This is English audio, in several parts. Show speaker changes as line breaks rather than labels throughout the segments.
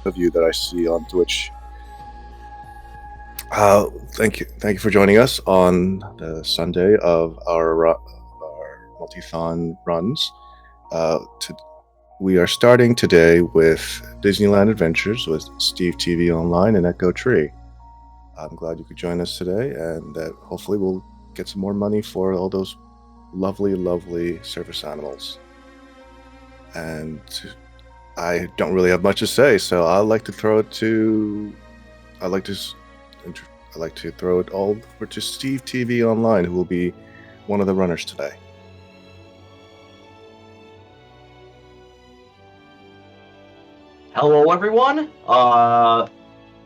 of you that I see on Twitch. Thank you for joining us on the Sunday of our Multithon runs. We are starting today with Disneyland Adventures with SteveTVOnline and Echo Tree. I'm glad you could join us today, and that hopefully we'll get some more money for all those lovely service animals. And I don't really have much to say, so I'd like to throw it all over to SteveTVOnline, who will be one of the runners today.
Hello, everyone. I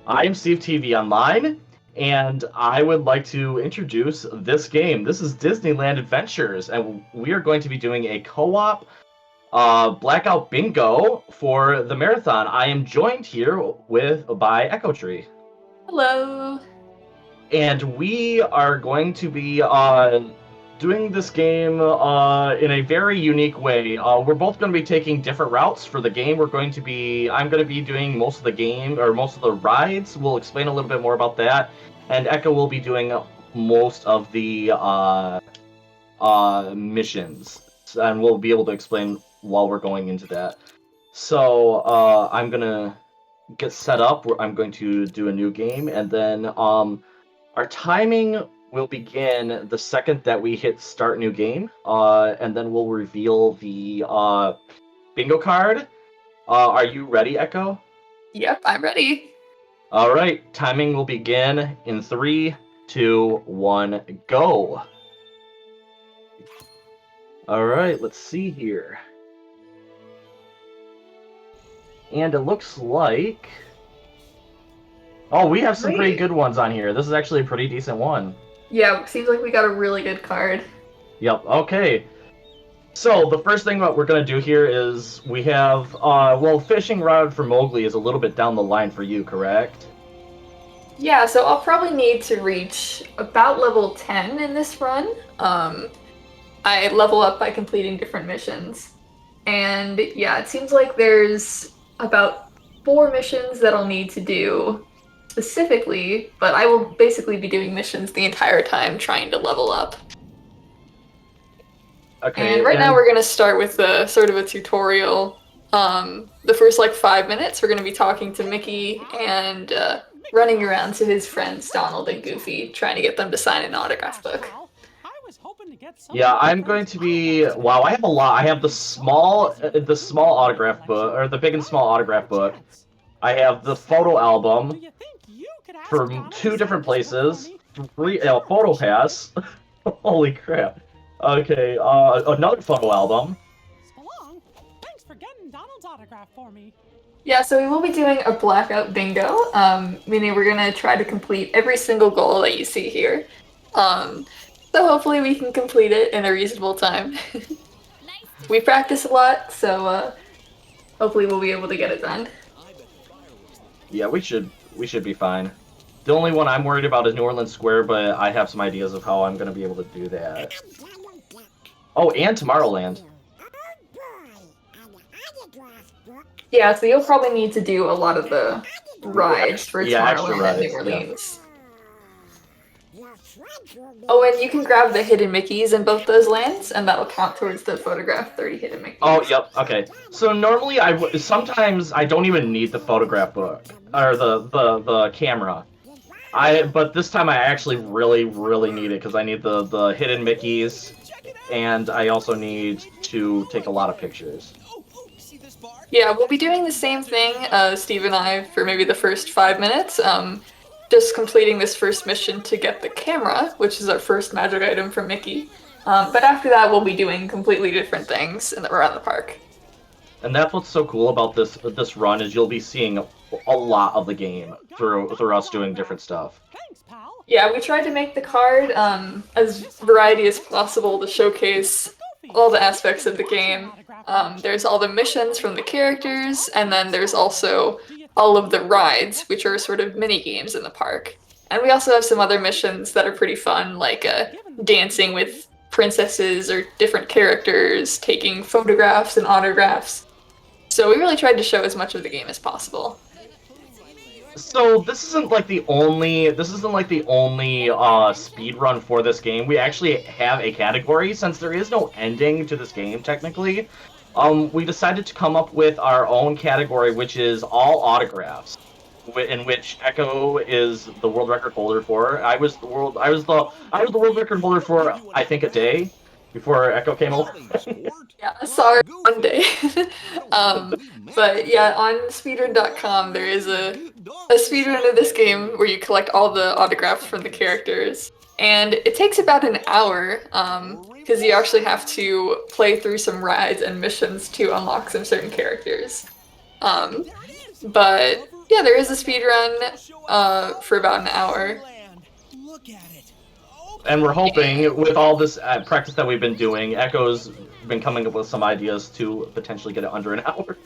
am SteveTVOnline, and I would like to introduce this game. This is Disneyland Adventures, and we are going to be doing a co-op blackout bingo for the marathon. I am joined here by Echo Tree.
Hello.
And we are going to be doing this game in a very unique way. We're both going to be taking different routes for the game. I'm going to be doing most of the game, or most of the rides. We'll explain a little bit more about that. And Echo will be doing most of the missions. And we'll be able to explain while we're going into that. So I'm going to get set up. I'm going to do a new game. And then our timing will begin the second that we hit start new game, and then we'll reveal the bingo card. Are you ready, Echo?
Yep, I'm ready.
All right, timing will begin in 3, 2, 1, go. All right, let's see here. And it looks like... Oh, we have some pretty good ones on here. This is actually a pretty decent one.
Yeah, seems like we got a really good card.
Yep, okay. So, the first thing that we're going to do here is we have, fishing rod for Mowgli is a little bit down the line for you, correct?
Yeah, so I'll probably need to reach about level 10 in this run. I level up by completing different missions. And yeah, it seems like there's about 4 missions that I'll need to do specifically, but I will basically be doing missions the entire time trying to level up.
Okay.
And right now we're going to start with a sort of a tutorial. The first 5 minutes we're going to be talking to Mickey and running around to his friends Donald and Goofy, trying to get them to sign an autograph book.
Yeah, I'm going to be... Wow, I have a lot. I have the small autograph book, or the big and small autograph book. I have the photo album from 2 different places. 3 photo pass. Holy crap. Okay, another photo album.
Thanks for getting Donald's autograph for me.
Yeah, so we will be doing a blackout bingo, meaning we're going to try to complete every single goal that you see here. So hopefully we can complete it in a reasonable time. We practice a lot, so hopefully we'll be able to get it done.
Yeah, we should be fine. The only one I'm worried about is New Orleans Square, but I have some ideas of how I'm going to be able to do that. Oh, and Tomorrowland.
Yeah, so you'll probably need to do a lot of the rides for Tomorrowland and New Orleans. Yeah. Oh, and you can grab the hidden Mickeys in both those lands, and that'll count towards the photograph 30 hidden Mickeys.
Oh, yep, okay. So normally sometimes I don't even need the photograph book, or the camera. But this time I actually really need it, because I need the hidden Mickeys, and I also need to take a lot of pictures.
Yeah, we'll be doing the same thing, Steve and I, for maybe the first 5 minutes. Just completing this first mission to get the camera, which is our first magic item from Mickey. But after that, we'll be doing completely different things around the park.
And that's what's so cool about this run, is you'll be seeing a lot of the game through us doing different stuff.
Thanks, pal.
Yeah, we tried to make the card as variety as possible to showcase all the aspects of the game. There's all the missions from the characters, and then there's also all of the rides, which are sort of mini games in the park. And we also have some other missions that are pretty fun, like dancing with princesses or different characters, taking photographs and autographs. So we really tried to show as much of the game as possible.
So this isn't like the only speed run for this game. We actually have a category since there is no ending to this game technically. We decided to come up with our own category, which is all autographs, in which Echo is the world record holder for. I was the world record holder for I think a day before Echo came over.
Yeah, sorry, one day. But yeah, on speedrun.com there is a speedrun of this game where you collect all the autographs from the characters. And it takes about an hour, because you actually have to play through some rides and missions to unlock some certain characters. But yeah, there is a speedrun for about an hour.
And we're hoping, with all this practice that we've been doing, Echo's been coming up with some ideas to potentially get it under an hour.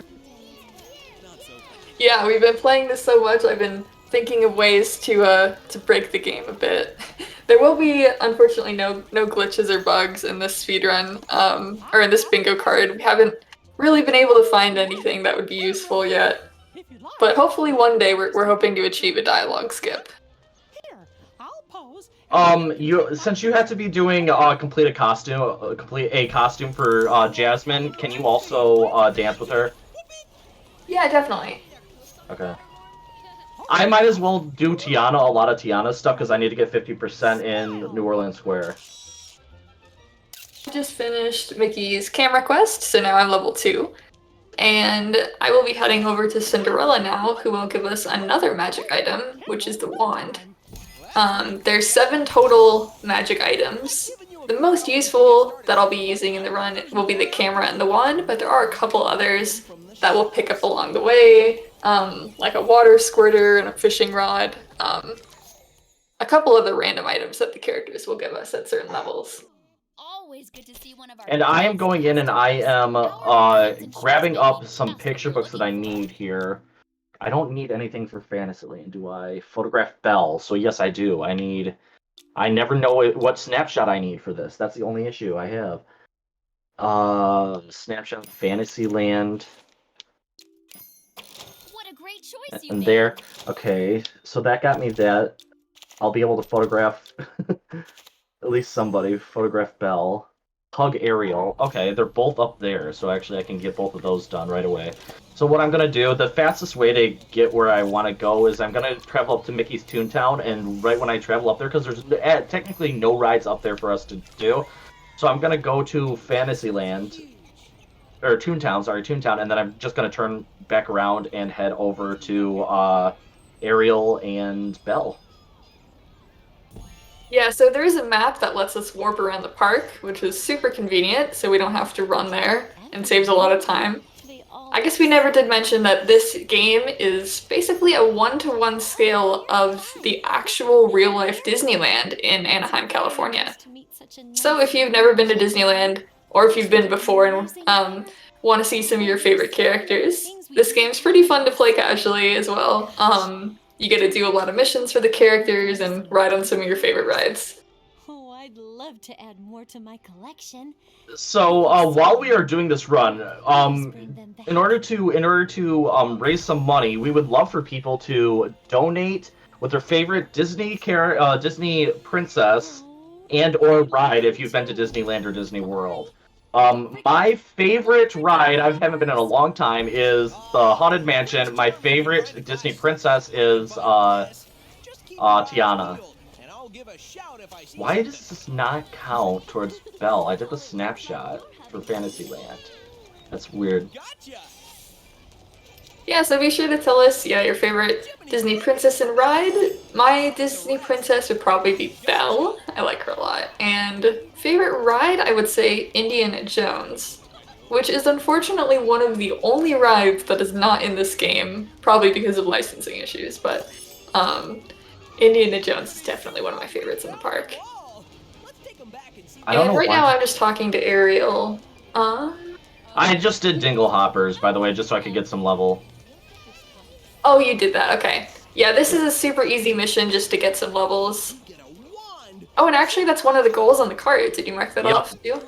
Yeah, we've been playing this so much, I've been thinking of ways to break the game a bit. There will be, unfortunately, no glitches or bugs in this speedrun, or in this bingo card. We haven't really been able to find anything that would be useful yet. But hopefully one day we're hoping to achieve a dialogue skip.
Since you had to be doing complete a costume for Jasmine, can you also dance with her?
Yeah, definitely.
Okay. I might as well do Tiana, a lot of Tiana stuff, because I need to get 50% in New Orleans Square.
I just finished Mickey's camera quest, so now I'm level 2. And I will be heading over to Cinderella now, who will give us another magic item, which is the wand. There's 7 total magic items. The most useful that I'll be using in the run will be the camera and the wand, but there are a couple others that we'll pick up along the way, like a water squirter and a fishing rod. A couple other random items that the characters will give us at certain levels.
And I am going in and I am grabbing up some picture books that I need here. I don't need anything for Fantasyland, do I? Photograph Belle. So yes, I do. I never know what snapshot I need for this. That's the only issue I have. Snapshot Fantasyland.
What a great choice you
And
made.
there. Okay, so that got me that. I'll be able to photograph at least somebody. Photograph Belle. Hug Ariel. Okay, they're both up there, so actually I can get both of those done right away. So what I'm going to do, the fastest way to get where I want to go is I'm going to travel up to Mickey's Toontown, and right when I travel up there, because there's technically no rides up there for us to do, so I'm going to go to Fantasyland, or Toontown, and then I'm just going to turn back around and head over to Ariel and Belle.
Yeah, so there is a map that lets us warp around the park, which is super convenient, so we don't have to run there, and saves a lot of time. I guess we never did mention that this game is basically a 1-to-1 scale of the actual real-life Disneyland in Anaheim, California. So if you've never been to Disneyland, or if you've been before and want to see some of your favorite characters, this game's pretty fun to play casually as well. You get to do a lot of missions for the characters and ride on some of your favorite rides.
Oh, I'd love to add more to my collection.
So while we are doing this run, in order to raise some money, we would love for people to donate with their favorite Disney princess and or ride if you've been to Disneyland or Disney World. My favorite ride, I haven't been in a long time, is the Haunted Mansion. My favorite Disney princess is Tiana. Why does this not count towards Belle? I did the snapshot for Fantasyland. That's weird.
Yeah, so be sure to tell us, your favorite Disney princess and ride. My Disney princess would probably be Belle. I like her a lot. And favorite ride, I would say Indiana Jones, which is unfortunately one of the only rides that is not in this game, probably because of licensing issues, but Indiana Jones is definitely one of my favorites in the park.
I don't know
right
why.
now I'm just talking to Ariel.
I just did Dingle Hoppers, by the way, just so I could get some level.
Oh, you did that, okay. Yeah, this is a super easy mission just to get some levels. Oh, and actually that's one of the goals on the card. Did you mark that off too?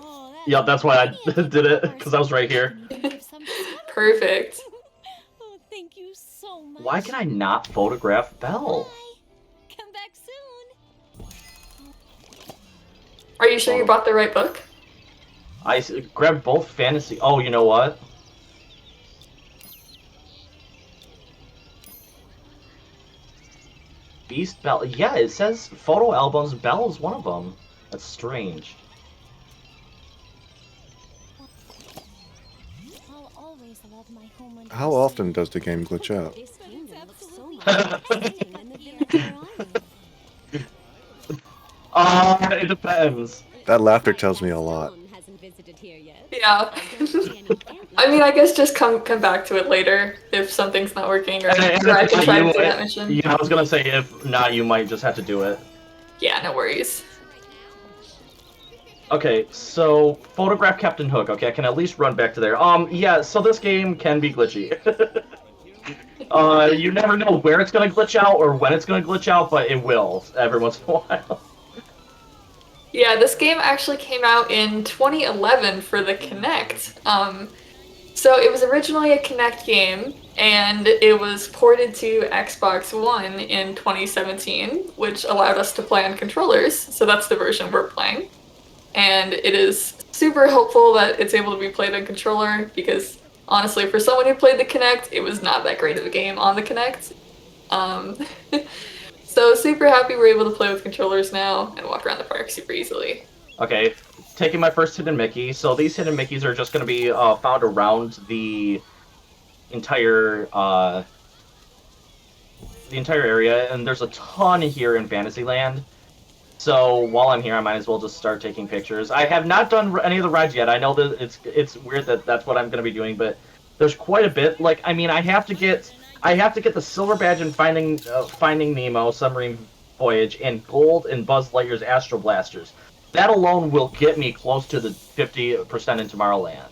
Yep, that's why I did it, because I was right here.
Perfect.
Oh, thank you so so much.
Why can I not photograph Belle?
Bye. Come back soon.
Are you sure you bought the right book?
I grabbed both fantasy. Oh, you know what? Beast Belle. Yeah, it says photo albums. Belle's one of them. That's strange.
I'll always love my home under
How
the
often
sea.
does the game glitch out?
This kingdom looks so much more exciting than the village we're on.
It depends.
That laughter tells me a lot.
Yeah. I mean, I guess just come back to it later if something's not working, or I can try to do that mission.
Yeah, I was gonna say if not, you might just have to do it.
Yeah, no worries.
Okay, so photograph Captain Hook. Okay, I can at least run back to there. Yeah. So this game can be glitchy. You never know where it's gonna glitch out or when it's gonna glitch out, but it will every once in a while.
Yeah, this game actually came out in 2011 for the Kinect. So it was originally a Kinect game, and it was ported to Xbox One in 2017, which allowed us to play on controllers. So that's the version we're playing. And it is super helpful that it's able to be played on controller, because honestly, for someone who played the Kinect, it was not that great of a game on the Kinect. So super happy we're able to play with controllers now and walk around the park super easily.
Okay, taking my first hidden Mickey. So these hidden Mickeys are just going to be found around the entire area, and there's a ton here in Fantasyland. So while I'm here, I might as well just start taking pictures. I have not done any of the rides yet. I know that it's weird that that's what I'm going to be doing, but there's quite a bit. Like, I mean, I have to get the silver badge in Finding Nemo, Submarine Voyage, and gold in Buzz Lightyear's Astro Blasters. That alone will get me close to the 50% in Tomorrowland.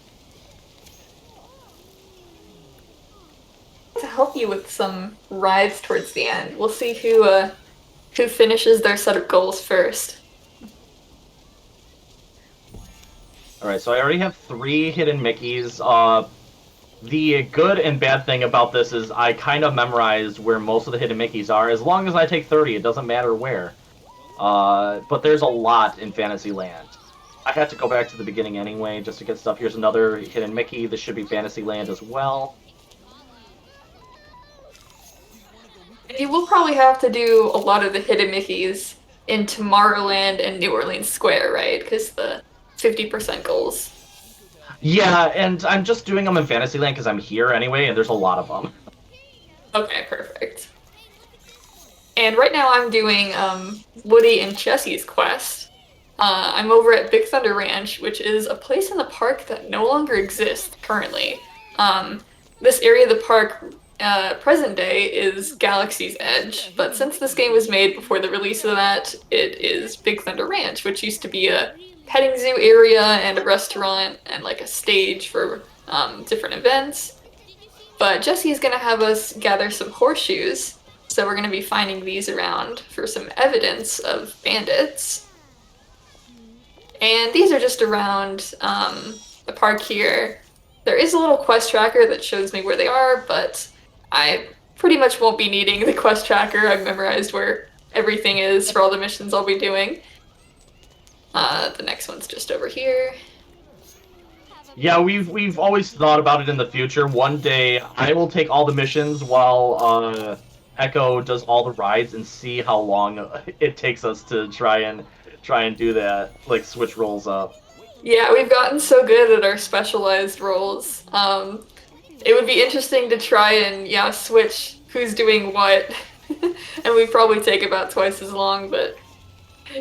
To help you with some rides towards the end, we'll see who finishes their set of goals first.
Alright, so I already have 3 hidden Mickeys. The good and bad thing about this is I kind of memorized where most of the hidden Mickeys are. As long as I take 30, it doesn't matter where. But there's a lot in Fantasyland. I had to go back to the beginning anyway just to get stuff. Here's another hidden Mickey. This should be Fantasyland as well.
You will probably have to do a lot of the hidden Mickeys in Tomorrowland and New Orleans Square, right? Because the 50% goals.
Yeah, and I'm just doing them in Fantasyland because I'm here anyway, and there's a lot of them.
Okay, perfect. And right now I'm doing Woody and Chessie's quest. I'm over at Big Thunder Ranch, which is a place in the park that no longer exists currently. This area of the park, present day, is Galaxy's Edge, but since this game was made before the release of that, it is Big Thunder Ranch, which used to be a petting zoo area and a restaurant and like a stage for different events. But Jessie is going to have us gather some horseshoes, so we're going to be finding these around for some evidence of bandits. And these are just around the park here. There is a little quest tracker that shows me where they are, but I pretty much won't be needing the quest tracker. I've memorized where everything is for all the missions I'll be doing. The next one's just over here.
Yeah, we've always thought about it in the future. One day, I will take all the missions while Echo does all the rides and see how long it takes us to try and do that, like switch roles up.
Yeah, we've gotten so good at our specialized roles. It would be interesting to try and switch who's doing what, and we'd probably take about twice as long. But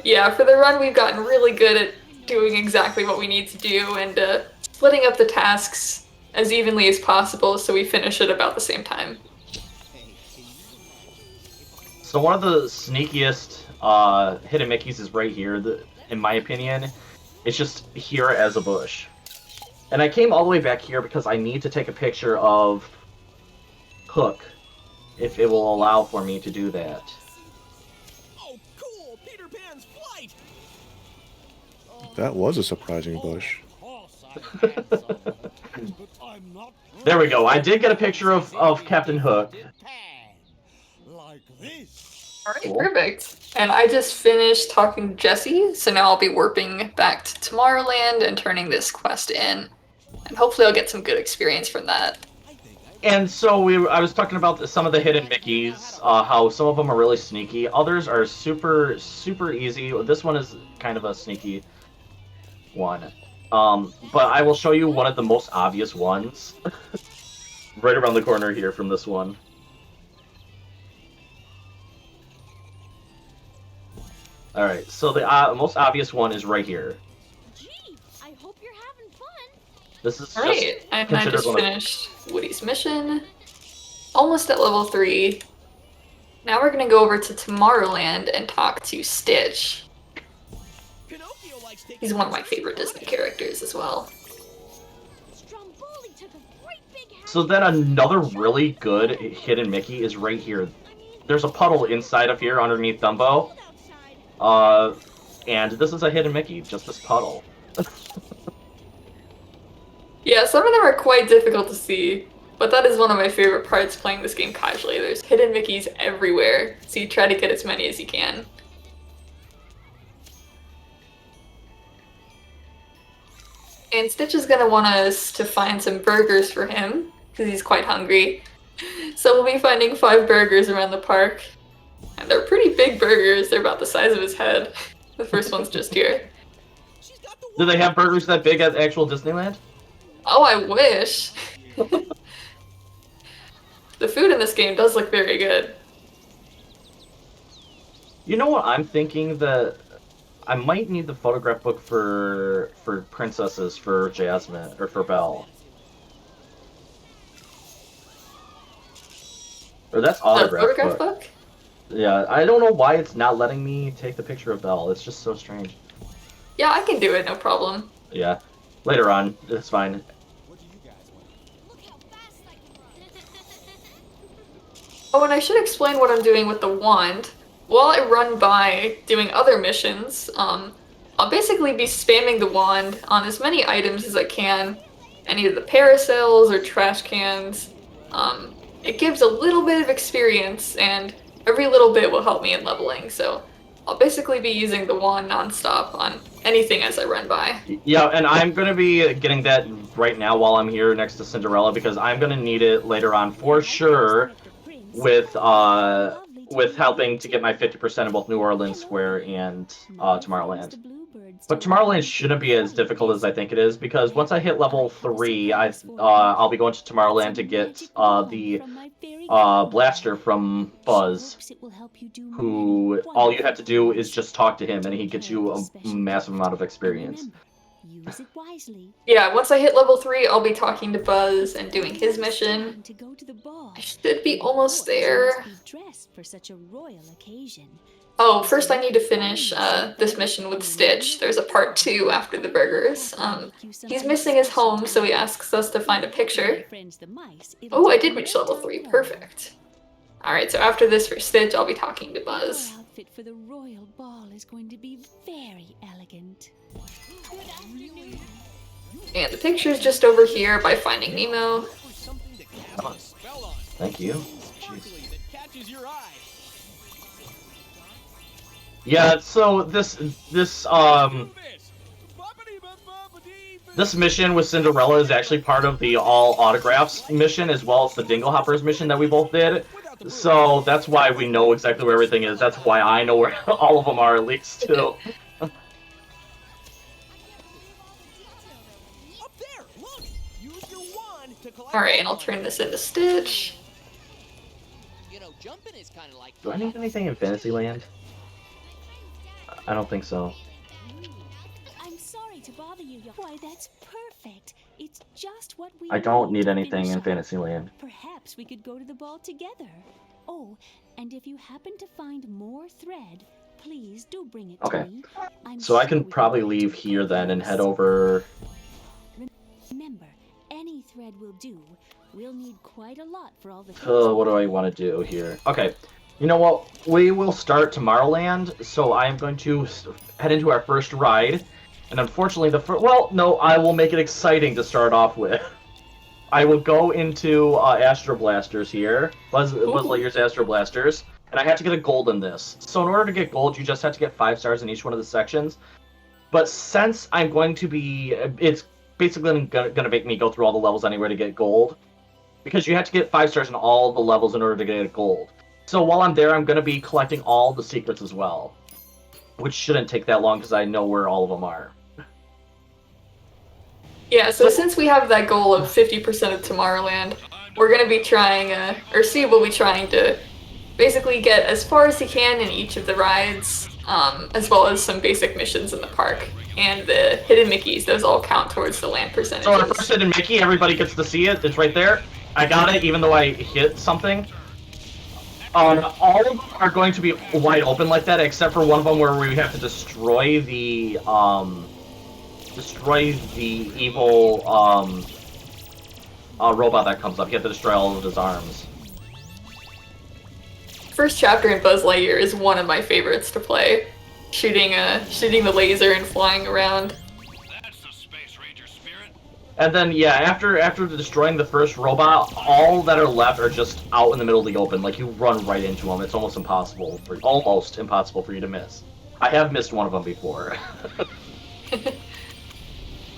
yeah, for the run, we've gotten really good at doing exactly what we need to do and splitting up the tasks as evenly as possible so we finish at about the same time.
So one of the sneakiest hidden Mickeys is right here, in my opinion. It's just here as a bush. And I came all the way back here because I need to take a picture of Hook, if it will allow for me to do that.
Oh, Peter Pan's flight!
That was a surprising bush.
Of course,
There we go. I did get a picture of Captain Hook.
Like this.
Alright,
Cool.
perfect. And I just finished talking to Jesse, so now I'll be warping back to Tomorrowland and turning this quest in. And hopefully I'll get some good experience from that.
And so I was talking about some of the hidden Mickeys, how some of them are really sneaky. Others are super, super easy. This one is kind of a sneaky one. But I will show you one of the most obvious ones. Right around the corner here from this one. Alright, so the most obvious one is right here.
Gee, I hope you're having fun.
This is
Alright, and I
considered
just
one of-
finished Woody's mission. Almost at level 3. Now we're gonna go over to Tomorrowland and talk to Stitch.
Pinocchio likes taking
He's one of my favorite Disney characters as well.
Stromboli took a great big hat.
So then another really good hidden Mickey is right here. There's a puddle inside of here underneath Dumbo. And this is a hidden Mickey, just this puddle.
Yeah, some of them are quite difficult to see, but that is one of my favorite parts playing this game casually. There's hidden Mickeys everywhere, so you try to get as many as you can. And Stitch is gonna want us to find some burgers for him, because he's quite hungry. So we'll be finding 5 burgers around the park. And they're pretty big burgers, they're about the size of his head. The first one's just here.
She's got the
Do they have burgers that big at actual Disneyland?
Oh, I wish! The food in this game does look very good.
You know what I'm thinking? That I might need the photograph book for princesses for Jasmine or for Belle. Or that's
The
autograph
photograph
book.
book?
Yeah, I don't know why it's not letting me take the picture of Belle. It's just so strange.
Yeah, I can do it, no problem.
Yeah, later on, it's fine.
What do you guys want?
Look how fast I can run.
Oh, and I should explain what I'm doing with the wand. While I run by doing other missions, I'll basically be spamming the wand on as many items as I can. Any of the parasails or trash cans. It gives a little bit of experience, and every little bit will help me in leveling, so I'll basically be using the wand non-stop on anything as I run by.
Yeah, and I'm gonna be getting that right now while I'm here next to Cinderella because I'm gonna need it later on for sure with helping to get my 50% in both New Orleans Square and Tomorrowland. But Tomorrowland shouldn't be as difficult as I think it is because once I hit level 3, I'll be going to Tomorrowland to get the blaster from Buzz, who all you have to do is just talk to him and he gets you a massive amount of experience.
Use it wisely.
Yeah, once I hit level 3, I'll be talking to Buzz and doing his mission.
To go to the ball.
I should be almost there.
Be dressed for such a royal occasion.
Oh, first I need to finish this mission with Stitch. There's a part 2 after the burgers. He's missing his home, so he asks us to find a picture. Oh, I did reach level 3. Perfect. Alright, so after this for Stitch, I'll be talking to Buzz.
Your outfit for the royal ball is going to be very elegant. Good afternoon.
And the picture's just over here by Finding Nemo.
Something to cast
Come on.
a spell on.
Thank you.
Sparkly
Jeez.
that catches your eye.
Yeah, so this
Do this. Boppity-bop-boppity-bop.
This mission with Cinderella is actually part of the all autographs mission as well as the Dingle Hoppers mission that we both did. So that's why we know exactly where everything is. That's why I know where all of them are at least too.
Up there, look. Use your wand to collect.
Alright, and I'll turn this into Stitch.
You know, jumping is kind of like.
Do I need anything in Fantasyland? I don't think so.
I'm sorry to bother you. Why, that's perfect. It's just what we
I don't need
to
anything
finish
in
off.
Fantasyland.
Perhaps we could go to the ball together. Oh, and if you happen to find more thread, please do bring it
Okay.
to me. I'm
So I
sure
can
we
probably
both
leave
get
here then and head
those.
over.
Remember, any thread will do. We'll need quite a lot for all the.
What do I want to do here? Okay. You know what? We will start Tomorrowland, so I am going to head into our first ride, And unfortunately, well, no, I will make it exciting to start off with. I will go into Astro Blasters here, Buzz Lightyear's Astro Blasters, and I have to get a gold in this. So in order to get gold, you just have to get 5 stars in each one of the sections. But since I'm going to be, it's basically going to make me go through all the levels anyway to get gold, because you have to get 5 stars in all the levels in order to get gold. So while I'm there, I'm going to be collecting all the secrets as well, which shouldn't take that long because I know where all of them are.
Yeah, so since we have that goal of 50% of Tomorrowland, we're going to be trying, or Steve will be trying to basically get as far as he can in each of the rides, as well as some basic missions in the park. And the hidden Mickeys, those all count towards the land percentages.
So our first hidden Mickey, everybody gets to see it. It's right there. I got it, even though I hit something. All of them are going to be wide open like that, except for one of them where we have to destroy the evil robot that comes up. You have to destroy all of his arms.
First chapter in Buzz Lightyear is one of my favorites to play. Shooting the laser and flying around.
That's the Space Ranger spirit.
And then, yeah, after destroying the first robot, all that are left are just out in the middle of the open. Like, you run right into them. It's almost impossible for you to miss. I have missed one of them before.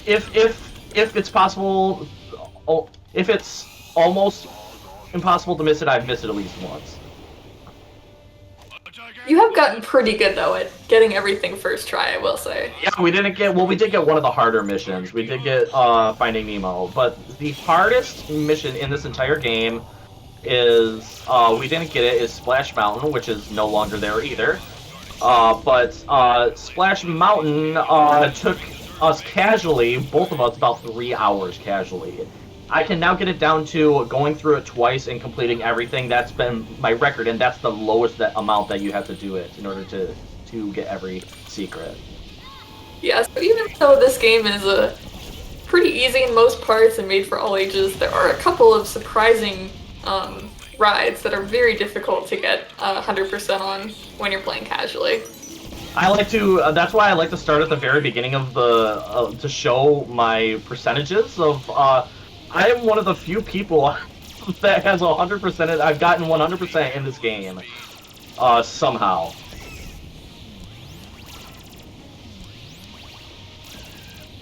If it's possible, if it's almost impossible to miss it, I've missed it at least once.
You have gotten pretty good, though, at getting everything first try, I will say.
Yeah, we did get one of the harder missions. We did get Finding Nemo, but the hardest mission in this entire game is, we didn't get it, is Splash Mountain, which is no longer there either. But Splash Mountain took us casually, both of us, about 3 hours casually. I can now get it down to going through it twice and completing everything. That's been my record, and that's the lowest amount that you have to do it in order to get every secret.
Yeah, so even though this game is pretty easy in most parts and made for all ages, there are a couple of surprising rides that are very difficult to get 100% on when you're playing casually.
I like to. That's why I like to start at the very beginning of the to show my percentages of. I am one of the few people that has 100%. I've gotten 100% in this game, somehow.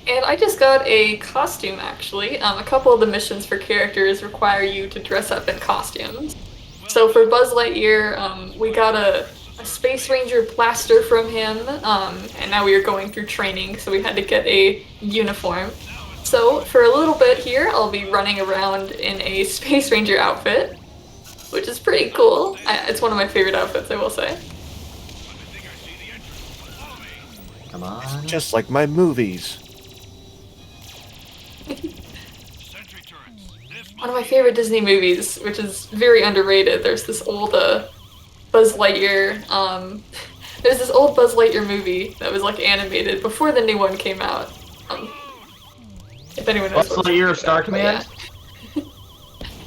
And I just got a costume, actually. A couple of the missions for characters require you to dress up in costumes. So for Buzz Lightyear, we got a Space Ranger blaster from him, and now we are going through training, so we had to get a uniform. So for a little bit here, I'll be running around in a Space Ranger outfit, which is pretty cool. It's one of my favorite outfits, I will say.
Come on.
Just like my movies.
One of my favorite Disney movies, which is very underrated. There's this old Buzz Lightyear. There's this old Buzz Lightyear movie that was like animated before the new one came out. If anyone knows.
Buzz Lightyear Star Command?
Yeah.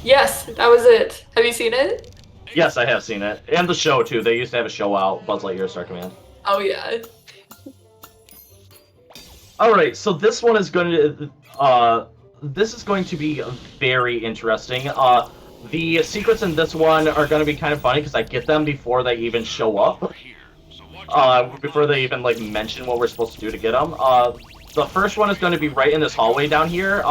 Yes, that was it. Have you seen it?
Yes, I have seen it. And the show, too. They used to have a show out, Buzz Lightyear Star Command.
Oh, yeah.
Alright, so this one is going to be very interesting. The secrets in this one are going to be kind of funny because I get them before they even show up. Before they even, like, mention what we're supposed to do to get them. The first one is going to be right in this hallway down here.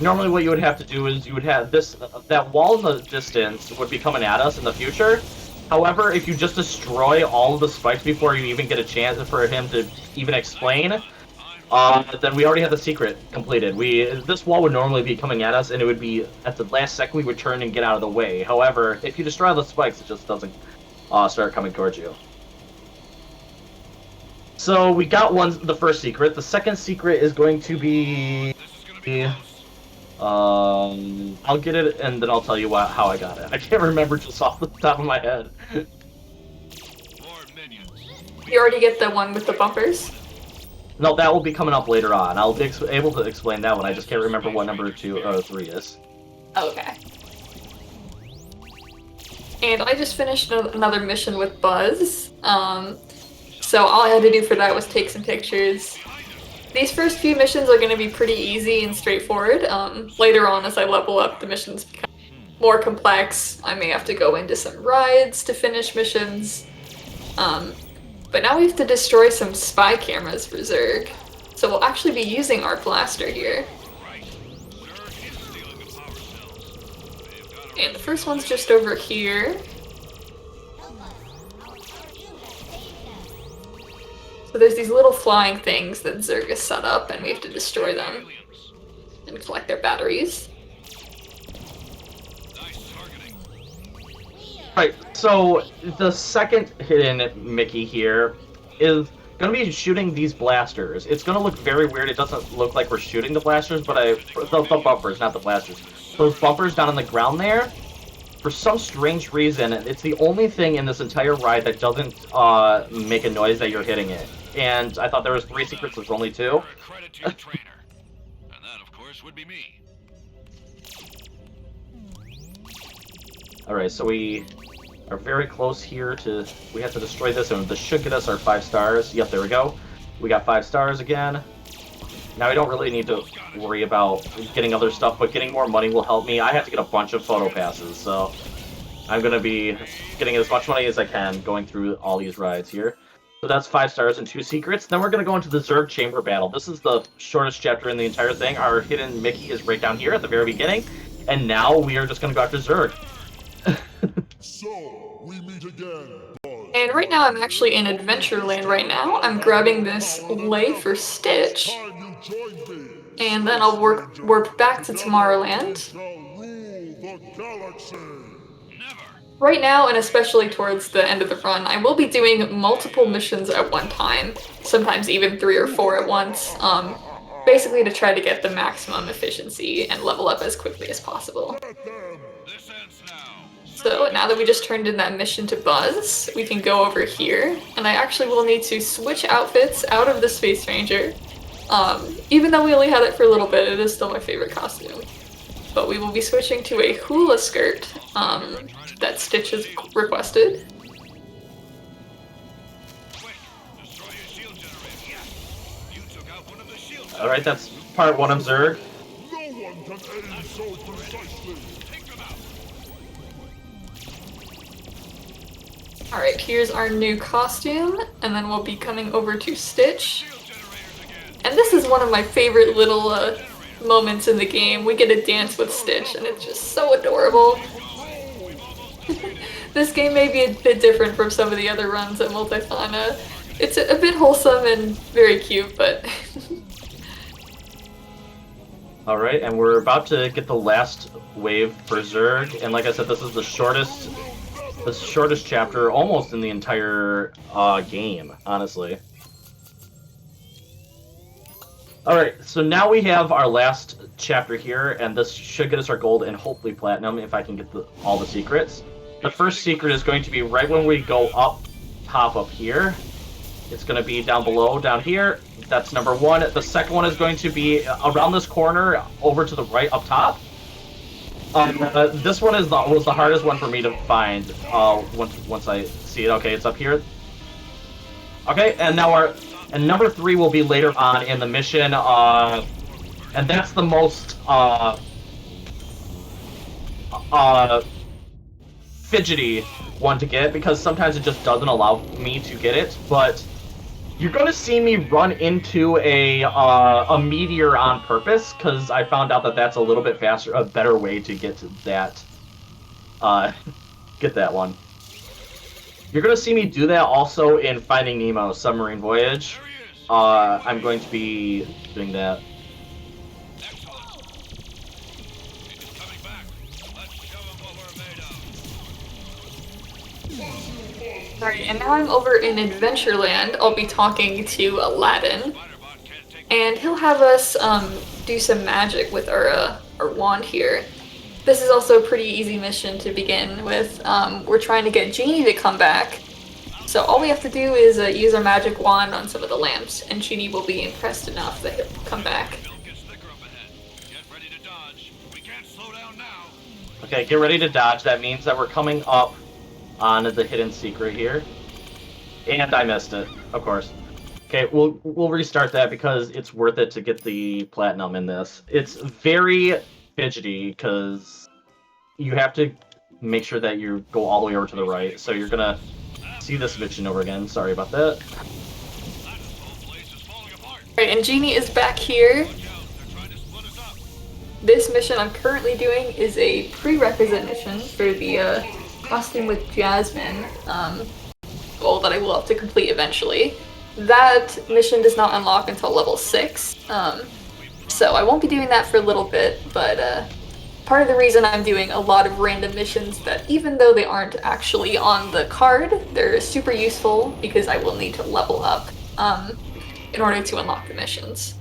Normally what you would have to do is you would have that wall in the distance would be coming at us in the future. However, if you just destroy all of the spikes before you even get a chance for him to even explain, then we already have the secret completed. This wall would normally be coming at us, and it would be at the last second we would turn and get out of the way. However, if you destroy the spikes, it just doesn't start coming towards you. So we got the first secret. The second secret is going to be... I'll get it and then I'll tell you how I got it. I can't remember just off the top of my head.
You already get the one with the bumpers?
No, that will be coming up later on. I'll be able to explain that one. I just can't remember what number 2 or 3 is.
Okay. And I just finished another mission with Buzz. So all I had to do for that was take some pictures. these first few missions are going to be pretty easy and straightforward. Later on, as I level up, the missions become more complex. I may have to go into some rides to finish missions. But now we have to destroy some spy cameras for Zerg. So we'll actually be using our blaster here. And the first one's just over here. So there's these little flying things that Zerg has set up, and we have to destroy them and collect their batteries.
Right, so the second hidden Mickey here is going to be shooting these blasters. It's going to look very weird. It doesn't look like we're shooting the blasters, but the bumpers, not the blasters. Those bumpers down on the ground there, for some strange reason, it's the only thing in this entire ride that doesn't make a noise that you're hitting it. And I thought there was 3 secrets, there's only 2.
Credit to your trainer. And that, of course, would be me.
Alright, so we are very close here to... We have to destroy this, and this should get us our 5 stars. Yep, there we go. We got 5 stars again. Now we don't really need to worry about getting other stuff, but getting more money will help me. I have to get a bunch of photo passes, so I'm going to be getting as much money as I can going through all these rides here. So that's 5 stars and 2 secrets. Then we're going to go into the Zerg Chamber Battle. This is the shortest chapter in the entire thing. Our hidden Mickey is right down here at the very beginning. And now we are just going to go after Zerg.
So, we meet again.
And right now I'm actually in Adventureland right now. I'm grabbing this lei for Stitch. And then I'll warp back to Tomorrowland. Right now, and especially towards the end of the run, I will be doing multiple missions at one time, sometimes even 3 or 4 at once, basically to try to get the maximum efficiency and level up as quickly as possible. So now that we just turned in that mission to Buzz, we can go over here, and I actually will need to switch outfits out of the Space Ranger. Even though we only had it for a little bit, it is still my favorite costume. But we will be switching to a hula skirt that Stitch has requested.
Alright, that's part 1 of Zerg.
No one can aim so precisely.
Alright, here's our new costume, and then we'll be coming over to Stitch. And this is one of my favorite little moments in the game. We get to dance with Stitch, and it's just so adorable. This game may be a bit different from some of the other runs at Multithon. It's a bit wholesome and very cute, but...
Alright, and we're about to get the last wave for Zerg, and like I said, this is the shortest chapter almost in the entire game, honestly. Alright, so now we have our last chapter here, and this should get us our gold and hopefully platinum if I can get all the secrets. The first secret is going to be right when we go up top up here. It's going to be down below, down here. That's number 1. The second one is going to be around this corner, over to the right up top. This one was the hardest one for me to find once I see it. Okay, it's up here. Okay, and now number 3 will be later on in the mission, and that's the most fidgety one to get, because sometimes it just doesn't allow me to get it, but you're going to see me run into a meteor on purpose, because I found out that that's a little bit faster, a better way to get to that, get that one. You're going to see me do that also in Finding Nemo Submarine Voyage. I'm going to be doing that.
Alright, and now I'm over in Adventureland. I'll be talking to Aladdin, and he'll have us do some magic with our wand here. This is also a pretty easy mission to begin with. We're trying to get Genie to come back, so all we have to do is use our magic wand on some of the lamps, and Genie will be impressed enough that he'll come back.
Okay, get ready to dodge. That means that we're coming up on the hidden secret here. And I missed it, of course. Okay, we'll restart that because it's worth it to get the platinum in this. It's very fidgety because you have to make sure that you go all the way over to the right. So you're gonna see this mission over again. Sorry about that.
Right, and Genie is back here. This mission I'm currently doing is a prerequisite mission for the costume with Jasmine goal that I will have to complete eventually. That mission does not unlock until level 6, so I won't be doing that for a little bit, but part of the reason I'm doing a lot of random missions that even though they aren't actually on the card, they're super useful because I will need to level up in order to unlock the missions.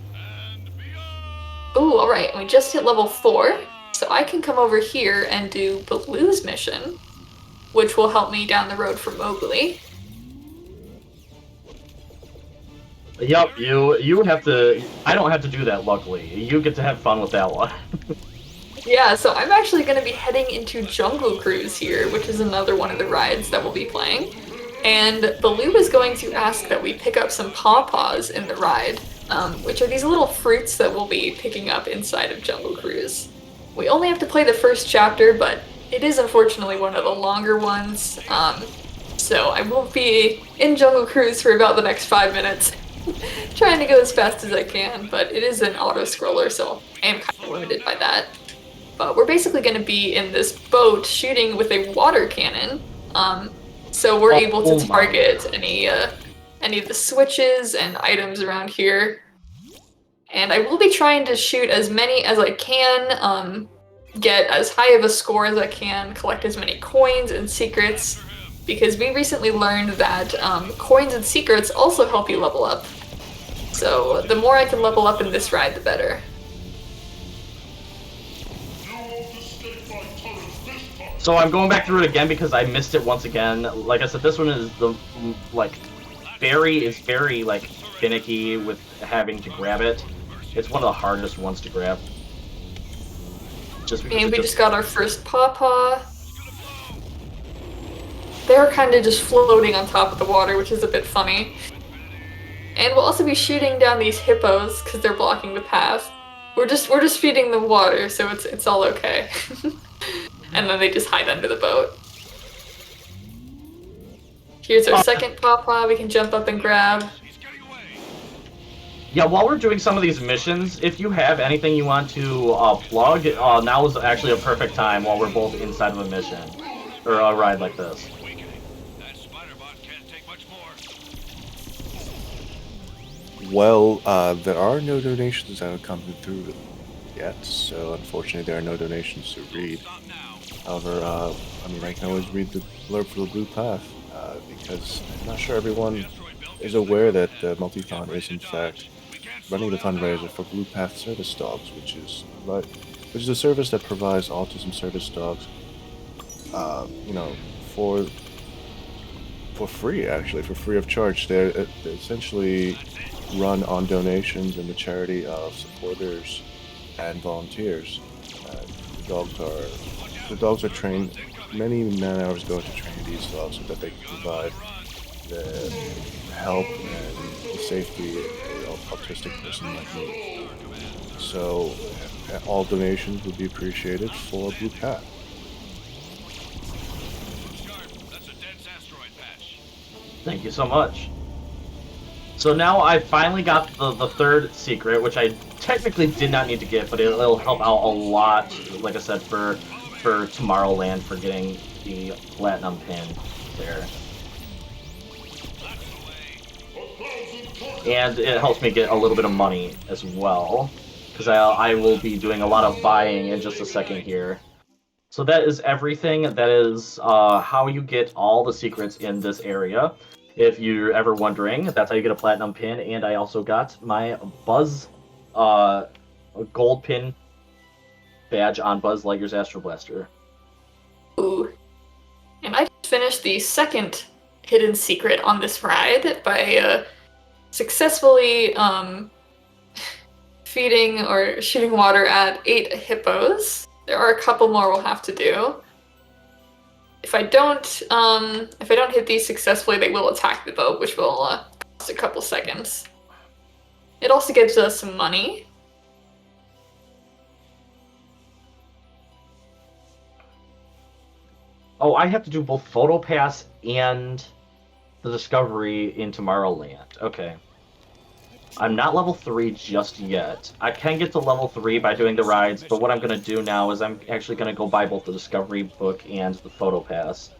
Ooh, alright, we just hit level 4, so I can come over here and do Baloo's mission, which will help me down the road for Mowgli.
Yep, you have to. I don't have to do that, luckily. You get to have fun with that one.
Yeah, so I'm actually going to be heading into Jungle Cruise here, which is another one of the rides that we'll be playing. And Baloo is going to ask that we pick up some pawpaws in the ride, which are these little fruits that we'll be picking up inside of Jungle Cruise. We only have to play the first chapter, but it is unfortunately one of the longer ones, so I won't be in Jungle Cruise for about the next 5 minutes, trying to go as fast as I can, but it is an auto-scroller, so I am kind of limited by that. But we're basically going to be in this boat shooting with a water cannon, so we're able to target any of the switches and items around here. And I will be trying to shoot as many as I can, get as high of a score as I can, collect as many coins and secrets, because we recently learned that coins and secrets also help you level up. So the more I can level up in this ride, the better.
So I'm going back through it again because I missed it once again. Like I said, this one is very finicky with having to grab it. It's one of the hardest ones to grab.
And we just got our first pawpaw. They're kind of just floating on top of the water, which is a bit funny. And we'll also be shooting down these hippos because they're blocking the path. We're just feeding them water, so it's all okay. And then they just hide under the boat. Here's our second pawpaw we can jump up and grab.
Yeah, while we're doing some of these missions, if you have anything you want to plug, now is actually a perfect time while we're both inside of a mission. Or a ride like this.
Well, there are no donations that have come through yet, so unfortunately there are no donations to read. However, I mean, I can always read the blurb for the Blue Path, because I'm not sure everyone is aware that Multithon is in fact running the fundraiser for Blue Path Service Dogs, which is a service that provides autism service dogs, for free, actually, for free of charge. They're essentially run on donations and the charity of supporters and volunteers. The dogs are trained. Many man-hours go into training these dogs so that they can provide the help and the safety an autistic person might need. So, all donations would be appreciated for Blue Path.
Thank you so much. So now I finally got the third secret, which I technically did not need to get, but it'll help out a lot, like I said, for Tomorrowland, for getting the platinum pin there. And it helps me get a little bit of money as well, because I will be doing a lot of buying in just a second here. So that is everything. That is how you get all the secrets in this area. If you're ever wondering, that's how you get a platinum pin. And I also got my Buzz gold pin badge on Buzz Lightyear's Astro Blaster.
Ooh. And I just finished the second hidden secret on this ride by successfully feeding or shooting water at 8 hippos. There are a couple more we'll have to do. If I don't hit these successfully, they will attack the boat, which will cause a couple seconds. It also gives us some money.
Oh, I have to do both Photo Pass and the Discovery in Tomorrowland. Okay. I'm not level 3 just yet. I can get to level 3 by doing the rides, but what I'm going to do now is I'm actually going to go buy both the Discovery book and the Photo Pass.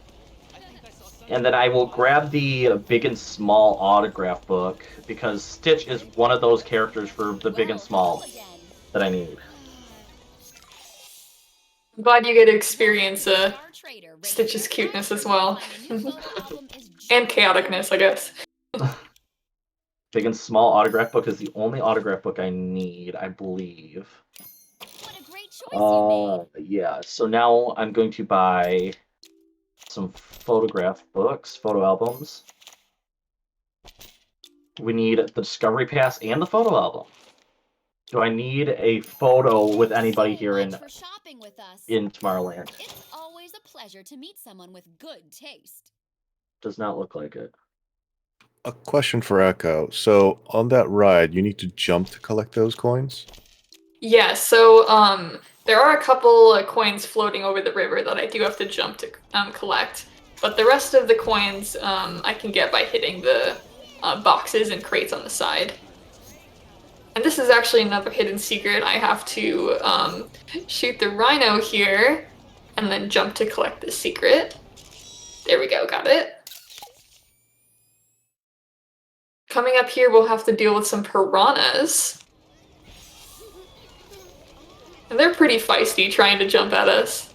And then I will grab the Big and Small autograph book, because Stitch is one of those characters for the Big and Small that I need.
I'm glad you get to experience Stitch's cuteness as well. And chaoticness, I guess.
Big and Small autograph book is the only autograph book I need, I believe.
What a great choice you made.
Yeah, so now I'm going to buy some photograph books, photo albums. We need the Discovery Pass and the photo album. Do I need a photo with anybody here in Tomorrowland?
It's always a pleasure to meet someone with good taste.
Does not look like it.
A question for Echo. So on that ride, you need to jump to collect those coins?
Yeah, so there are a couple coins floating over the river that I do have to jump to collect. But the rest of the coins I can get by hitting the boxes and crates on the side. And this is actually another hidden secret. I have to shoot the rhino here and then jump to collect the secret. There we go, got it. Coming up here, we'll have to deal with some piranhas. And they're pretty feisty, trying to jump at us.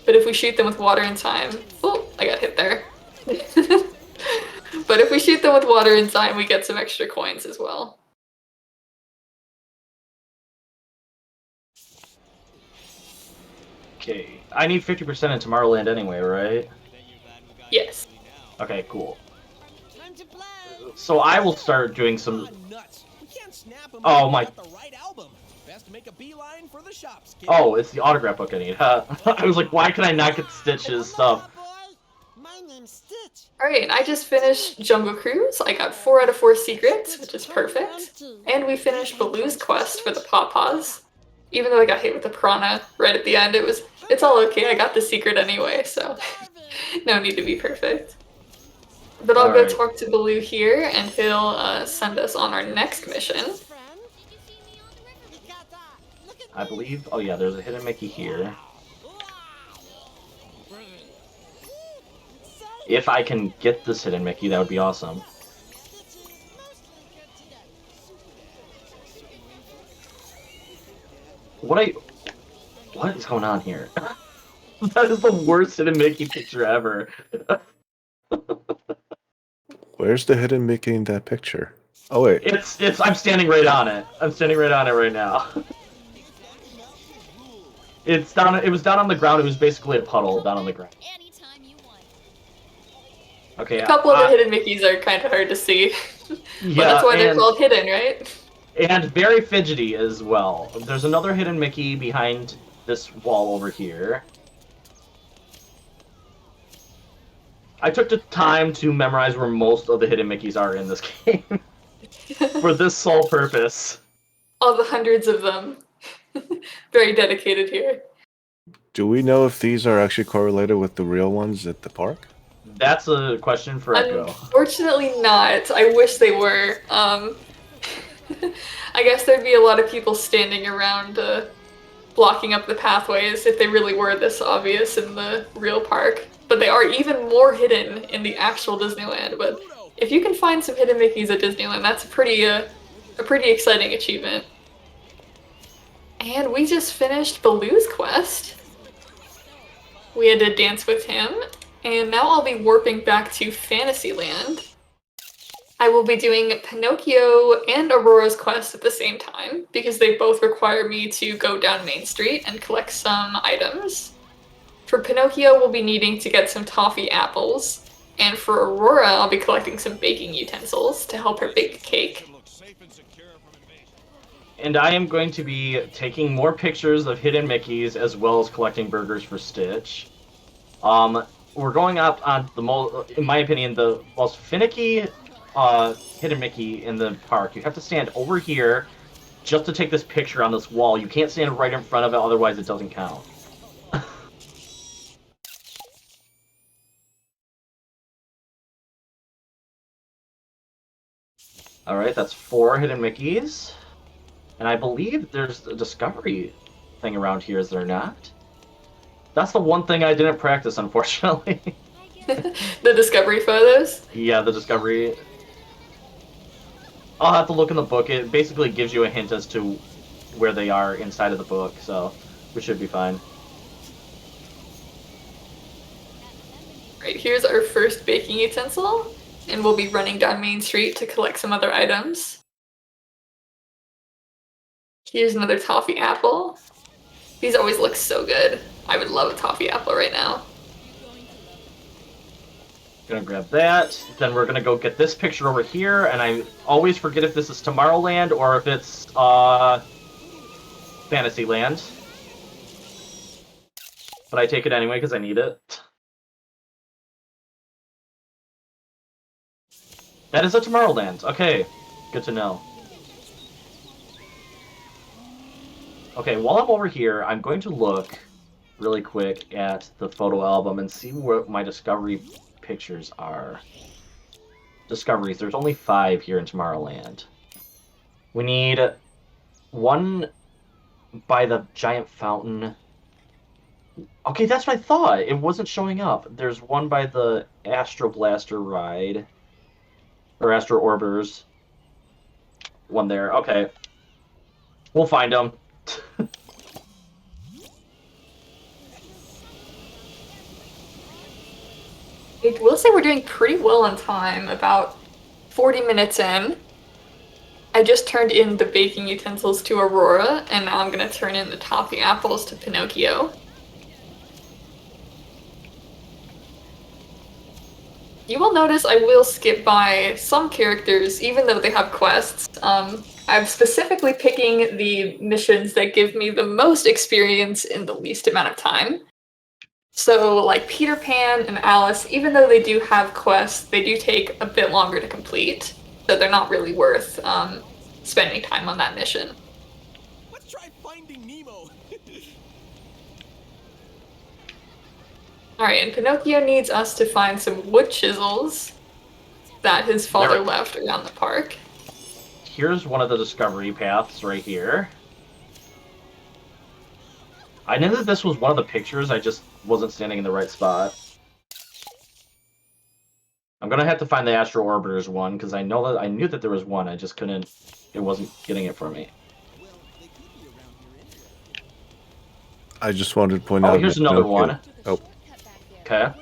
But if we shoot them with water in time... Oh, I got hit there. But if we shoot them with water in time, we get some extra coins as well.
Okay, I need 50% in Tomorrowland anyway, right?
Yes.
Okay, cool. So I will start doing some... Oh my... Oh, it's the autograph book I need. I was like, why can I not get Stitch's stuff?
Alright, I just finished Jungle Cruise. I got 4 out of 4 secrets, which is perfect. And we finished Baloo's quest for the Pawpaws. Even though I got hit with the piranha right at the end, it's all okay. I got the secret anyway, so no need to be perfect. But I'll go talk to Baloo here, and he'll send us on our next mission.
I believe... Oh yeah, there's a hidden Mickey here. If I can get this hidden Mickey, that would be awesome. What is going on here? That is the worst hidden Mickey picture ever.
Where's the hidden Mickey in that picture? Oh wait.
I'm standing right on it. I'm standing right on it right now. It's down. It was down on the ground. It was basically a puddle down on the ground. Okay.
A couple of the hidden Mickeys are kind of hard to see. Yeah, but that's why they're called hidden, right?
And very fidgety as well. There's another hidden Mickey behind this wall over here. I took the time to memorize where most of the hidden Mickeys are in this game. For this sole purpose.
All the hundreds of them. Very dedicated here.
Do we know if these are actually correlated with the real ones at the park?
That's a question for Echo.
Unfortunately not. I wish they were. I guess there'd be a lot of people standing around blocking up the pathways if they really were this obvious in the real park. But they are even more hidden in the actual Disneyland. But if you can find some hidden Mickeys at Disneyland, that's a pretty exciting achievement. And we just finished Baloo's quest. We had to dance with him, and now I'll be warping back to Fantasyland. I will be doing Pinocchio and Aurora's quest at the same time, because they both require me to go down Main Street and collect some items. For Pinocchio, we'll be needing to get some toffee apples, and for Aurora, I'll be collecting some baking utensils to help her bake a cake.
And I am going to be taking more pictures of hidden Mickeys as well as collecting burgers for Stitch. We're going up on the most, in my opinion, the most finicky Hidden Mickey in the park, you have to stand over here just to take this picture on this wall. You can't stand right in front of it, otherwise it doesn't count. Alright, that's 4 Hidden Mickeys. And I believe there's a discovery thing around here, is there not? That's the one thing I didn't practice, unfortunately.
The discovery photos?
Yeah, the discovery. I'll have to look in the book. It basically gives you a hint as to where they are inside of the book, so we should be fine.
Right, here's our first baking utensil, and we'll be running down Main Street to collect some other items. Here's another toffee apple. These always look so good. I would love a toffee apple right now.
Gonna grab that. Then we're gonna go get this picture over here, and I always forget if this is Tomorrowland or if it's Fantasyland. But I take it anyway because I need it. That is a Tomorrowland. Okay, good to know. Okay, while I'm over here, I'm going to look really quick at the photo album and see what my discovery pictures are. Discoveries. There's only 5 here in Tomorrowland. We need one by the giant fountain. Okay, that's what I thought. It wasn't showing up. There's one by the Astro Blaster ride. Or Astro Orbiters. One there. Okay. We'll find them.
I will say we're doing pretty well on time, about 40 minutes in. I just turned in the baking utensils to Aurora, and now I'm going to turn in the toffee apples to Pinocchio. You will notice I will skip by some characters, even though they have quests. I'm specifically picking the missions that give me the most experience in the least amount of time. So, like Peter Pan and Alice, even though they do have quests, they do take a bit longer to complete, so they're not really worth spending time on that mission.
Let's try Finding Nemo.
Alright, and Pinocchio needs us to find some wood chisels that his father left around the park.
Here's one of the discovery paths right here. I knew that this was one of the pictures, I just wasn't standing in the right spot. I'm gonna have to find the Astro Orbiters one, because I knew that there was one, I just couldn't, it wasn't getting it for me.
I just wanted to point out.
Oh, here's another one.
Oh.
Okay.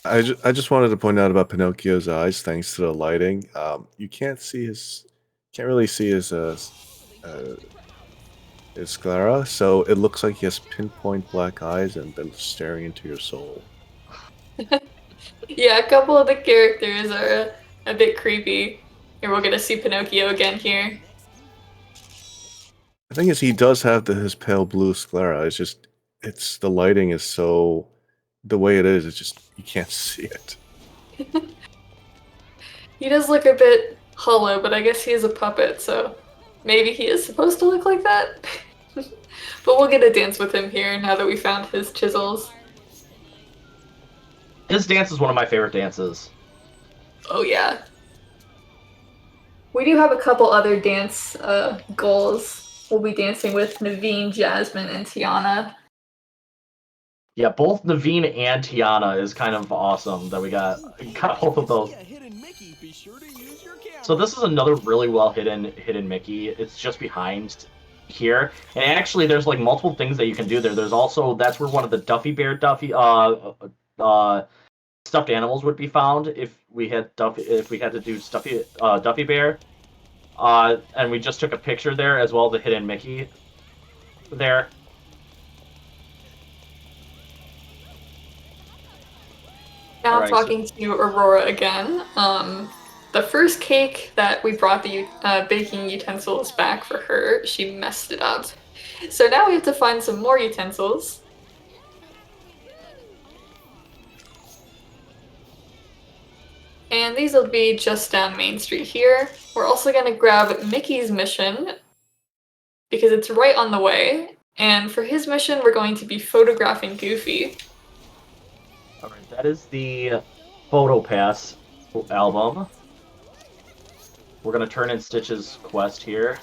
I just wanted to point out about Pinocchio's eyes, thanks to the lighting. You can't really see his sclera, so it looks like he has pinpoint black eyes and they're staring into your soul.
Yeah, a couple of the characters are a bit creepy. Here, we're gonna see Pinocchio again here.
The thing is, he does have his pale blue sclera. It's the lighting is so, the way it is, it's just, you can't see it.
He does look a bit hollow, but I guess he is a puppet, so maybe he is supposed to look like that? But we'll get a dance with him here now that we found his chisels.
His dance is one of my favorite dances.
Oh yeah. We do have a couple other dance goals. We'll be dancing with Naveen, Jasmine, and Tiana.
Yeah, both Naveen and Tiana is kind of awesome that we got both of those. So this is another really well hidden Mickey. It's just behind here, and actually there's like multiple things that you can do there. There's also, that's where one of the Duffy stuffed animals would be found if we had to do Duffy Bear. And we just took a picture there as well, the hidden Mickey there.
Now I'm talking to Aurora again. The first cake that we brought the baking utensils back for her, she messed it up. So now we have to find some more utensils. And these will be just down Main Street here. We're also going to grab Mickey's mission because it's right on the way. And for his mission, we're going to be photographing Goofy.
Alright, that is the Photo Pass album. We're going to turn in Stitch's quest here.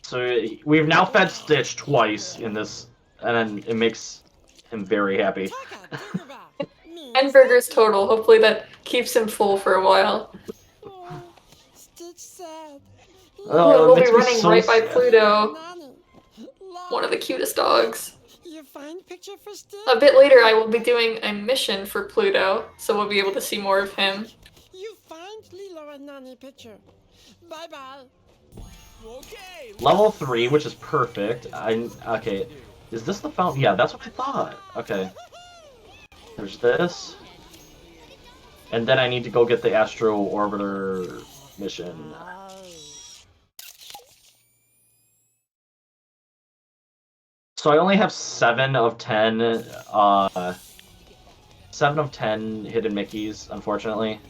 So we've now fed Stitch twice in this, and then it makes him very happy.
10 burgers total. Hopefully that keeps him full for a while.
Oh,
We'll be running right by Pluto. One of the cutest dogs. A bit later I will be doing a mission for Pluto, so we'll be able to see more of him.
You find Lilo and Nani picture. Bye-bye.
Okay.
Level 3, which is perfect. Okay. Is this the fountain? Yeah, that's what I thought. Okay. There's this. And then I need to go get the Astro Orbiter mission. So I only have 7 of 10, 7 of 10 hidden Mickeys, unfortunately.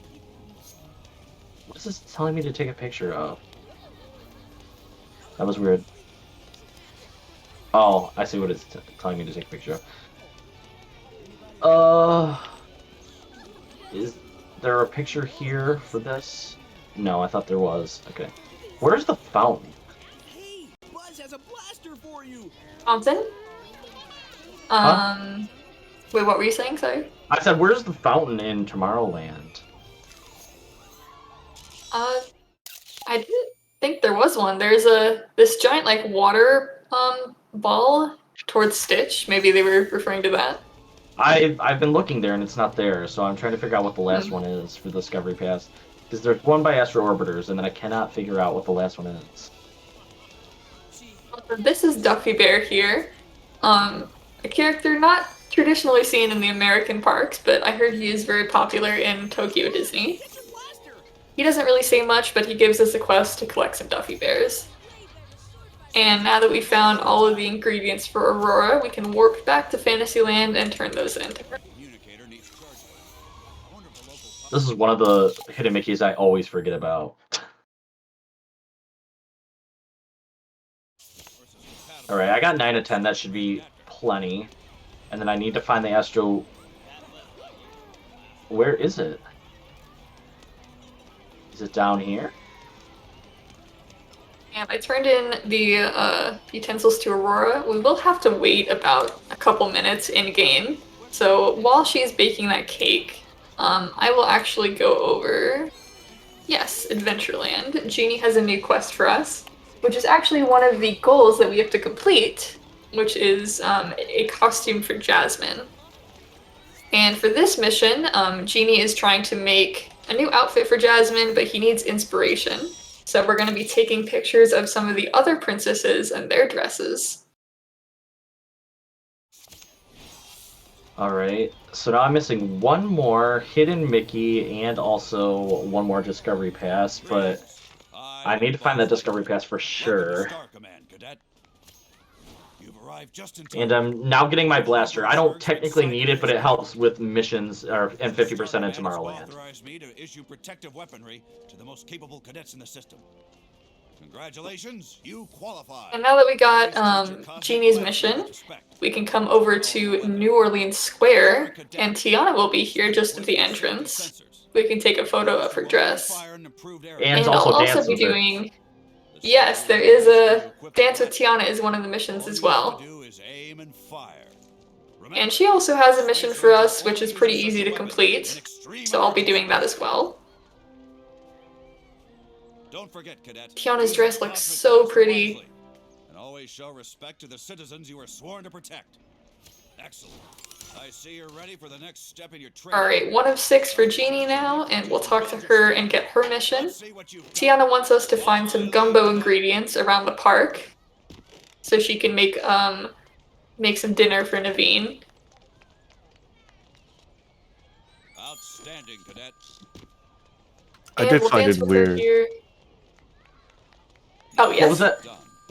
What is this telling me to take a picture of? That was weird. Oh, I see what it's telling me to take a picture of. Is there a picture here for this? No, I thought there was. Okay. Where's the fountain?
Hey, Buzz has a blaster for you.
Fountain?
Huh?
Wait, what were you saying? Sorry?
I said, where's the fountain in Tomorrowland?
I didn't think there was one. There's this giant like water ball towards Stitch. Maybe they were referring to that.
I've been looking there and it's not there, so I'm trying to figure out what the last one is for the Discovery Pass. Because there's one by Astro Orbiters, and then I cannot figure out what the last one is.
This is Duffy Bear here. A character not traditionally seen in the American parks, but I heard he is very popular in Tokyo Disney. He doesn't really say much, but he gives us a quest to collect some Duffy Bears. And now that we found all of the ingredients for Aurora, we can warp back to Fantasyland and turn those into her.
This is one of the hidden Mickeys I always forget about. Alright, I got 9 of 10, that should be plenty. And then I need to find the Astro... Where is it? Is it down here?
And I turned in the utensils to Aurora. We will have to wait about a couple minutes in-game. So while she's baking that cake, I will actually go over... Yes, Adventureland. Genie has a new quest for us, which is actually one of the goals that we have to complete, which is a costume for Jasmine. And for this mission, Genie is trying to make a new outfit for Jasmine, but he needs inspiration. So we're going to be taking pictures of some of the other princesses and their dresses.
Alright, so now I'm missing one more hidden Mickey and also one more Discovery Pass, but I need to find that Discovery Pass for sure. And I'm now getting my blaster. I don't technically need it, but it helps with missions and 50% in Tomorrowland.
Authorized me to issue protective weaponry to the most capable cadets in the system. Congratulations, you qualify.
And now that we got Genie's mission, we can come over to New Orleans Square, and Tiana will be here just at the entrance. We can take a photo of her dress.
And
I'll
also dance
also be
with her.
doing... Yes, there is a Dance with Tiana is one of the missions as well. And she also has a mission for us, which is pretty easy to complete, so I'll be doing that as well.
Don't forget, cadet.
Tiana's dress looks so pretty.
And always show respect to the citizens you are sworn to protect. Excellent. I see you're ready for the next step in your training.
Alright, 1 of 6 for Genie now, and we'll talk to her and get her mission. Tiana wants us to find some gumbo ingredients around the park, so she can make some dinner for Naveen.
Outstanding, cadet.
I did find it weird.
Oh, yes.
What was that?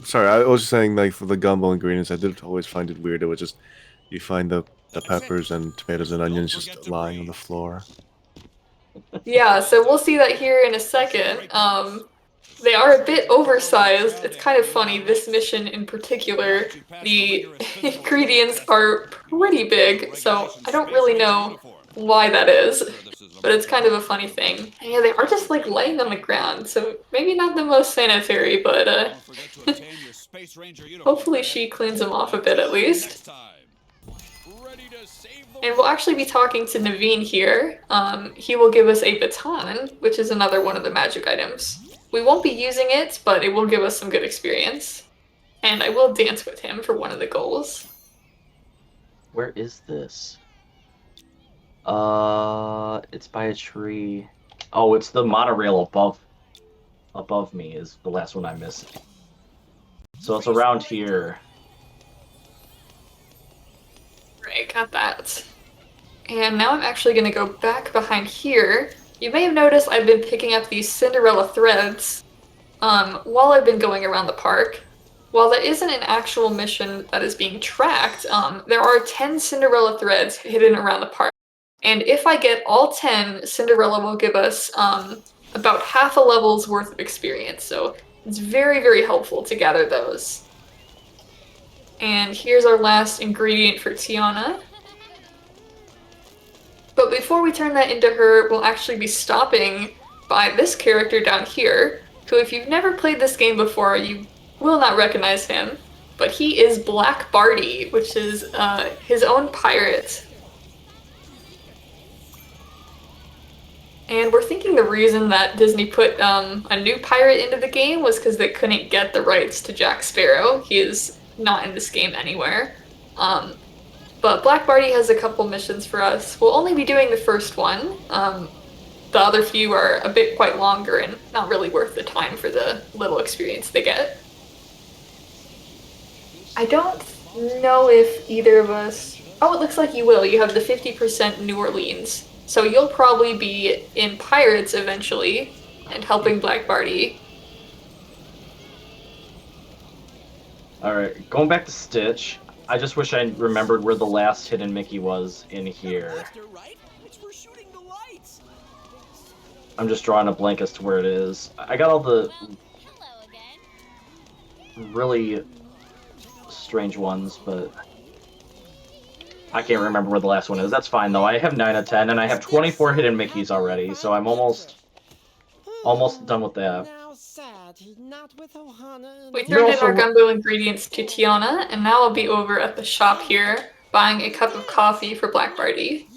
Sorry, I was just saying, like, for the gumbo ingredients, I did always find it weird. It was just, you find the the peppers and tomatoes and onions just lying on the floor.
Yeah, so we'll see that here in a second. They are a bit oversized. It's kind of funny, this mission in particular, the ingredients are pretty big, so I don't really know why that is, but it's kind of a funny thing. And yeah, they are just like laying on the ground, so maybe not the most sanitary, but hopefully she cleans them off a bit at least. And we'll actually be talking to Naveen here. He will give us a baton, which is another one of the magic items. We won't be using it, but it will give us some good experience. And I will dance with him for one of the goals.
Where is this? It's by a tree. Oh, it's the monorail above me is the last one I missed. So it's around here.
Right, got that. And now I'm actually going to go back behind here. You may have noticed I've been picking up these Cinderella threads while I've been going around the park. While that isn't an actual mission that is being tracked, there are 10 Cinderella threads hidden around the park. And if I get all 10, Cinderella will give us about half a level's worth of experience. So it's very, very helpful to gather those. And here's our last ingredient for Tiana. But before we turn that into her, we'll actually be stopping by this character down here, who if you've never played this game before, you will not recognize him. But he is Black Barty, which is his own pirate. And we're thinking the reason that Disney put a new pirate into the game was because they couldn't get the rights to Jack Sparrow. He is not in this game anywhere. But Black Barty has a couple missions for us. We'll only be doing the first one. The other few are a bit quite longer and not really worth the time for the little experience they get. I don't know if either of us... Oh, it looks like you will. You have the 50% New Orleans. So you'll probably be in Pirates eventually and helping Black Barty.
Alright, going back to Stitch. I just wish I remembered where the last hidden Mickey was in here. I'm just drawing a blank as to where it is. I got all the really strange ones, but I can't remember where the last one is. That's fine though. I have 9 out of 10 and I have 24 hidden Mickeys already, so I'm almost done with that.
We turned in our gumbo ingredients to Tiana, and now I'll be over at the shop here, buying a cup of coffee for Black Barty.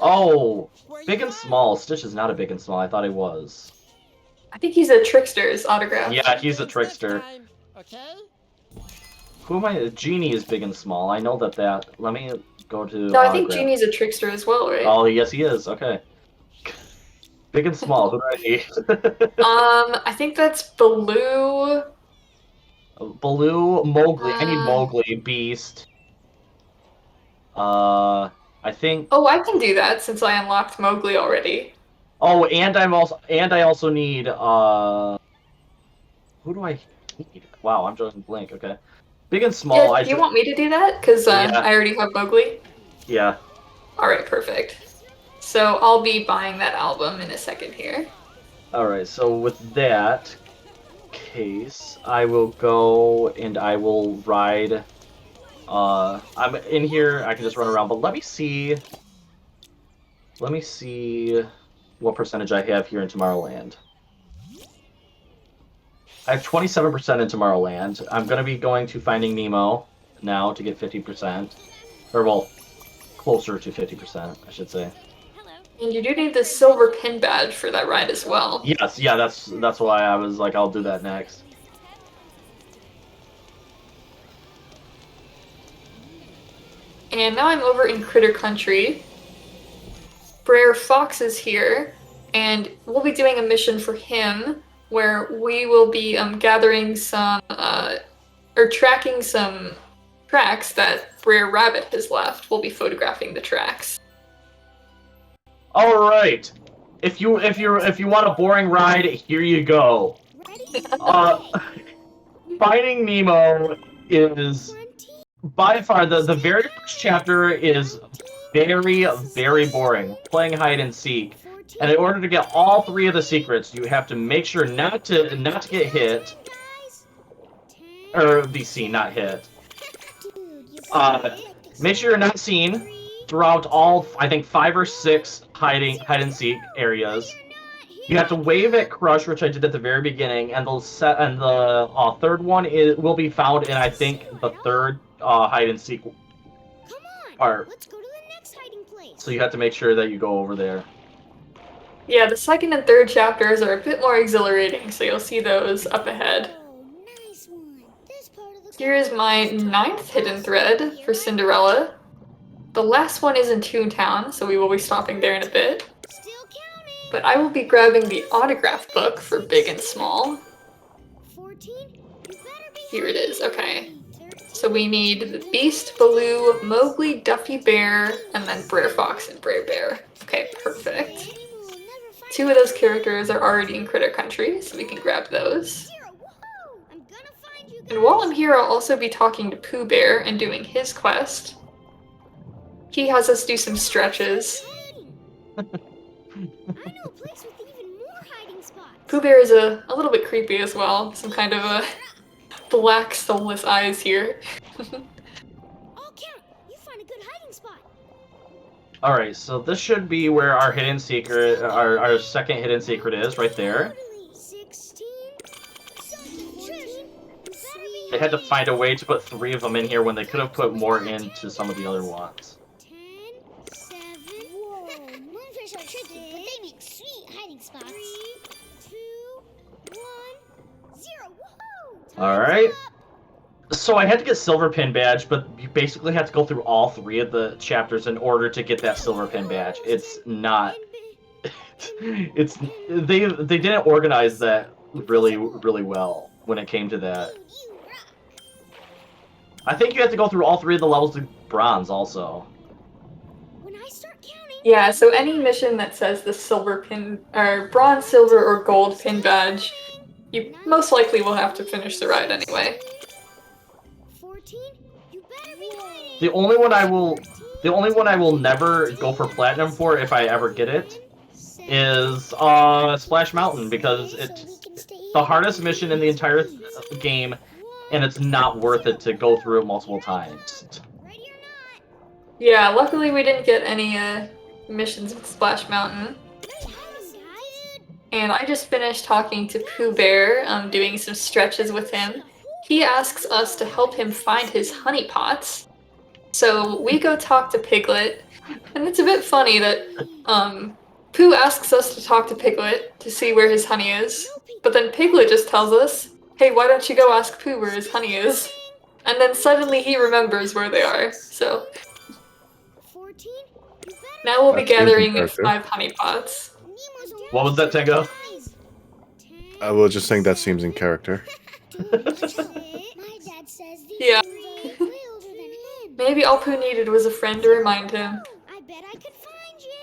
Oh, big and small. Stitch is not a big and small. I thought he was.
I think he's a trickster's autograph.
Yeah, he's a trickster. Who am I? Genie is big and small. I know that. Let me go to.
No, I think Genie's a trickster as well, right?
Oh, yes, he is. Okay. Big and small. Who do I need?
I think that's Baloo.
Baloo, Mowgli. I need Mowgli, Beast. I think.
Oh, I can do that since I unlocked Mowgli already.
Oh, and I also need. Who do I need? Wow, I'm drawing blank. Okay. Big and small.
Yeah, do you want me to do that? Because I already have Mowgli.
Yeah.
Alright, perfect. So I'll be buying that album in a second here.
Alright, so with that case, I will go and I will ride. I'm in here, I can just run around, but let me see what percentage I have here in Tomorrowland. I have 27% in Tomorrowland. I'm going to be going to Finding Nemo now to get 50%. Or, well, closer to 50%, I should say.
And you do need the silver pin badge for that ride as well.
Yes, yeah, that's why I was like, I'll do that next.
And now I'm over in Critter Country. Brer Fox is here, and we'll be doing a mission for him where we will be gathering some, or tracking some tracks that Brer Rabbit has left. We'll be photographing the tracks.
All right. If you want a boring ride, here you go. Finding Nemo is by far, the very first chapter is very, very boring. Playing hide and seek. And in order to get all 3 of the secrets, you have to make sure not to get hit. Or be seen, not hit. Make sure you're not seen throughout all, I think, 5 or 6 hide and seek areas. You have to wave at Crush, which I did at the very beginning, and the third one will be found in, I think, the third hide and seek part.
Let's go to the next hiding place.
So you have to make sure that you go over there.
Yeah, the second and third chapters are a bit more exhilarating, so you'll see those up ahead.
Nice one. This part of the
Here is my 9th hidden thread for Cinderella. The last one is in Toontown, so we will be stopping there in a bit.
Still counting.
But I will be grabbing the autograph book for Big and Small.
14. You better be
Here it is, okay.
13.
So we need the Beast, Baloo, Mowgli, Duffy Bear, and then Brer Fox and Brer Bear. Okay, perfect. 2 of those characters are already in Critter Country, so we can grab those.
I'm gonna find you
And while I'm here, I'll also be talking to Pooh Bear and doing his quest. He has us do some stretches.
I know a place with even more hiding spots.
Pooh Bear is a little bit creepy as well. Some kind of a black soulless eyes here.
All count. You find a good hiding spot.
Alright, so this should be where our hidden secret, our second hidden secret is, right there.
16. 14.
They had to find a way to put 3 of them in here when they could have put more into some of the other ones.
10. 7. Whoa. Moonfish are tricky, but they make sweet hiding spots. 3, 2, 1, 0. Whoa.
Alright. So I had to get silver pin badge, but you basically have to go through all 3 of the chapters in order to get that silver pin badge. It's not... it's... They didn't organize that really well when it came to that. I think you have to go through all 3 of the levels to bronze also.
When I start counting,
Yeah, so any mission that says the silver pin, or bronze, silver, or gold pin badge, you most likely will have to finish the ride anyway.
14. You better be hiding.
The only one I will never go for platinum for if I ever get it is Splash Mountain, because it's the hardest mission in the entire game, and it's not worth it to go through it multiple times.
Ready or not?
Yeah, luckily we didn't get any missions with Splash Mountain.
Nice hiding, guys.
And I just finished talking to Pooh Bear, doing some stretches with him. He asks us to help him find his honey pots. So we go talk to Piglet, and it's a bit funny that Pooh asks us to talk to Piglet to see where his honey is, but then Piglet just tells us, hey, why don't you go ask Pooh where his honey is? And then suddenly he remembers where they are, so...
14. You better
Now we'll be
That seems in
gathering
character.
5 honey pots.
Nemo's
What was that, Tango?
guys. 10.
I was just saying that seems in character.
My dad says these
Yeah.
things are way older than him.
Maybe all Pooh needed was a friend to remind him.
I bet I could find you.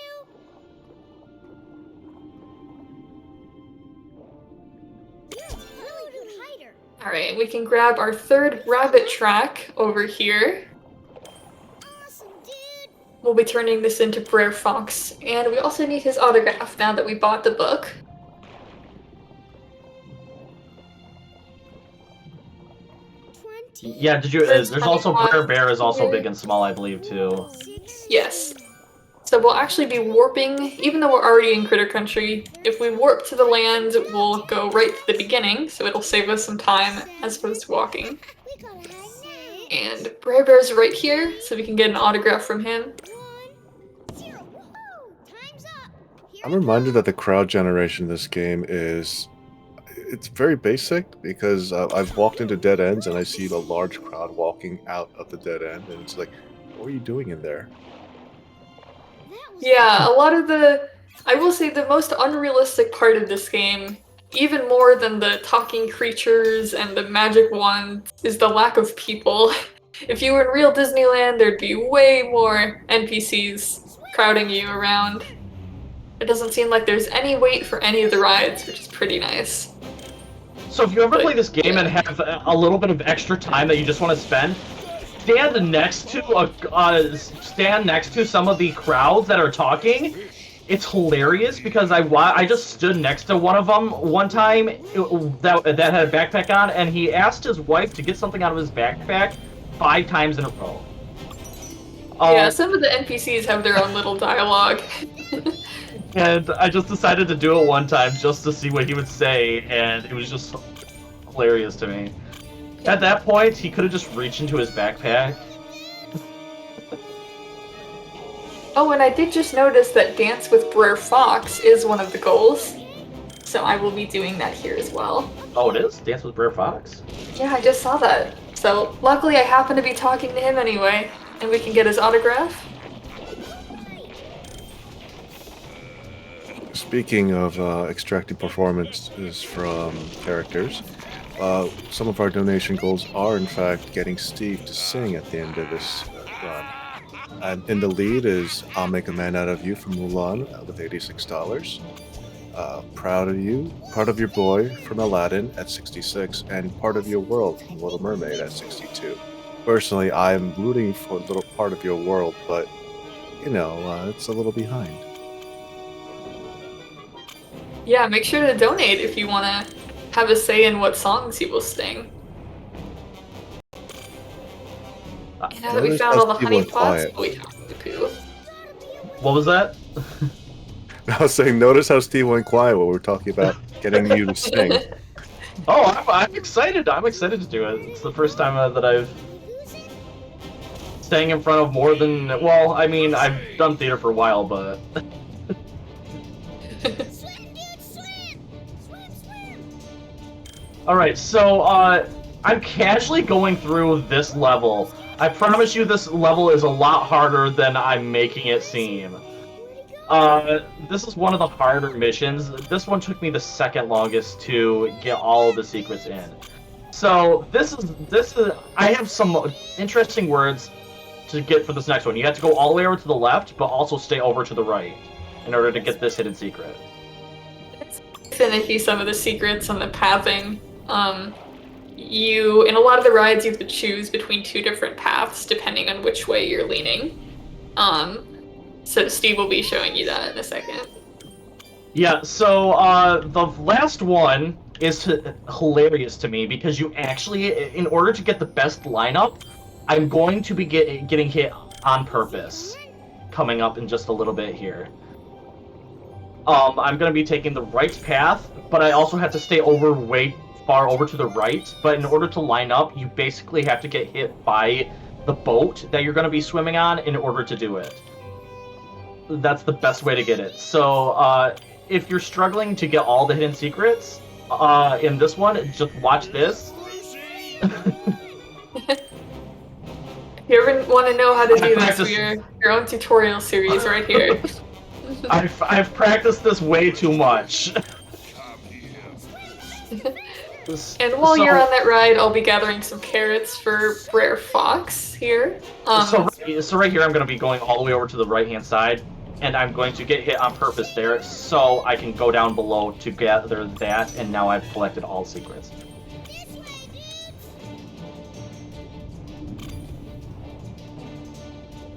You're a really good hider.
Alright, we can grab our 3rd rabbit track over here.
Awesome, dude.
We'll be turning this into Brer Fox, and we also need his autograph now that we bought the book.
20.
Yeah, did you? There's also Brer Bear is also big and small, I believe, too.
16.
Yes. So we'll actually be warping, even though we're already in Critter Country. If we warp to the land, we'll go right to the beginning, so it'll save us some time as opposed to walking.
We gotta hide
And Brer Bear's right here, so we can get an autograph from him.
now. 1, 0. Woohoo! Time's up. Here
I'm
we
reminded
go.
that the crowd generation in this game is... It's very basic, because I've walked into dead ends and I see the large crowd walking out of the dead end, and it's like, what are you doing in there?
That was
Yeah, a lot of I will say the most unrealistic part of this game, even more than the talking creatures and the magic wands, is the lack of people. If you were in real Disneyland, there'd be way more NPCs crowding you around. It doesn't seem like there's any wait for any of the rides, which is pretty nice.
So if you ever play this game and have a little bit of extra time that you just want to spend, stand next to some of the crowds that are talking. It's hilarious because I just stood next to one of them one time that had a backpack on, and he asked his wife to get something out of his backpack 5 times in a row.
Yeah, some of the NPCs have their own little dialogue.
And I just decided to do it one time just to see what he would say, and it was just hilarious to me. At that point, he could have just reached into his backpack.
Oh, and I did just notice that Dance with Brer Fox is one of the goals, so I will be doing that here as well.
Oh, it is? Dance with Brer Fox?
Yeah, I just saw that. So, luckily I happen to be talking to him anyway, and we can get his autograph.
Speaking of extracting performances from characters, some of our donation goals are, in fact, getting Steve to sing at the end of this run. And in the lead is I'll Make a Man Out of You from Mulan with $86. Proud of You, Part of Your Boy from Aladdin at 66, and Part of Your World from Little Mermaid at 62. Personally, I'm rooting for Little Part of Your World, but, you know, it's a little behind.
Yeah, make sure to donate if you want to have a say in what songs you will sing. Now that we found all the honey pots, we have to poo.
What was that?
I was saying, notice how Steve went quiet when we were talking about getting you to sing.
Oh, I'm excited. I'm excited to do it. It's the first time that I've sang in front of more than... Well, I mean, I've done theater for a while, but... Alright, so, I'm casually going through this level. I promise you this level is a lot harder than I'm making it seem. This is one of the harder missions. This one took me the second longest to get all of the secrets in. So, this is, I have some interesting words to get for this next one. You have to go all the way over to the left, but also stay over to the right in order to get this hidden secret.
It's finicky, some of the secrets and the pathing. In a lot of the rides, you have to choose between 2 different paths depending on which way you're leaning. So Steve will be showing you that in a second. Yeah,
so the last one is hilarious to me because you actually, in order to get the best lineup, I'm going to be getting hit on purpose coming up in just a little bit here. I'm going to be taking the right path, but I also have to stay way far over to the right. But in order to line up, you basically have to get hit by the boat that you're going to be swimming on in order to do it. That's the best way to get it. So, if you're struggling to get all the hidden secrets in this one, just watch this.
If you ever want to know how to do this, we are your own tutorial series right here.
I've practiced this way too much.
And while you're on that ride, I'll be gathering some carrots for Brer Fox here.
So right here, I'm going to be going all the way over to the right-hand side, and I'm going to get hit on purpose there, so I can go down below to gather that, and now I've collected all secrets.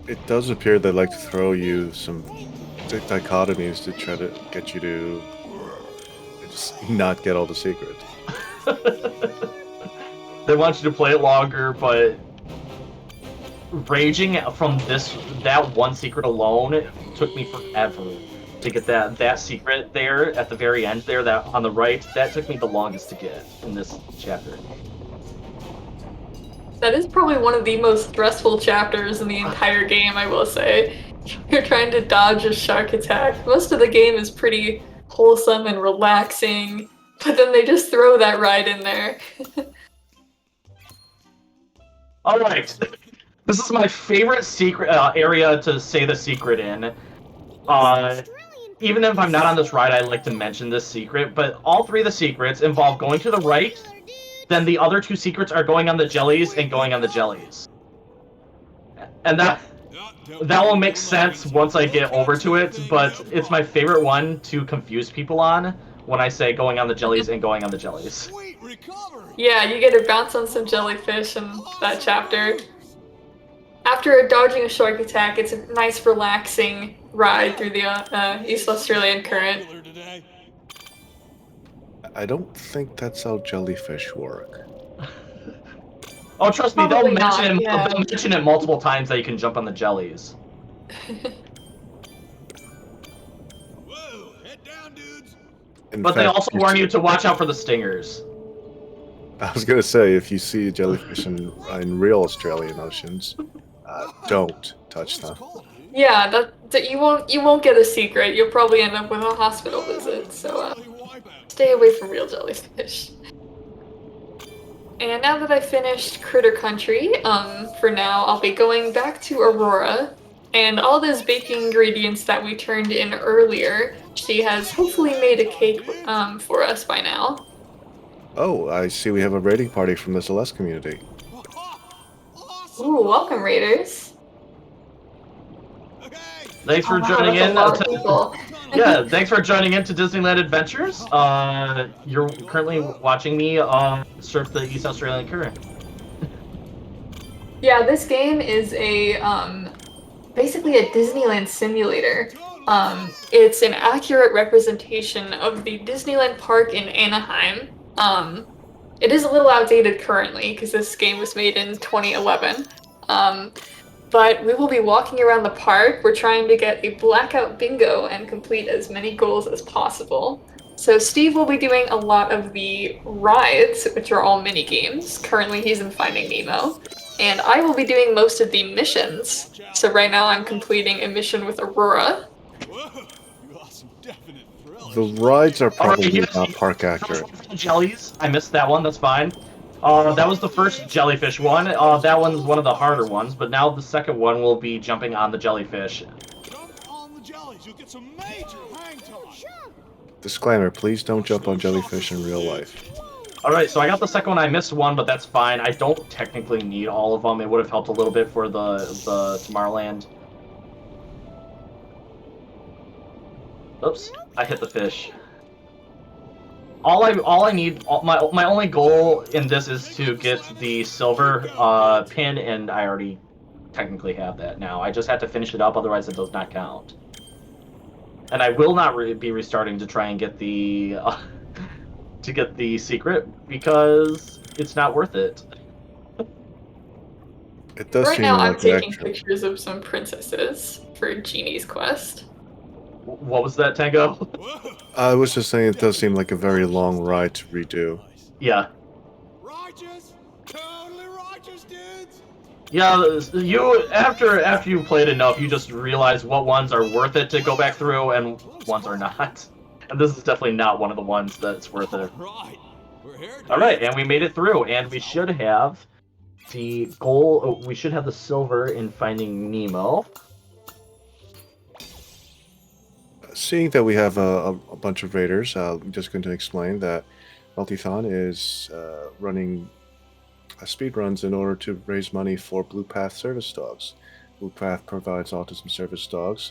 It does appear they'd like to throw you some dichotomies to try to get you to just not get all the secrets.
They want you to play it longer, but raging from that one secret alone took me forever to get that secret there at the very end there, that on the right. That took me the longest to get in this chapter.
That is probably one of the most stressful chapters in the entire game, I will say. You're trying to dodge a shark attack. Most of the game is pretty wholesome and relaxing, but then they just throw that ride in there.
Alright, this is my favorite secret area to say the secret in. Even if I'm not on this ride, I like to mention this secret, but all 3 of the secrets involve going to the right, then the other 2 secrets are going on the jellies and going on the jellies. And that will make sense once I get over to it, but it's my favorite one to confuse people on when I say going on the jellies and going on the jellies.
Yeah, you get to bounce on some jellyfish in that chapter. after dodging a shark attack, it's a nice, relaxing ride through the East Australian current.
Popular today.
I don't think that's how jellyfish work.
Oh, trust me,
Probably not, yeah.
they'll mention it multiple times that you can jump on the jellies.
Whoa, head down, dudes.
But they also warn you to watch out for the stingers.
I was gonna say, if you see jellyfish in real Australian oceans, don't touch them.
Yeah, that you won't get a secret. You'll probably end up with a hospital visit. So stay away from real jellyfish. And now that I've finished Critter Country, for now I'll be going back to Aurora, and all those baking ingredients that we turned in earlier, she has hopefully made a cake for us by now.
Oh, I see we have a raiding party from the Celeste community.
Ooh, welcome, Raiders.
Thanks for joining in. Yeah, thanks for joining in to Disneyland Adventures. You're currently watching me surf the East Australian current.
Yeah, this game is a basically a Disneyland simulator. It's an accurate representation of the Disneyland park in Anaheim. It is a little outdated currently because this game was made in 2011. But we will be walking around the park. We're trying to get a blackout bingo and complete as many goals as possible. So Steve will be doing a lot of the rides, which are all mini games. Currently he's in Finding Nemo. And I will be doing most of the missions. So right now I'm completing a mission with Aurora.
The rides are probably not park accurate.
Jellies, I missed that one, that's fine. That was the first jellyfish one. That one's one of the harder ones, but now the second one will be jumping on the jellyfish.
Jump on the jellies, you'll get some major hang time.
Disclaimer, please don't jump on jellyfish in real life.
Alright, so I got the second one, I missed one, but that's fine. I don't technically need all of them. It would have helped a little bit for the Tomorrowland. Oops, I hit the fish. All I need, my only goal in this is to get the silver pin, and I already technically have that now. I just have to finish it up, otherwise it does not count. And I will not be restarting to try and get the secret because it's not worth it.
It does
Right
seem
now
like
I'm taking
extra.
pictures of some princesses for Genie's quest.
What was that, Tango?
I was just saying it does seem like a very long ride to redo.
Yeah.
Righteous, totally righteous, dudes.
Yeah, you after you played enough, you just realize what ones are worth it to go back through and ones are not. And this is definitely not one of the ones that's worth it.
Right, we're here.
All right, and we made it through, and we should have the goal. Oh, we should have the silver in Finding Nemo.
Seeing that we have a bunch of raiders, I'm just going to explain that Multithon is running speed runs in order to raise money for Blue Path service dogs. Blue Path provides autism service dogs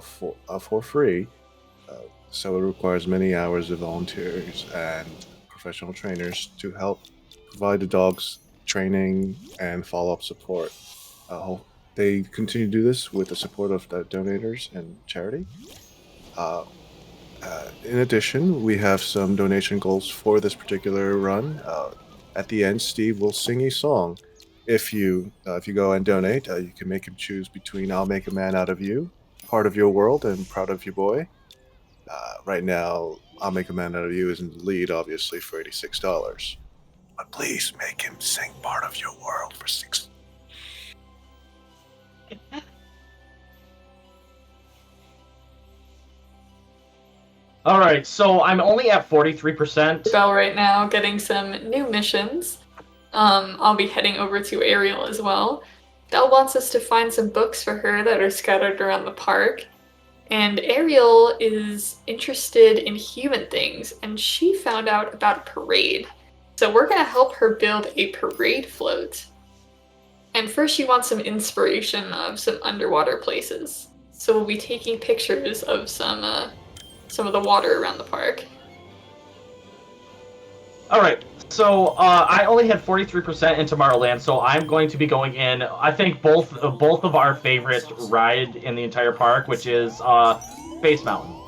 for free, so it requires many hours of volunteers and professional trainers to help provide the dogs training and follow-up support. They continue to do this with the support of the donators and charity. In addition, we have some donation goals for this particular run. At the end, Steve will sing a song. If you go and donate, you can make him choose between "I'll Make a Man Out of You," "Part of Your World," and "Proud of Your Boy." Right now, "I'll Make a Man Out of You" is in the lead, obviously, for $86. But please make him sing "Part of Your World" for $6.
Alright, so I'm only at 43%.
Bell right now, getting some new missions. I'll be heading over to Ariel as well. Belle wants us to find some books for her that are scattered around the park. And Ariel is interested in human things, and she found out about a parade. So we're going to help her build a parade float. And first she wants some inspiration of some underwater places. So we'll be taking pictures of some of the water around the park.
Alright, So I only had 43% in Tomorrowland, so I'm going to be going in. I think both of our favorite ride in the entire park, which is Space Mountain.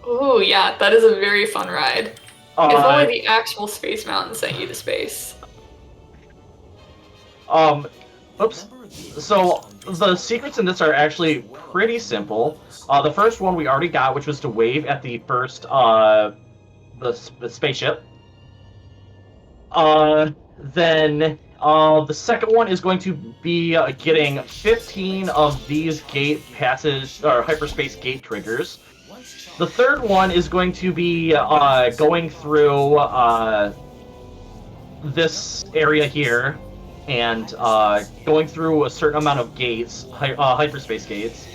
Ooh, yeah, that is a very fun ride. If only the actual Space Mountain sent you to space.
Oops. So the secrets in this are actually pretty simple. The first one we already got, which was to wave at the first the spaceship. Then the second one is going to be getting 15 of these gate passes or hyperspace gate triggers. The third one is going to be going through this area here and going through a certain amount of gates, hyperspace gates.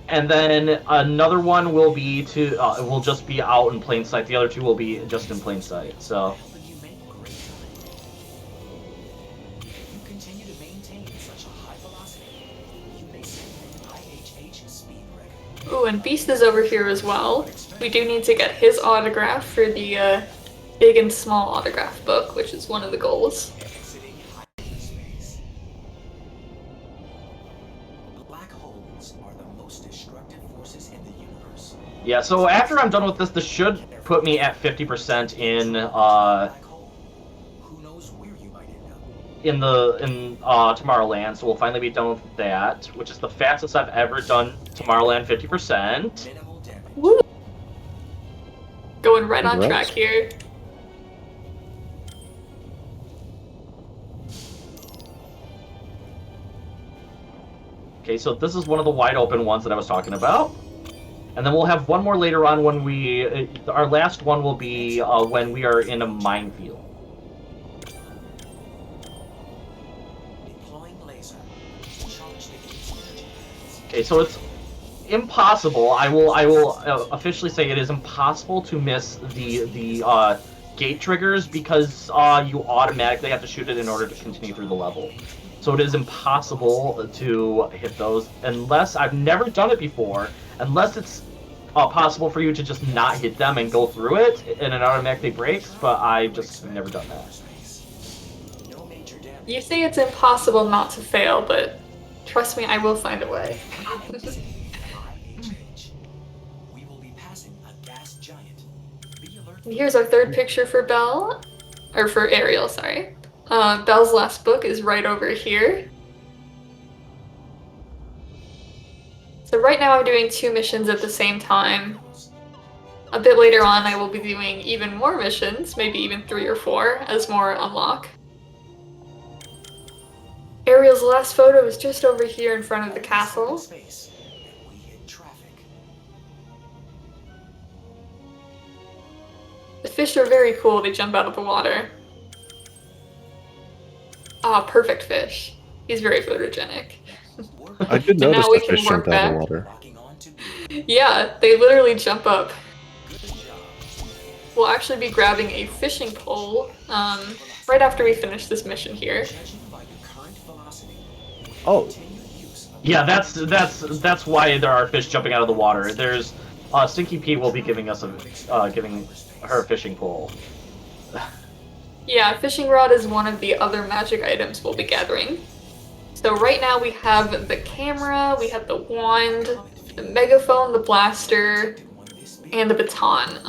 And then another one will be will just be out in plain sight. The other two will be just in plain sight. So.
Ooh, and Beast is over here as well. We do need to get his autograph for the big and small autograph book, which is one of the goals.
Yeah, so after I'm done with this, this should put me at 50% in Tomorrowland. So we'll finally be done with that, which is the fastest I've ever done Tomorrowland 50%.
Woo! Going right on track here.
Okay, so this is one of the wide open ones that I was talking about. And then we'll have one more later on when we... our last one will be when we are in a minefield. Okay, so it's impossible. I will officially say it is impossible to miss the gate triggers because you automatically have to shoot it in order to continue through the level. So it is impossible to hit those unless I've never done it before. Unless it's possible for you to just not hit them and go through it, and it automatically breaks, but I've just never done that.
You say it's impossible not to fail, but trust me, I will find a way. Here's our third picture for Belle, or for Ariel, sorry. Belle's last book is right over here. So right now I'm doing 2 missions at the same time. A bit later on I will be doing even more missions, maybe even 3 or 4, as more unlock. Ariel's last photo is just over here in front of the castle. The fish are very cool, they jump out of the water. Ah, perfect fish. He's very photogenic.
I did notice the fish jumped out of the water.
Yeah, they literally jump up. We'll actually be grabbing a fishing pole right after we finish this mission here.
Oh.
Yeah, that's why there are fish jumping out of the water. There's Stinky Pete will be giving us giving her a fishing pole.
Yeah, fishing rod is one of the other magic items we'll be gathering. So right now we have the camera, we have the wand, the megaphone, the blaster, and the baton.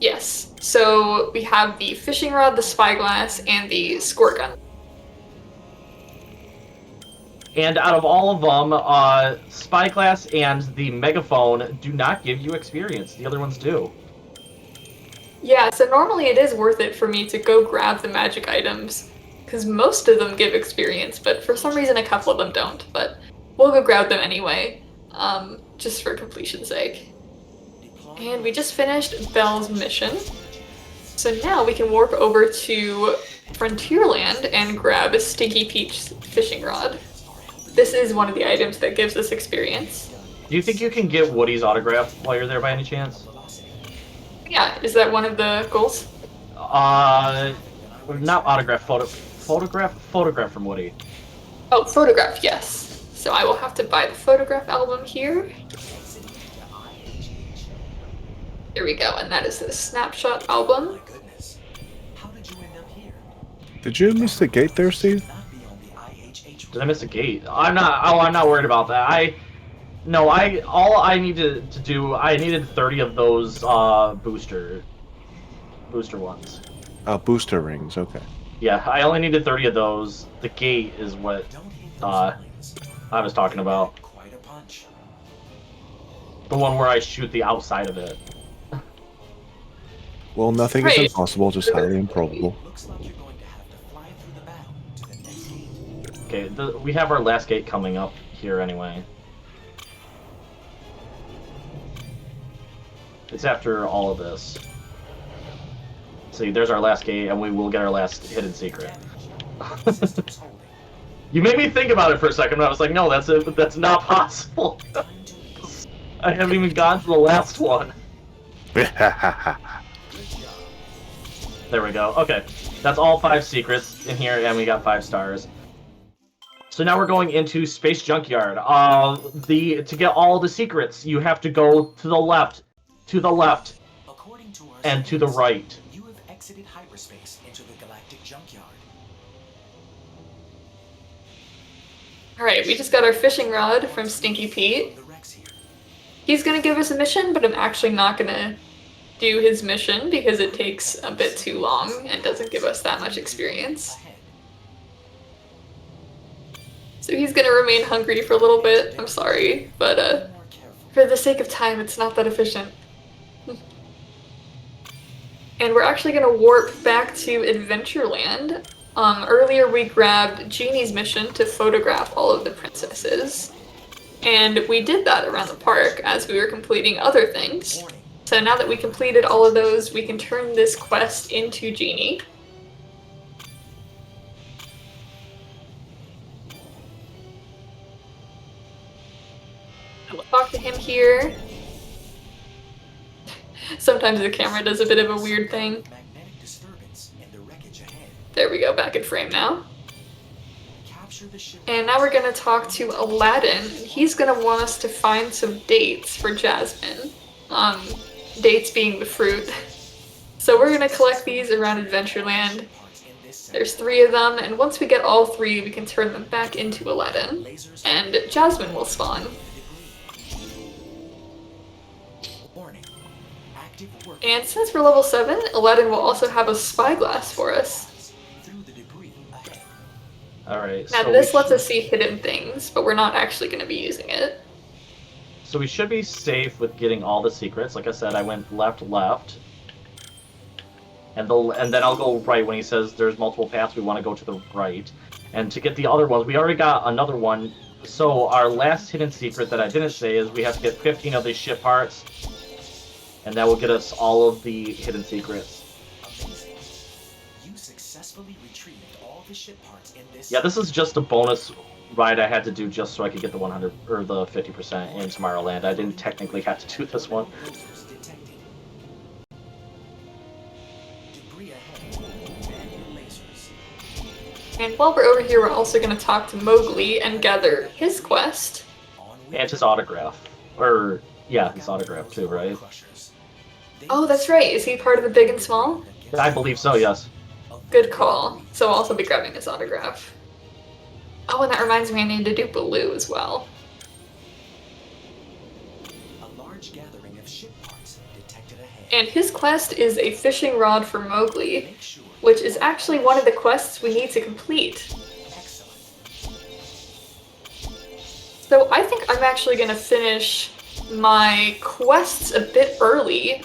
Yes, so we have the fishing rod, the spyglass, and the squirt gun.
And out of all of them, spyglass and the megaphone do not give you experience. The other ones do.
Yeah, so normally it is worth it for me to go grab the magic items, because most of them give experience, but for some reason a couple of them don't. But we'll go grab them anyway, just for completion's sake. And we just finished Belle's mission. So now we can warp over to Frontierland and grab a Stinky Pete's fishing rod. This is one of the items that gives us experience.
Do you think you can get Woody's autograph while you're there by any chance?
Yeah, is that one of the goals?
Not autograph, photograph from Woody.
Oh, photograph, yes. So I will have to buy the photograph album here. There we go, and that is the snapshot album.
Goodness. How did you end up here?
Did you miss the gate there, Steve?
Not be on the IHH.
Did I miss a gate? I'm not worried about that. All I needed to do, I needed 30 of those booster ones.
Booster rings, okay.
Yeah, I only needed 30 of those. The gate is what I was talking about.
Quite a punch.
The one where I shoot the outside of it.
Well, nothing is
Right.
impossible, just highly improbable.
Looks like you're going to have to fly through the battle to the next gate.
Okay, we have our last gate coming up here anyway. It's after all of this. See, there's our last gate, and we will get our last hidden secret.
Systems holding.
You made me think about it for a second, but I was like, no, that's not possible. I haven't even gotten to the last one. There we go. Okay, that's all 5 secrets in here, and we got 5 stars. So now we're going into Space Junkyard. To get all the secrets, you have to go to the left,
According to our
and to the right.
you have exited hyperspace into the galactic junkyard.
Alright, we just got our fishing rod from Stinky Pete.
The Rex here.
He's gonna give us a mission, but I'm actually not gonna do his mission because it takes a bit too long and doesn't give us that much experience.
Ahead.
So he's gonna remain hungry for a little bit. I'm sorry, but
More careful.
for the sake of time, it's not that efficient. And we're actually gonna warp back to Adventureland. Earlier we grabbed Genie's mission to photograph all of the princesses. And we did that around the park as we were completing other things.
Warning.
So now that we completed all of those, we can turn this quest into Genie. We'll talk to him here. Sometimes the camera does a bit of a weird thing.
Magnetic disturbance in the wreckage ahead.
There we go, back in frame now.
Capture the ship.
And now we're gonna talk to Aladdin. He's gonna want us to find some dates for Jasmine. Dates being the fruit. So we're gonna collect these around Adventureland.
Parts in this set.
There's 3 of them, and once we get all 3, we can turn them back into Aladdin.
Lasers.
And Jasmine will spawn.
Warning. Active work.
And since we're level 7, Aladdin will also have a spyglass for us.
Through the debris ahead.
Alright,
Now
so
this
we
lets us see hidden things, but we're not actually going to be using it.
So we should be safe with getting all the secrets. Like I said, I went left. And then I'll go right when he says there's multiple paths, we want to go to the right. And to get the other ones, we already got another one. So our last hidden secret that I didn't say is we have to get 15 of these ship parts. And that will get us all of the hidden secrets.
Amazing. You successfully retrieved all the ship parts in this.
Yeah, this is just a bonus ride I had to do just so I could get the 100 or the 50% in Tomorrowland. I didn't technically have to do this one.
Lasers detected. Debris ahead. Man your lasers.
And while we're over here, we're also going to talk to Mowgli and gather his quest.
On with
And his autograph. Or, yeah, his autograph too, right?
Crushers. They
Oh, that's right. Is he part of the big and small?
I believe so, yes.
Good call. So I'll also be grabbing his autograph. Oh, and that reminds me I need to do Baloo as well.
A large gathering of ship parts detected ahead.
And his quest is a fishing rod for Mowgli,
Make sure.
which is actually one of the quests we need to complete.
Excellent.
So I think I'm actually going to finish my quests a bit early.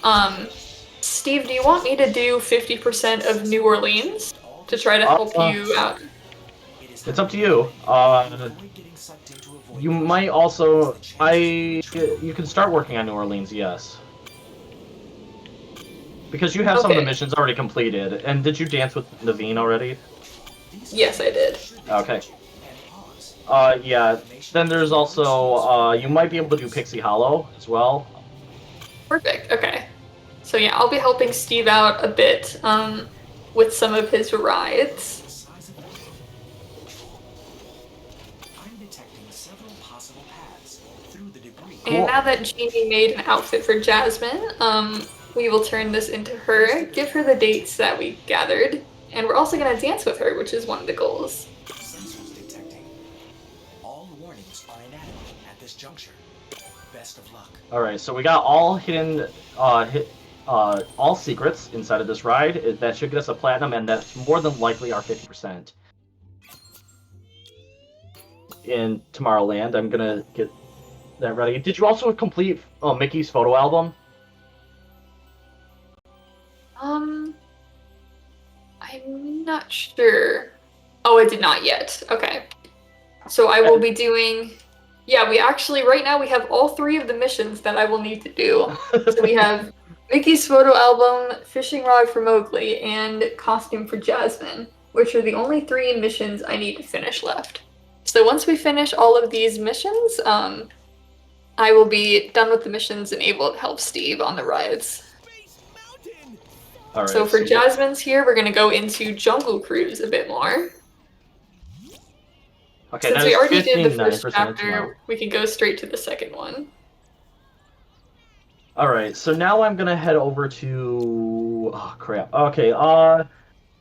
Steve, do you want me to do 50% of New Orleans to try to help you out?
It is
It's up to you.
avoid getting sucked into a void.
You might also... You can start working on New Orleans, yes. Because you have some of the
Okay.
missions already completed. And did you dance with Naveen already?
Yes, I did.
Okay.
And pause.
Yeah. Then there's also... you might be able to do Pixie Hollow as well.
Perfect, okay. So yeah, I'll be helping Steve out a bit with some of his rides.
The size of it. I'm detecting several possible paths through the debris.
And now that Genie made an outfit for Jasmine, we will turn this into her, give her the dates that we gathered, and we're also going to dance with her, which is one of the goals.
Sensors detecting. All warnings are inadequate at this juncture. Best of luck.
Alright, so we got all hidden, all secrets inside of this ride. That should get us a platinum, and that's more than likely our 50%. In Tomorrowland, I'm gonna get that ready. Did you also complete Mickey's photo album?
I'm not sure. Oh, I did not yet. Okay. So I will be doing... Yeah, we actually, right now, we have all 3 of the missions that I will need to do. So we have Mickey's photo album, fishing rod for Mowgli, and costume for Jasmine, which are the only 3 missions I need to finish left. So once we finish all of these missions, I will be done with the missions and able to help Steve on the rides.
All right,
so for Jasmine's here, we're going to go into Jungle Cruise a bit more.
Okay,
Since we already did the first
15,
chapter, we can go straight to the second one.
Alright, so now I'm gonna head over to... Oh, crap. Okay, I'm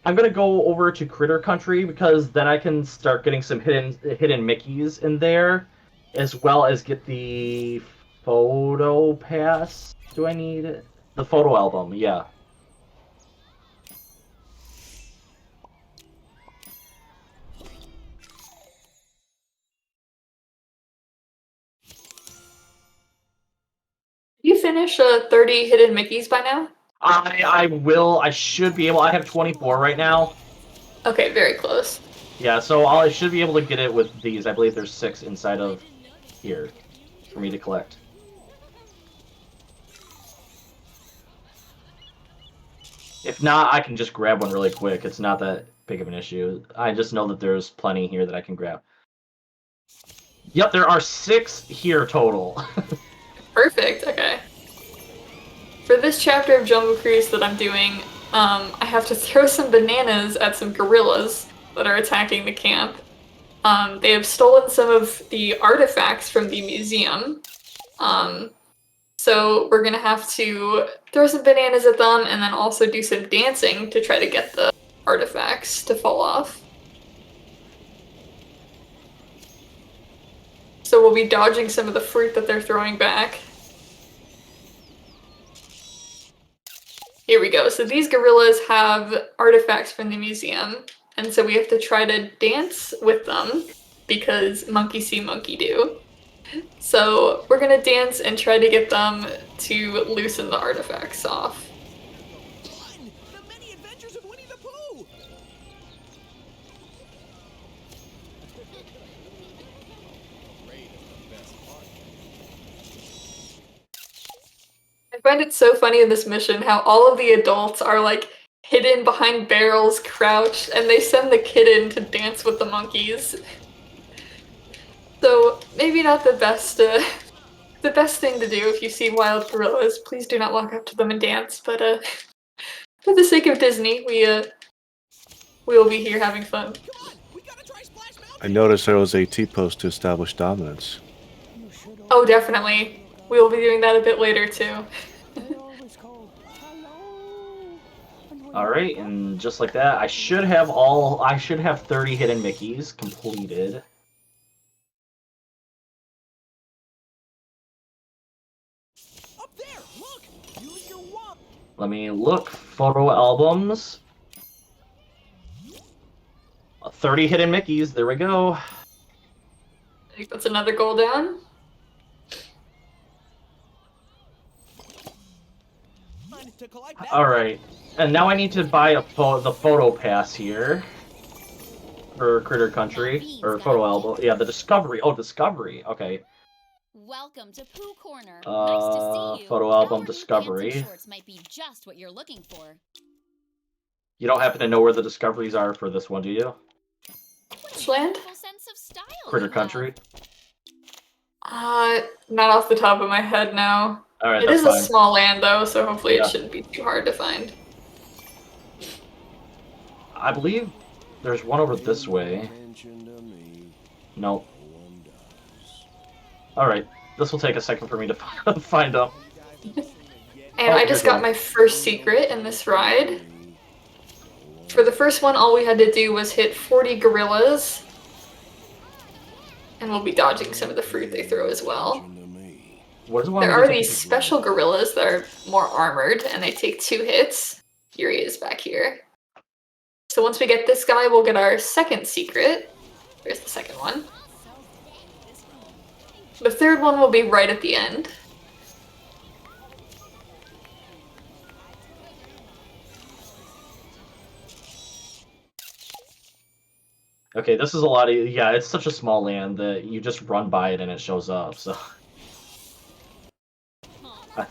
gonna go over to Critter Country, because then I can start getting some hidden Mickeys in there, as well as get the photo pass. Do I need it? The photo album, yeah.
You finish 30 hidden Mickeys by now?
I should be able... I have 24 right now.
Okay, very close.
Yeah, so I should be able to get it with these. I believe there's 6 inside of here for me to collect. If not, I can just grab one really quick. It's not that big of an issue. I just know that there's plenty here that I can grab. Yep, there are 6 here total.
Perfect, okay. For this chapter of Jungle Cruise that I'm doing, I have to throw some bananas at some gorillas that are attacking the camp. They have stolen some of the artifacts from the museum. So we're gonna have to throw some bananas at them and then also do some dancing to try to get the artifacts to fall off. So we'll be dodging some of the fruit that they're throwing back. Here we go. So these gorillas have artifacts from the museum, and so we have to try to dance with them because monkey see, monkey do. So we're gonna dance and try to get them to loosen the artifacts off.
The many adventures of Winnie the Pooh!
I find it so funny in this mission how all of the adults are like hidden behind barrels, crouched, and they send the kid in to dance with the monkeys. So maybe not the best thing to do if you see wild gorillas. Please do not walk up to them and dance. But for the sake of Disney, we will be here having fun.
I noticed there was a T-post to establish dominance.
Oh, definitely. We will be doing that a bit later too.
Alright, and just like that, I should have 30 hidden Mickeys completed.
Up there, look! Use your wand.
Let me look. Photo albums. 30 hidden Mickeys, there we go.
I think that's another goal down.
Alright, and now I need to buy the photo pass here. For Critter Country, or photo album. Yeah, the Discovery. Oh, Discovery, okay.
Welcome to Pooh Corner. Nice to see you.
Photo album
Our new
Discovery.
pants and shorts might be just what you're looking for.
You don't happen to know where the Discoveries are for this one, do you?
Which land?
Sense of style
Critter
you
Country.
Not off the top of my head now.
Alright,
It
that's
is
fine.
a small land though, so hopefully
Yeah.
it shouldn't be too hard to find.
I believe there's one over this way. Nope. Alright, this will take a second for me to find them.
And I just got my first secret in this ride. For the first one, all we had to do was hit 40 gorillas. And we'll be dodging some of the fruit they throw as well. There are these special gorillas that are more armored, and they take 2 hits. Here he is back here. So once we get this guy, we'll get our second secret. There's the second one. The third one will be right at the end.
Okay, this is a lot of... Yeah, it's such a small land that you just run by it and it shows up, so...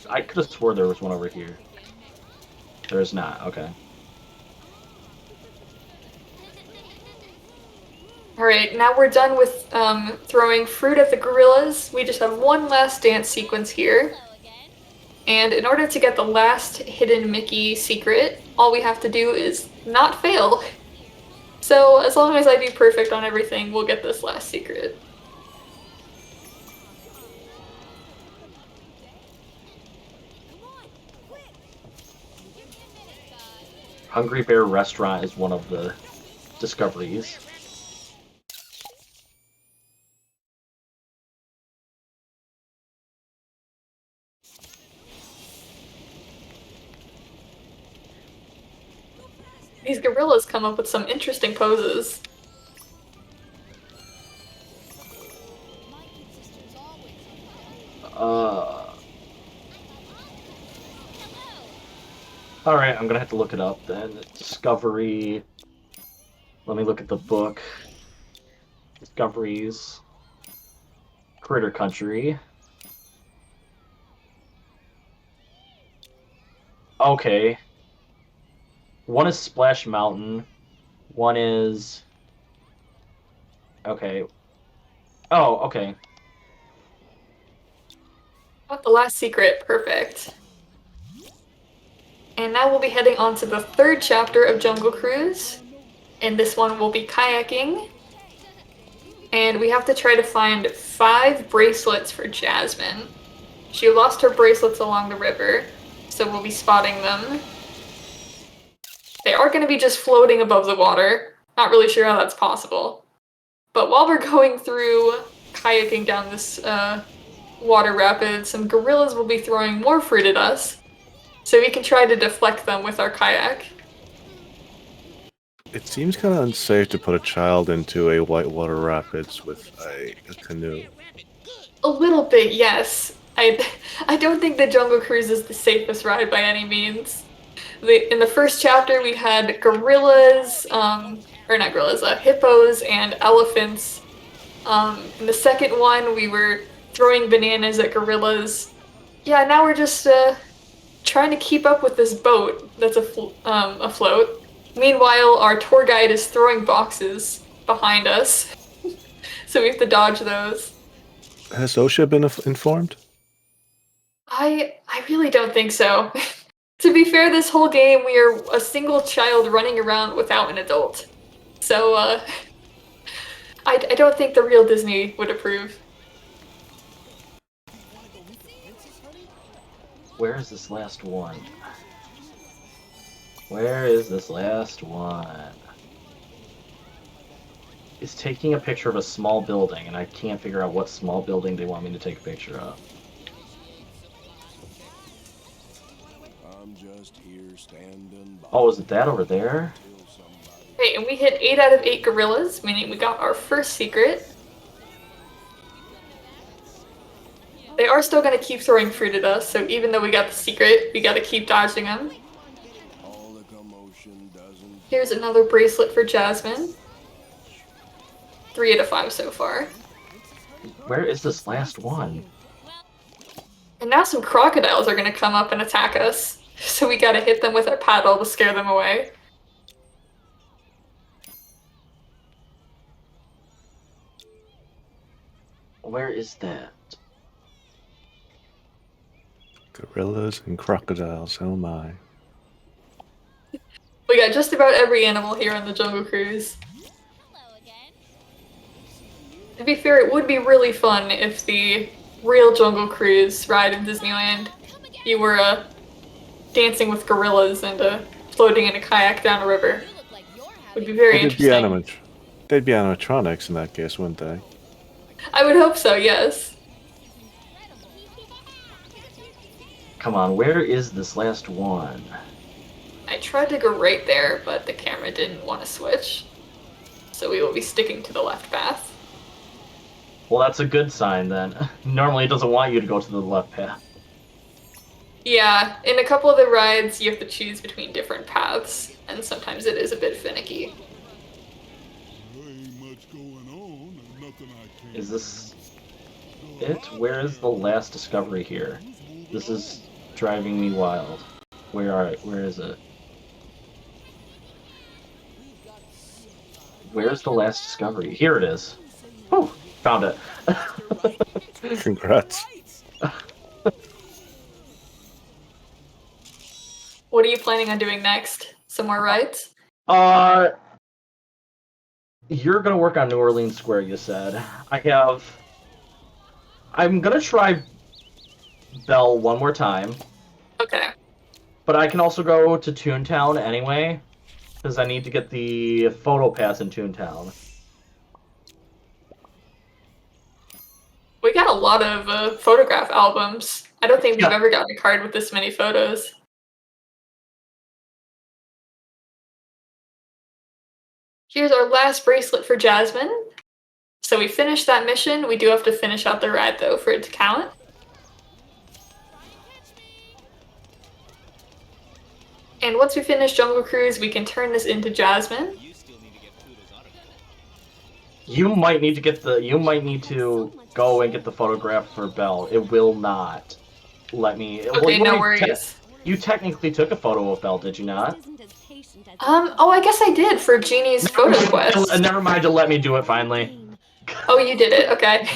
I could have swore there was one over here. There is not, okay.
Alright, now we're done with throwing fruit at the gorillas. We just have one last dance sequence here. And in order to get the last hidden Mickey secret, all we have to do is not fail. So as long as I do perfect on everything, we'll get this last secret.
Hungry Bear Restaurant is one of the discoveries.
These gorillas come up with some interesting poses.
Alright, I'm gonna have to look it up then. Discovery... Let me look at the book. Discoveries. Critter Country. Okay. One is Splash Mountain. One is... Okay. Oh, okay.
Got the last secret, perfect. And now we'll be heading on to the third chapter of Jungle Cruise. And this one will be kayaking. And we have to try to find 5 bracelets for Jasmine. She lost her bracelets along the river, so we'll be spotting them. They are going to be just floating above the water. Not really sure how that's possible. But while we're going through kayaking down this water rapid, some gorillas will be throwing more fruit at us. So we can try to deflect them with our kayak.
It seems kind of unsafe to put a child into a whitewater rapids with a canoe.
A little bit, yes. I don't think the Jungle Cruise is the safest ride by any means. In the first chapter, we had gorillas, or not gorillas, hippos and elephants. In the second one, we were throwing bananas at gorillas. Yeah, now we're just trying to keep up with this boat that's afloat. Meanwhile, our tour guide is throwing boxes behind us, so we have to dodge those.
Has OSHA been informed?
I really don't think so. To be fair, this whole game we are a single child running around without an adult. So, I don't think the real Disney would approve.
Where is this last one? Where is this last one? It's taking a picture of a small building, and I can't figure out what small building they want me to take a picture of.
I'm just here standing by.
Oh, is it that over there?
Okay, and we hit 8 out of 8 gorillas, meaning we got our first secret. They are still going to keep throwing fruit at us, so even though we got the secret, we got to keep dodging them. Here's another bracelet for Jasmine. 3 out of 5 so far.
Where is this last one?
And now some crocodiles are going to come up and attack us, so we got to hit them with our paddle to scare them away.
Where is that?
Gorillas and crocodiles, oh my.
We got just about every animal here on the Jungle Cruise. To be fair, it would be really fun if the real Jungle Cruise ride in Disneyland, you were dancing with gorillas and floating in a kayak down a river. Would be very interesting.
They'd be animatronics in that case, wouldn't they?
I would hope so, yes.
Come on, where is this last one?
I tried to go right there, but the camera didn't want to switch. So we will be sticking to the left path.
Well, that's a good sign then. Normally it doesn't want you to go to the left path.
Yeah, in a couple of the rides you have to choose between different paths, and sometimes it is a bit finicky.
Is this it? Where is the last discovery here? This is driving me wild. Where is it? Where's the last discovery? Here it is. Oh, found it.
Congrats.
What are you planning on doing next? Some more rides?
You're gonna work on New Orleans Square, you said. I'm gonna try Belle one more time.
Okay.
But I can also go to Toontown anyway, because I need to get the photo pass in Toontown.
We got a lot of photograph albums. I don't think we've ever gotten a card with this many photos. Here's our last bracelet for Jasmine. So we finished that mission. We do have to finish out the ride, though, for it to count. And once we finish Jungle Cruise, we can turn this into Jasmine.
You might need to go and get the photograph for Belle. It will not let me.
Okay, no worries.
You technically took a photo of Belle, did you not?
Oh, I guess I did for Genie's photo quest.
Never mind to let me do it finally.
Oh, you did it. Okay.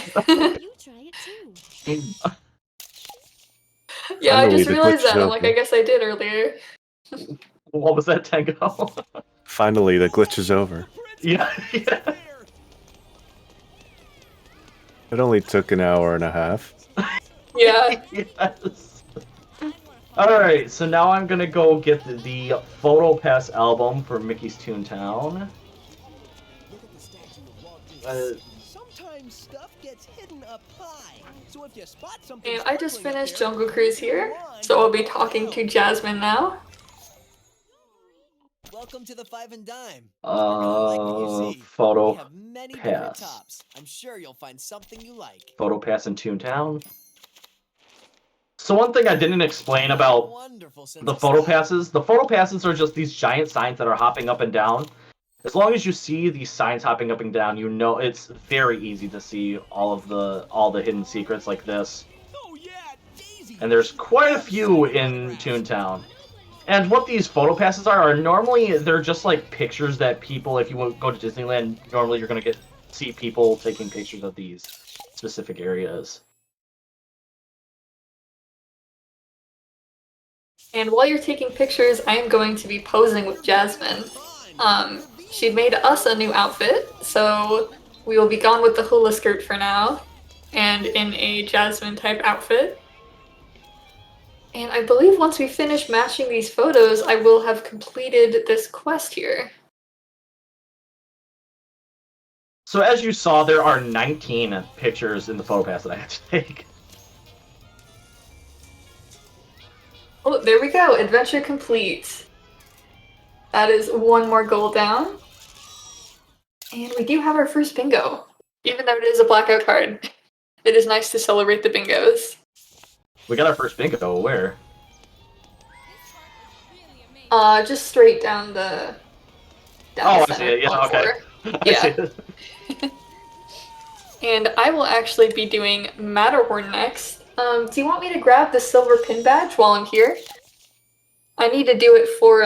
Yeah, I just realized that. I'm like, I guess I did earlier.
What was that, Tango?
Finally, the glitch is over.
Yeah.
It only took an hour and a half.
Yeah.
Yes. Alright, so now I'm gonna go get the Photo Pass album for Mickey's Toontown.
Sometimes stuff gets hidden up high. So if you spot something,
and I just finished Jungle Cruise here, so I'll be talking to Jasmine now.
Welcome to the Five and Dime.
Photo
We have many
Pass.
different tops. I'm sure you'll find something you like.
Photo Pass in Toontown. So one thing I didn't explain about the photo passes are just these giant signs that are hopping up and down. As long as you see these signs hopping up and down, you know it's very easy to see all the hidden secrets like this. And there's quite a few in Toontown. And what these photo passes are normally they're just like pictures that people, if you go to Disneyland, normally you're gonna see people taking pictures of these specific areas.
And while you're taking pictures, I am going to be posing with Jasmine. She made us a new outfit, so we will be gone with the hula skirt for now, and in a Jasmine type outfit. And I believe once we finish matching these photos, I will have completed this quest here.
So as you saw, there are 19 pictures in the photo pass that I had to take.
Oh, there we go. Adventure complete. That is one more goal down. And we do have our first bingo. Even though it is a blackout card, it is nice to celebrate the bingos.
We got our first bingo. Where?
Just straight down the...
I see it. Yeah, okay.
Yeah.
I see it.
And I will actually be doing Matterhorn next. Do you want me to grab the silver pin badge while I'm here? I need to do it for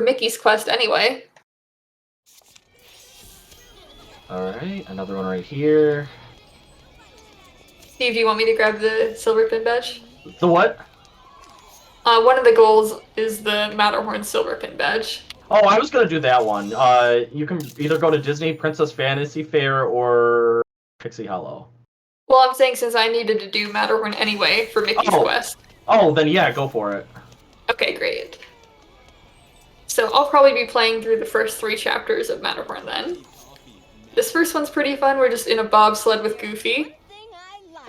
Mickey's quest anyway.
Alright, another one right here.
Steve, do you want me to grab the silver pin badge?
The what?
One of the goals is the Matterhorn silver pin badge.
Oh, I was gonna do that one. You can either go to Disney Princess Fantasy Fair or Pixie Hollow.
Well, I'm saying since I needed to do Matterhorn anyway for Mickey's quest.
Oh, then yeah, go for it.
Okay, great. So I'll probably be playing through the first 3 chapters of Matterhorn then. This first one's pretty fun. We're just in a bobsled with Goofy.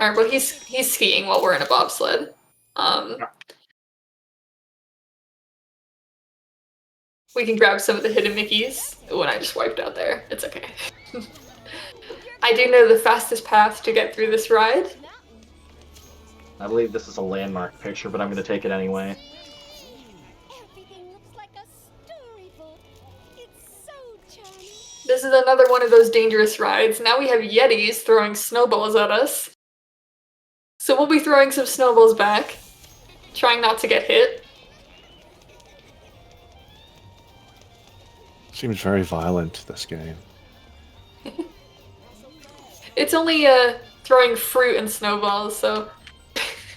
Or, well, he's skiing while we're in a bobsled. We can grab some of the hidden Mickeys. When I just wiped out there. It's okay. I do know the fastest path to get through this ride.
I believe this is a landmark picture, but I'm going to take it anyway.
Everything looks like a storybook. It's so charming.
This is another one of those dangerous rides. Now we have Yetis throwing snowballs at us. So we'll be throwing some snowballs back, trying not to get hit.
Seems very violent, this game.
It's only throwing fruit and snowballs, so...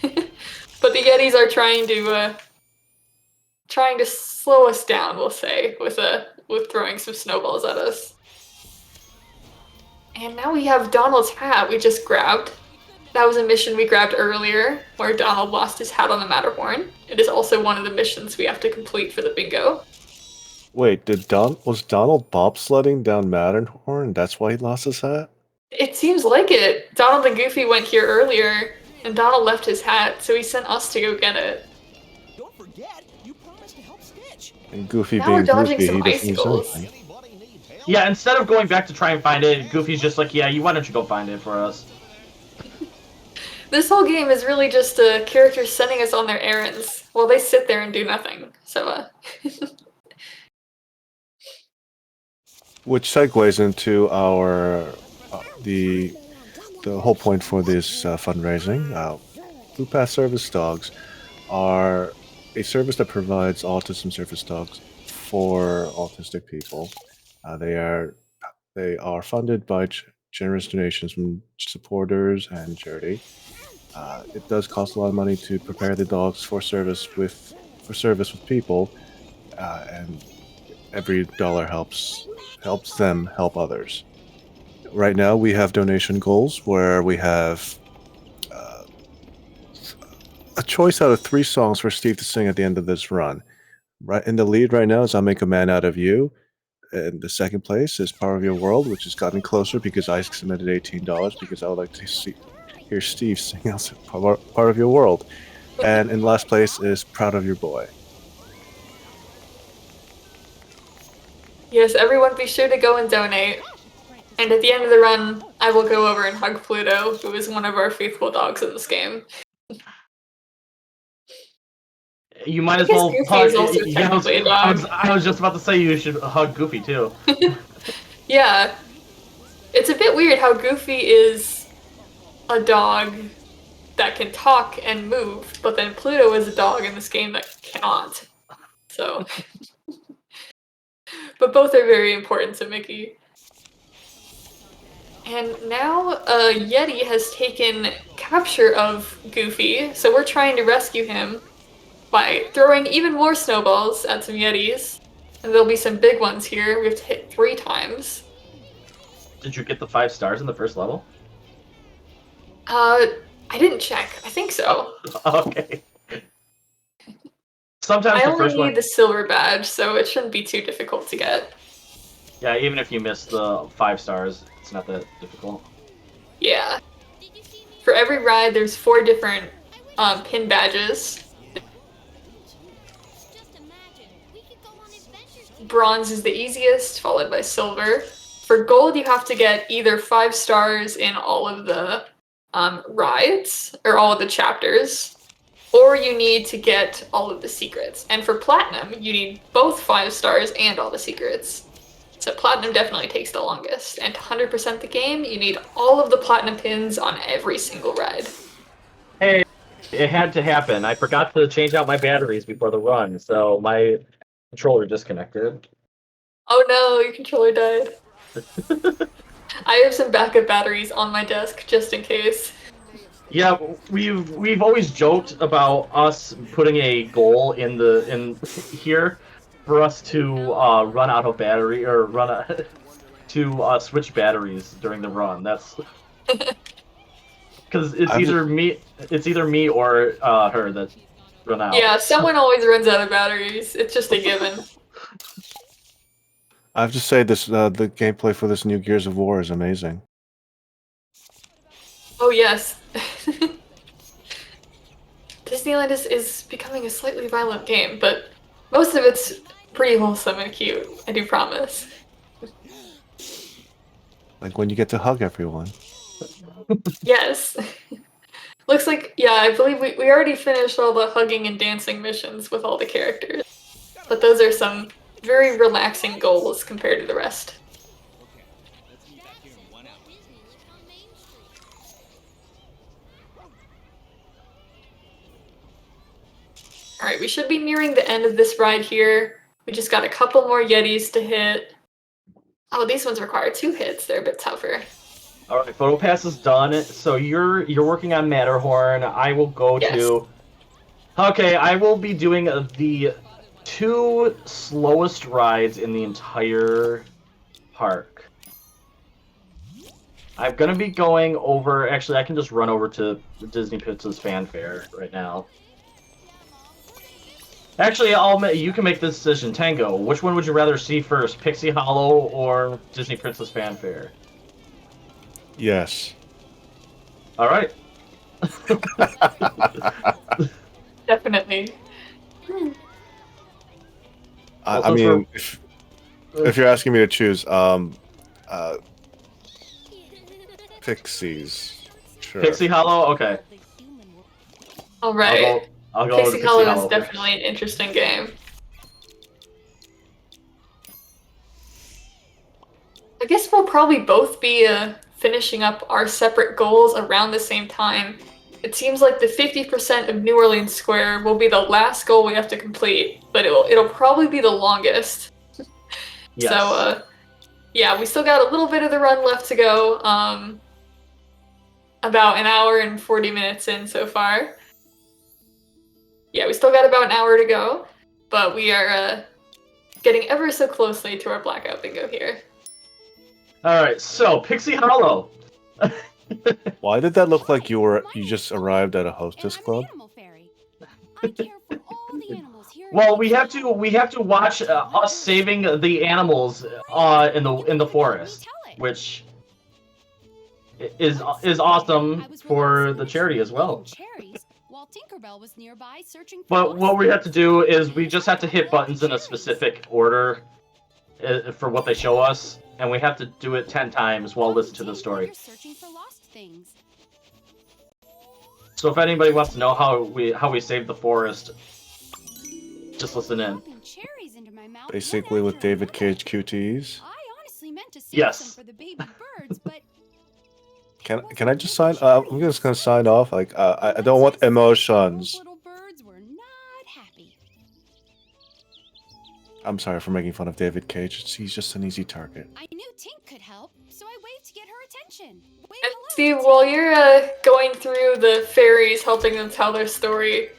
But the Yetis are trying to slow us down, we'll say, with throwing some snowballs at us. And now we have Donald's hat we just grabbed. That was a mission we grabbed earlier, where Donald lost his hat on the Matterhorn. It is also one of the missions we have to complete for the bingo.
Wait, was Donald bobsledding down Matterhorn? That's why he lost his hat?
It seems like it. Donald and Goofy went here earlier, and Donald left his hat, so he sent us to go get it.
Don't forget, you promised to help Stitch.
And Goofy
Now we're
being
dodging
Goofy,
some
he doesn't use
icicles.
anything.
Yeah, instead of going back to try and find it, Goofy's just like, yeah, why don't you go find it for us?
This whole game is really just characters sending us on their errands while they sit there and do nothing. So,
Which segues into our the whole point for this fundraising. Blue Path Service Dogs are a service that provides autism service dogs for autistic people. They are funded by generous donations from supporters and charity. It does cost a lot of money to prepare the dogs for service with people, and every dollar helps them help others. Right now, we have donation goals where we have a choice out of 3 songs for Steve to sing at the end of this run. Right in the lead right now is "I'll Make a Man Out of You." And the second place is "Power of Your World," which has gotten closer because I submitted $18 because I would like to hear Steve sing out "Part of Your World." And in last place is "Proud of Your Boy."
yes, everyone be sure to go and donate. And at the end of the run, I will go over and hug Pluto, who is one of our faithful dogs in this game.
You might as
guess
well
Goofy
hug.
is also technically a dog.
I was just about to say you should hug Goofy too.
Yeah. It's a bit weird how Goofy is a dog that can talk and move, but then Pluto is a dog in this game that cannot. So... But both are very important to Mickey. And now Yeti has taken capture of Goofy, so we're trying to rescue him by throwing even more snowballs at some Yetis. And there'll be some big ones here. We have to hit 3 times.
Did you get the 5 stars in the first level?
I didn't check. I think so.
Okay. Sometimes
I
the
only
first
need
one.
the silver badge, so it shouldn't be too difficult to get.
Yeah, even if you miss the 5 stars, it's not that difficult.
Yeah. For every ride, there's 4 different pin badges. Bronze is the easiest, followed by silver. For gold, you have to get either 5 stars in all of the rides, or all of the chapters, or you need to get all of the secrets. And for platinum, you need both 5 stars and all the secrets. So platinum definitely takes the longest. And to 100% the game, you need all of the platinum pins on every single ride.
Hey, it had to happen. I forgot to change out my batteries before the run, so my controller disconnected.
Oh no, your controller died. I have some backup batteries on my desk just in case.
Yeah, we've always joked about us putting a goal in here for us to run out of battery or run out to switch batteries during the run. That's because it's either me or her that run out.
Yeah, someone always runs out of batteries. It's just a given.
I have to say, this the gameplay for this new Gears of War is amazing.
Oh yes. Disneyland is becoming a slightly violent game, but most of it's pretty wholesome and cute, I do promise.
Like when you get to hug everyone.
Yes. Looks like, yeah, I believe we already finished all the hugging and dancing missions with all the characters. But those are some very relaxing goals compared to the rest. Alright, we should be nearing the end of this ride here. We just got a couple more Yetis to hit. Oh, these ones require 2 hits. They're a bit tougher.
Alright, photo pass is done. So you're working on Matterhorn. I will go to... Okay, I will be doing the 2 slowest rides in the entire park. I'm gonna be going over... Actually, I can just run over to Disney Pizza's Fanfare right now. Actually, you can make this decision. Tango, which one would you rather see first? Pixie Hollow or Disney Princess Fanfare?
Yes.
Alright.
Definitely.
I mean, if you're asking me to choose, Pixies. Sure.
Pixie Hollow? Okay.
Alright.
I'll go
Pixie
with
Hollow
Hollow
is definitely an interesting game. I guess we'll probably both be finishing up our separate goals around the same time. It seems like the 50% of New Orleans Square will be the last goal we have to complete, but it'll probably be the longest.
Yes.
So, yeah, we still got a little bit of the run left to go. About an hour and 40 minutes in so far. Yeah, we still got about an hour to go, but we are getting ever so closely to our blackout bingo here.
Alright, so Pixie Hollow.
Why did that look like you just arrived at a hostess club?
Well, we have to watch us saving the animals in the forest, which is awesome for the charity as well. But what we have to do is we just have to hit buttons in a specific order for what they show us, and we have to do it 10 times while listening to the story. So if anybody wants to know how we save the forest, just listen in.
Basically with David Cage QTs.
Yes.
Can I just sign? I'm just gonna sign off. Like I don't want emotions. I'm sorry for making fun of David Cage. He's just an easy target.
I knew Tink could help, so I waved to get her attention.
And Steve, while you're going through the fairies, helping them tell their story,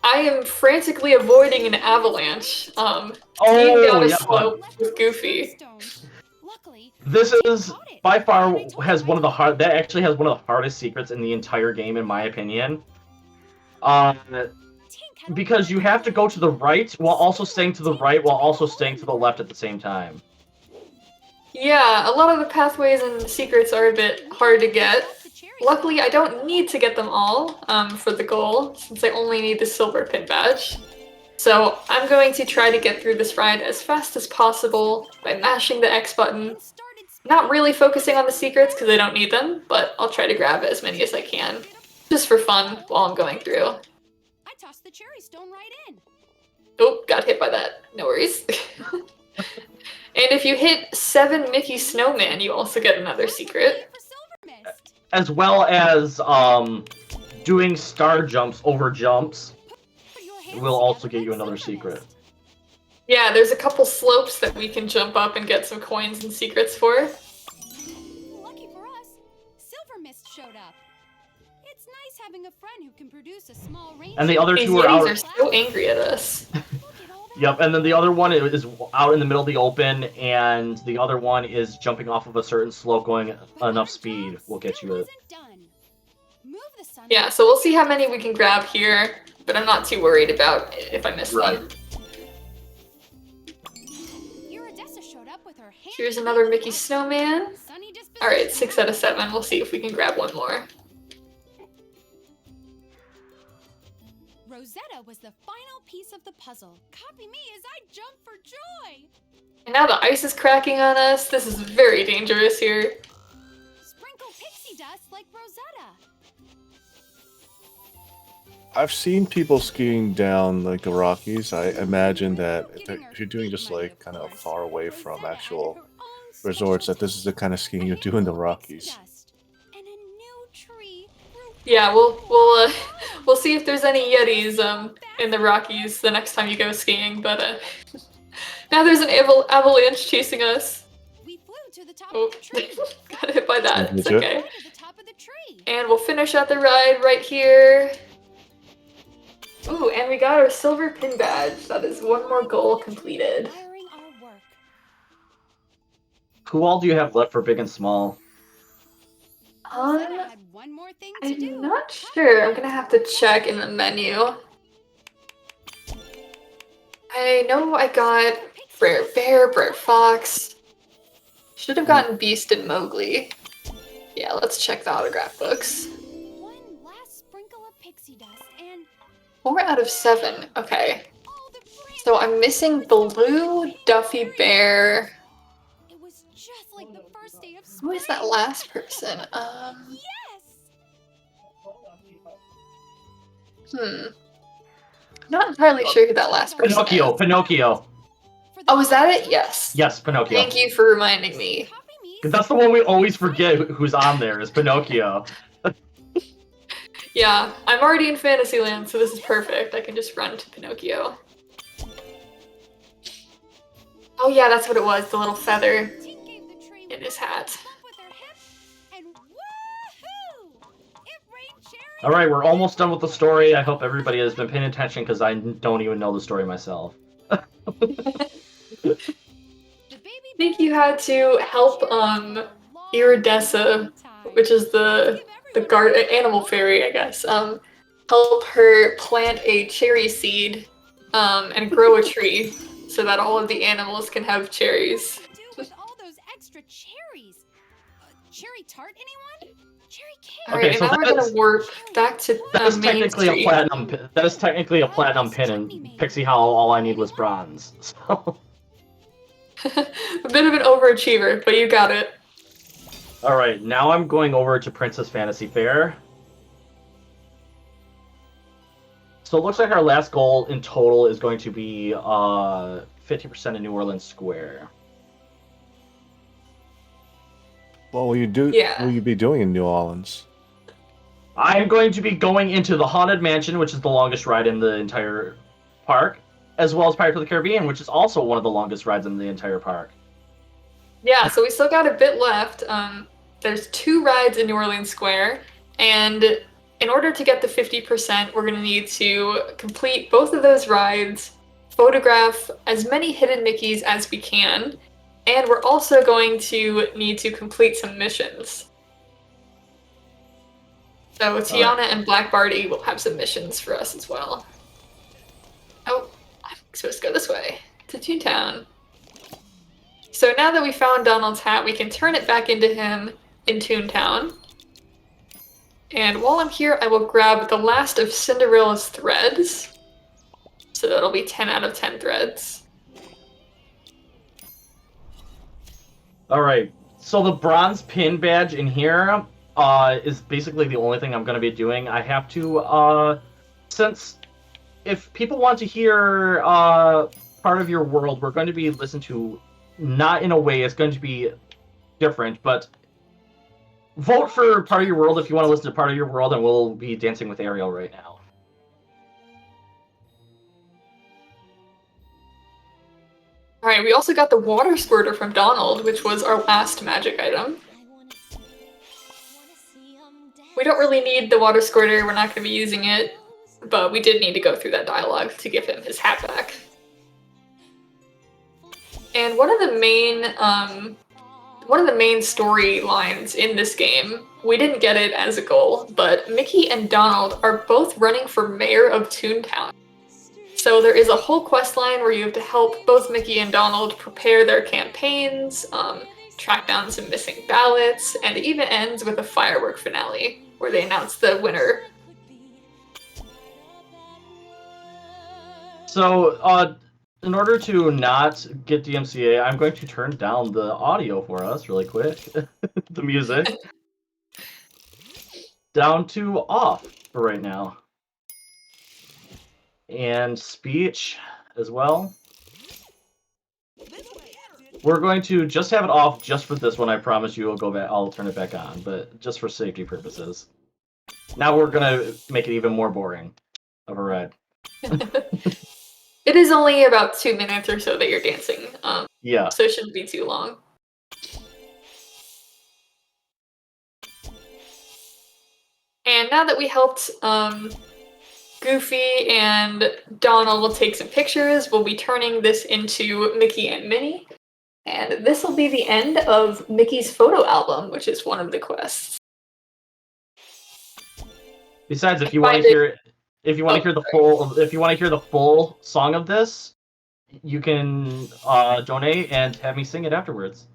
I am frantically avoiding an avalanche. Skiing down a slope with Goofy.
This is by far has one of the hardest secrets in the entire game, in my opinion. Because you have to go to the right while also staying to the right while also staying to the left at the same time.
Yeah, a lot of the pathways and secrets are a bit hard to get. Luckily, I don't need to get them all for the goal, since I only need the silver pin badge. So I'm going to try to get through this ride as fast as possible by mashing the X button. Not really focusing on the secrets because I don't need them, but I'll try to grab as many as I can, just for fun while I'm going through.
I tossed the cherry stone right in.
Oh, got hit by that. No worries. And if you hit 7 Mickey Snowman, you also get another secret.
As well as doing star jumps over jumps will also get you another secret.
Yeah, there's a couple slopes that we can jump up and get some coins and secrets for.
Lucky for us, Silver Mist showed up. It's nice having a friend who can produce a small range.
And the other
These
two are out.
are so angry at us.
Yep, and then the other one is out in the middle of the open, and the other one is jumping off of a certain slope going enough speed will get you it.
Yeah, so we'll see how many we can grab here. but I'm not too worried about if I miss one. Here's another Mickey Snowman. Alright, 6 out of 7. We'll see if we can grab one more.
Rosetta was the final piece of the puzzle. Copy me as I jump for joy!
And now the ice is cracking on us. This is very dangerous here.
Sprinkle pixie dust like Rosetta.
I've seen people skiing down like the Rockies. I imagine that if you're doing just like kind of far away from actual resorts, that this is the kind of skiing you do in the Rockies.
Yeah, we'll see if there's any Yetis in the Rockies the next time you go skiing. But now there's an avalanche chasing us. Oh, got hit by that. It's okay. And we'll finish out the ride right here. Ooh, and we got our silver pin badge. That is one more goal completed.
Who all do you have left for big and small?
I'm not sure. I'm gonna have to check in the menu. I know I got Brer Bear, Brer Fox. Should have gotten Beast and Mowgli. Yeah, let's check the autograph books. 4 out of 7. Okay. So I'm missing Baloo, Duffy Bear. Who is that last person? I'm not entirely sure who that last person is.
Pinocchio.
Oh, is that it? Yes.
Yes, Pinocchio.
Thank you for reminding me.
Because that's the one we always forget who's on there, is Pinocchio.
Yeah, I'm already in Fantasyland, so this is perfect. I can just run to Pinocchio. Oh yeah, that's what it was, the little feather in his hat.
Alright, we're almost done with the story. I hope everybody has been paying attention, because I don't even know the story myself.
I think you had to help Iridessa, which is the animal fairy, I guess, help her plant a cherry seed and grow a tree so that all of the animals can have cherries.
All those extra cherries. Cherry tart, anyone? Cherry cake.
Alright, so now we're gonna warp back to
that is
Main
technically
Street.
a platinum. That is technically a platinum pin, and Pixie Hollow, all I need was bronze. So.
A bit of an overachiever, but you got it.
Alright, now I'm going over to Princess Fantasy Fair. So it looks like our last goal in total is going to be 50% of New Orleans Square.
What will you do?
Yeah.
What will you be doing in New Orleans?
I'm going to be going into the Haunted Mansion, which is the longest ride in the entire park, as well as Pirates of the Caribbean, which is also one of the longest rides in the entire park.
Yeah, so we still got a bit left. There's 2 rides in New Orleans Square, and in order to get the 50%, we're going to need to complete both of those rides, photograph as many hidden Mickeys as we can, and we're also going to need to complete some missions. So Tiana and Black Barty will have some missions for us as well. Oh, I'm supposed to go this way, to Toontown. So now that we found Donald's hat, we can turn it back into him in Toontown. And while I'm here, I will grab the last of Cinderella's threads. So that'll be 10 out of 10 threads.
Alright, so the bronze pin badge in here is basically the only thing I'm going to be doing. I have to, since if people want to hear part of your world, we're going to be listened to, not in a way, it's going to be different, but vote for part of your world if you want to listen to part of your world, and we'll be dancing with Ariel right now.
Alright, we also got the water squirter from Donald, which was our last magic item. We don't really need the water squirter, we're not going to be using it, but we did need to go through that dialogue to give him his hat back. And one of the main one of the main storylines in this game, we didn't get it as a goal, but Mickey and Donald are both running for mayor of Toontown. So there is a whole quest line where you have to help both Mickey and Donald prepare their campaigns, track down some missing ballots, and it even ends with a firework finale where they announce the winner.
So, in order to not get DMCA, I'm going to turn down the audio for us really quick. The music. Down to off for right now. And speech as well. We're going to just have it off just for this one. I promise you I'll turn it back on, but just for safety purposes. Now we're gonna make it even more boring of a ride.
It is only about 2 minutes or so that you're dancing.
Yeah.
So it shouldn't be too long. And now that we helped Goofy and Donald take some pictures, we'll be turning this into Mickey and Minnie. And this will be the end of Mickey's photo album, which is one of the quests.
Besides, if you want to hear the full song of this, you can donate and have me sing it afterwards.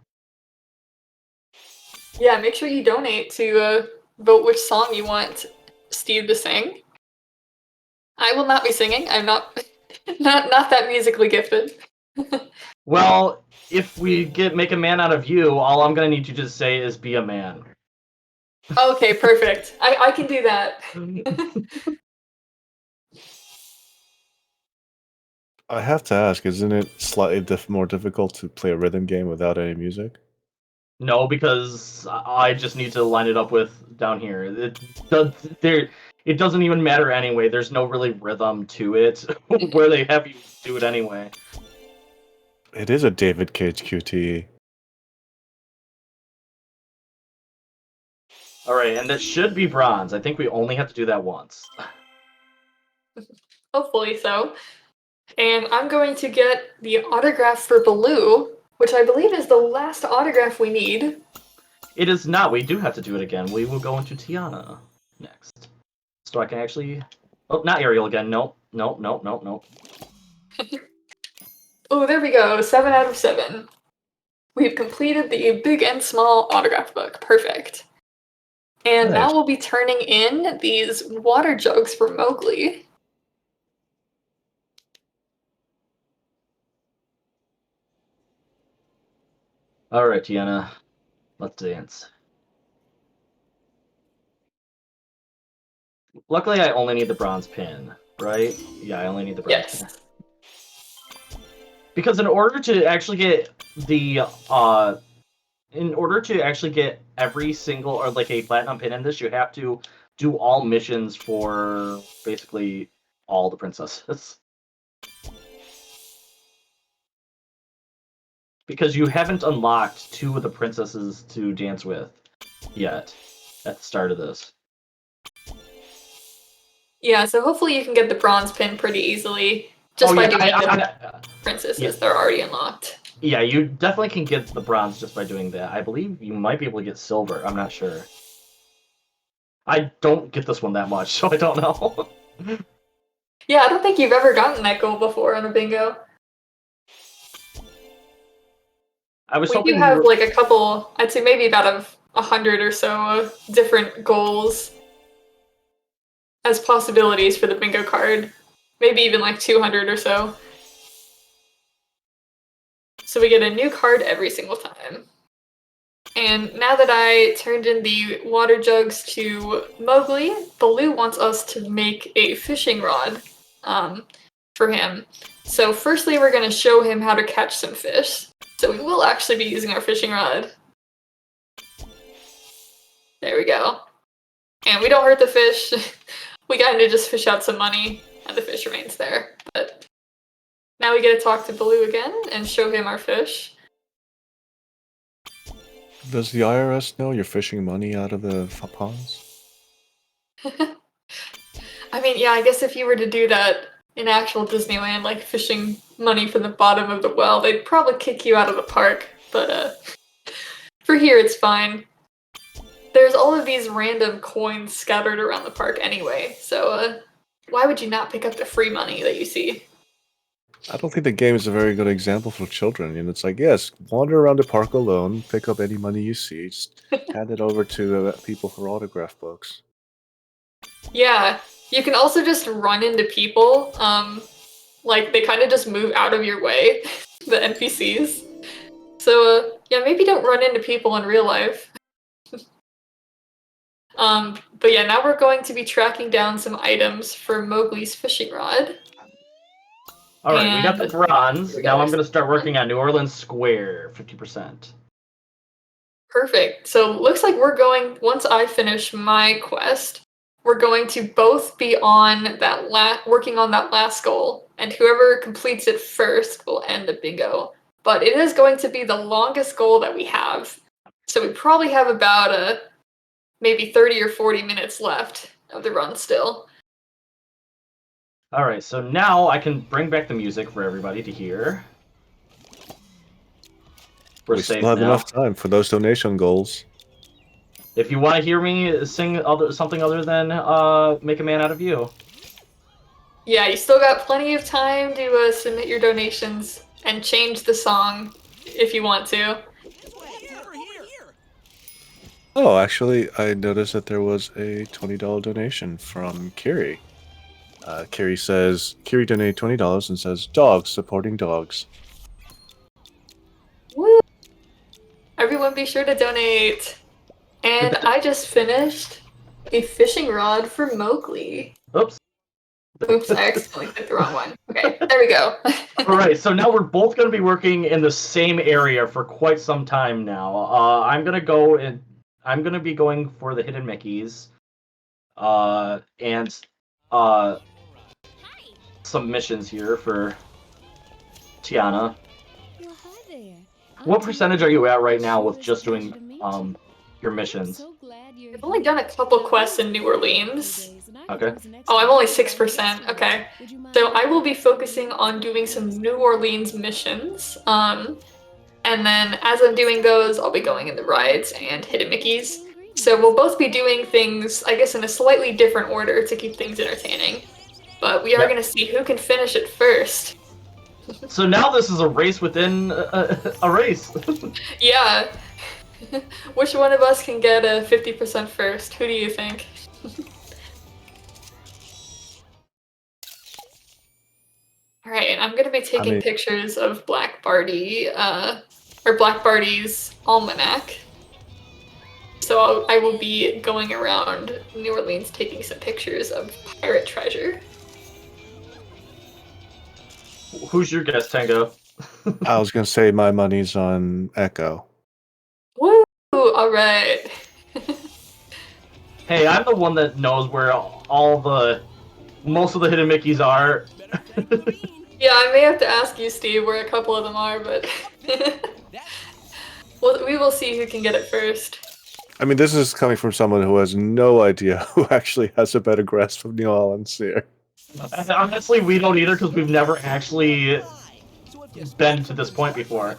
Yeah, make sure you donate to vote which song you want Steve to sing. I will not be singing. I'm not that musically gifted.
Well, if we make a man out of you, all I'm gonna need you to say is "be a man."
Okay, perfect. I can do that.
I have to ask, isn't it slightly more difficult to play a rhythm game without any music?
No, because I just need to line it up with down here. It doesn't even matter anyway. There's no really rhythm to it where they have you do it anyway.
It is a David Cage QTE.
Alright, and that should be bronze. I think we only have to do that once.
Hopefully so. And I'm going to get the autograph for Baloo, which I believe is the last autograph we need.
It is not. We do have to do it again. We will go into Tiana next. So I can actually... Oh, not Ariel again. Nope. Nope, nope, nope, nope.
Oh, there we go. 7 out of 7. We've completed the big and small autograph book. Perfect. And
Nice.
now we'll be turning in these water jugs for Mowgli.
Alright, Tiana. Let's dance. Luckily, I only need the bronze pin, right? Yeah, I only need the bronze pin. Because in order to actually get the, in order to actually get every single, or like a platinum pin in this, you have to do all missions for basically all the princesses. Because you haven't unlocked 2 of the princesses to dance with yet at the start of this.
Yeah, so hopefully you can get the bronze pin pretty easily just by doing the princesses. They're already unlocked.
Yeah, you definitely can get the bronze just by doing that. I believe you might be able to get silver. I'm not sure. I don't get this one that much, so I don't know.
Yeah, I don't think you've ever gotten that goal before on a bingo.
I was
we
hoping
do have like a couple, I'd say maybe about 100 or so different goals as possibilities for the bingo card. Maybe even like 200 or so. So we get a new card every single time. And now that I turned in the water jugs to Mowgli, Baloo wants us to make a fishing rod for him. So firstly, we're going to show him how to catch some fish. So we will actually be using our fishing rod. There we go. And we don't hurt the fish. We got him to just fish out some money, and the fish remains there. But now we get to talk to Baloo again and show him our fish.
Does the IRS know you're fishing money out of the ponds?
I mean, yeah, I guess if you were to do that in actual Disneyland, like fishing money from the bottom of the well, they'd probably kick you out of the park. But For here, it's fine. There's all of these random coins scattered around the park anyway, so why would you not pick up the free money that you see?
I don't think the game is a very good example for children. And it's like, yes, wander around the park alone, pick up any money you see, just hand it over to people for autograph books.
Yeah, you can also just run into people. Like, they kind of just move out of your way, the NPCs. So, yeah, maybe don't run into people in real life. But yeah, now we're going to be tracking down some items for Mowgli's fishing rod.
Alright, we got the bronze. Now I'm going to start working on New Orleans Square, 50%.
Perfect. So looks like we're going, once I finish my quest, we're going to both be on that working on that last goal, and whoever completes it first will end the bingo. But it is going to be the longest goal that we have. So we probably have about maybe 30 or 40 minutes left of the run still.
Alright, so now I can bring back the music for everybody to hear.
We still have enough time for those donation goals.
If you want to hear me sing something other than Make a Man Out of You.
Yeah, you still got plenty of time to submit your donations and change the song if you want to.
Oh, actually, I noticed that there was a $20 donation from Kiri. Kiri donated $20 and says, "Dogs supporting dogs."
Woo! Everyone be sure to donate. And I just finished a fishing rod for Mowgli.
Oops.
Oops, I accidentally clicked the wrong one. Okay, there we go.
Alright, so now we're both going to be working in the same area for quite some time now. I'm going to be going for the Hidden Mickeys. And some missions here for Tiana.
Well, hi there.
What percentage are you at right now with just doing your missions?
I've only done a couple quests in New Orleans.
Okay.
Oh, I'm only 6%. Okay. So I will be focusing on doing some New Orleans missions. And then as I'm doing those, I'll be going in the rides and Hidden Mickeys. So we'll both be doing things, I guess, in a slightly different order to keep things entertaining. But we are going to see who can finish it first.
So now this is a race within a race.
Yeah. Which one of us can get a 50% first? Who do you think? Alright, I'm going to be taking pictures of Black Barty, or Black Barty's almanac. So I will be going around New Orleans taking some pictures of pirate treasure.
Who's your guess, Tango?
I was going to say my money's on Echo.
Woo! Alright.
Hey, I'm the one that knows where most of the Hidden Mickeys are.
Yeah, I may have to ask you, Steve, where a couple of them are, but well, we will see who can get it first.
I mean, this is coming from someone who has no idea who actually has a better grasp of New Orleans here.
Honestly, we don't either because we've never actually been to this point before.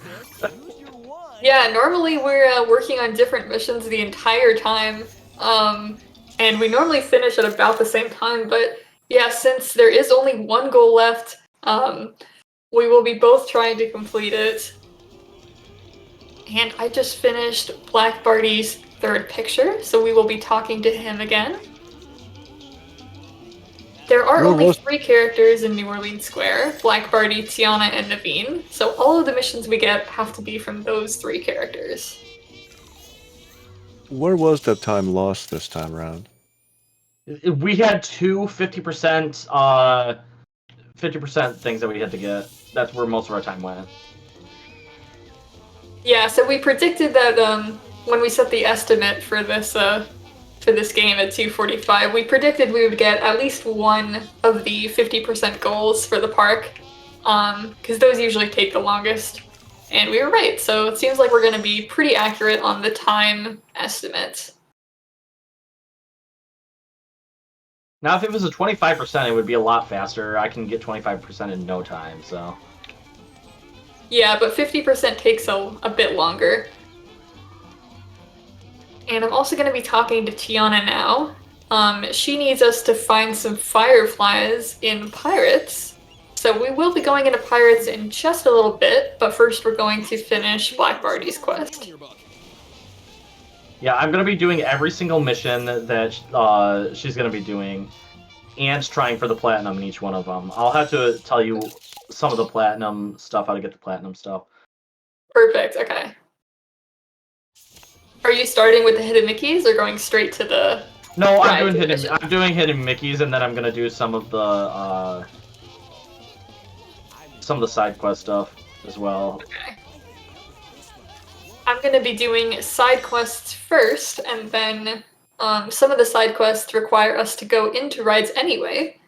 Yeah, normally we're working on different missions the entire time, and we normally finish at about the same time, but yeah, since there is only one goal left, we will be both trying to complete it. And I just finished Black Barty's third picture, so we will be talking to him again. There are only 3 characters in New Orleans Square, Black Barty, Tiana, and Naveen, so all of the missions we get have to be from those 3 characters.
Where was that time lost this time around?
We had 2 50% things that we had to get. That's where most of our time went.
Yeah, so we predicted that when we set the estimate for this game at 245, we predicted we would get at least one of the 50% goals for the park, because those usually take the longest. And we were right, so it seems like we're going to be pretty accurate on the time estimate.
Now, if it was a 25%, it would be a lot faster. I can get 25% in no time, so...
Yeah, but 50% takes a bit longer. And I'm also going to be talking to Tiana now. She needs us to find some fireflies in Pirates. So we will be going into Pirates in just a little bit, but first we're going to finish Black Barty's quest.
Yeah, I'm going to be doing every single mission that she's going to be doing, and trying for the platinum in each one of them. I'll have to tell you some of the platinum stuff, how to get the platinum stuff.
Perfect, okay. Are you starting with the hidden Mickeys or going straight to the...
No, I'm doing hidden Mickeys, and then I'm going to do some of the side quest stuff as well.
Okay. I'm going to be doing side quests first, and then some of the side quests require us to go into rides anyway.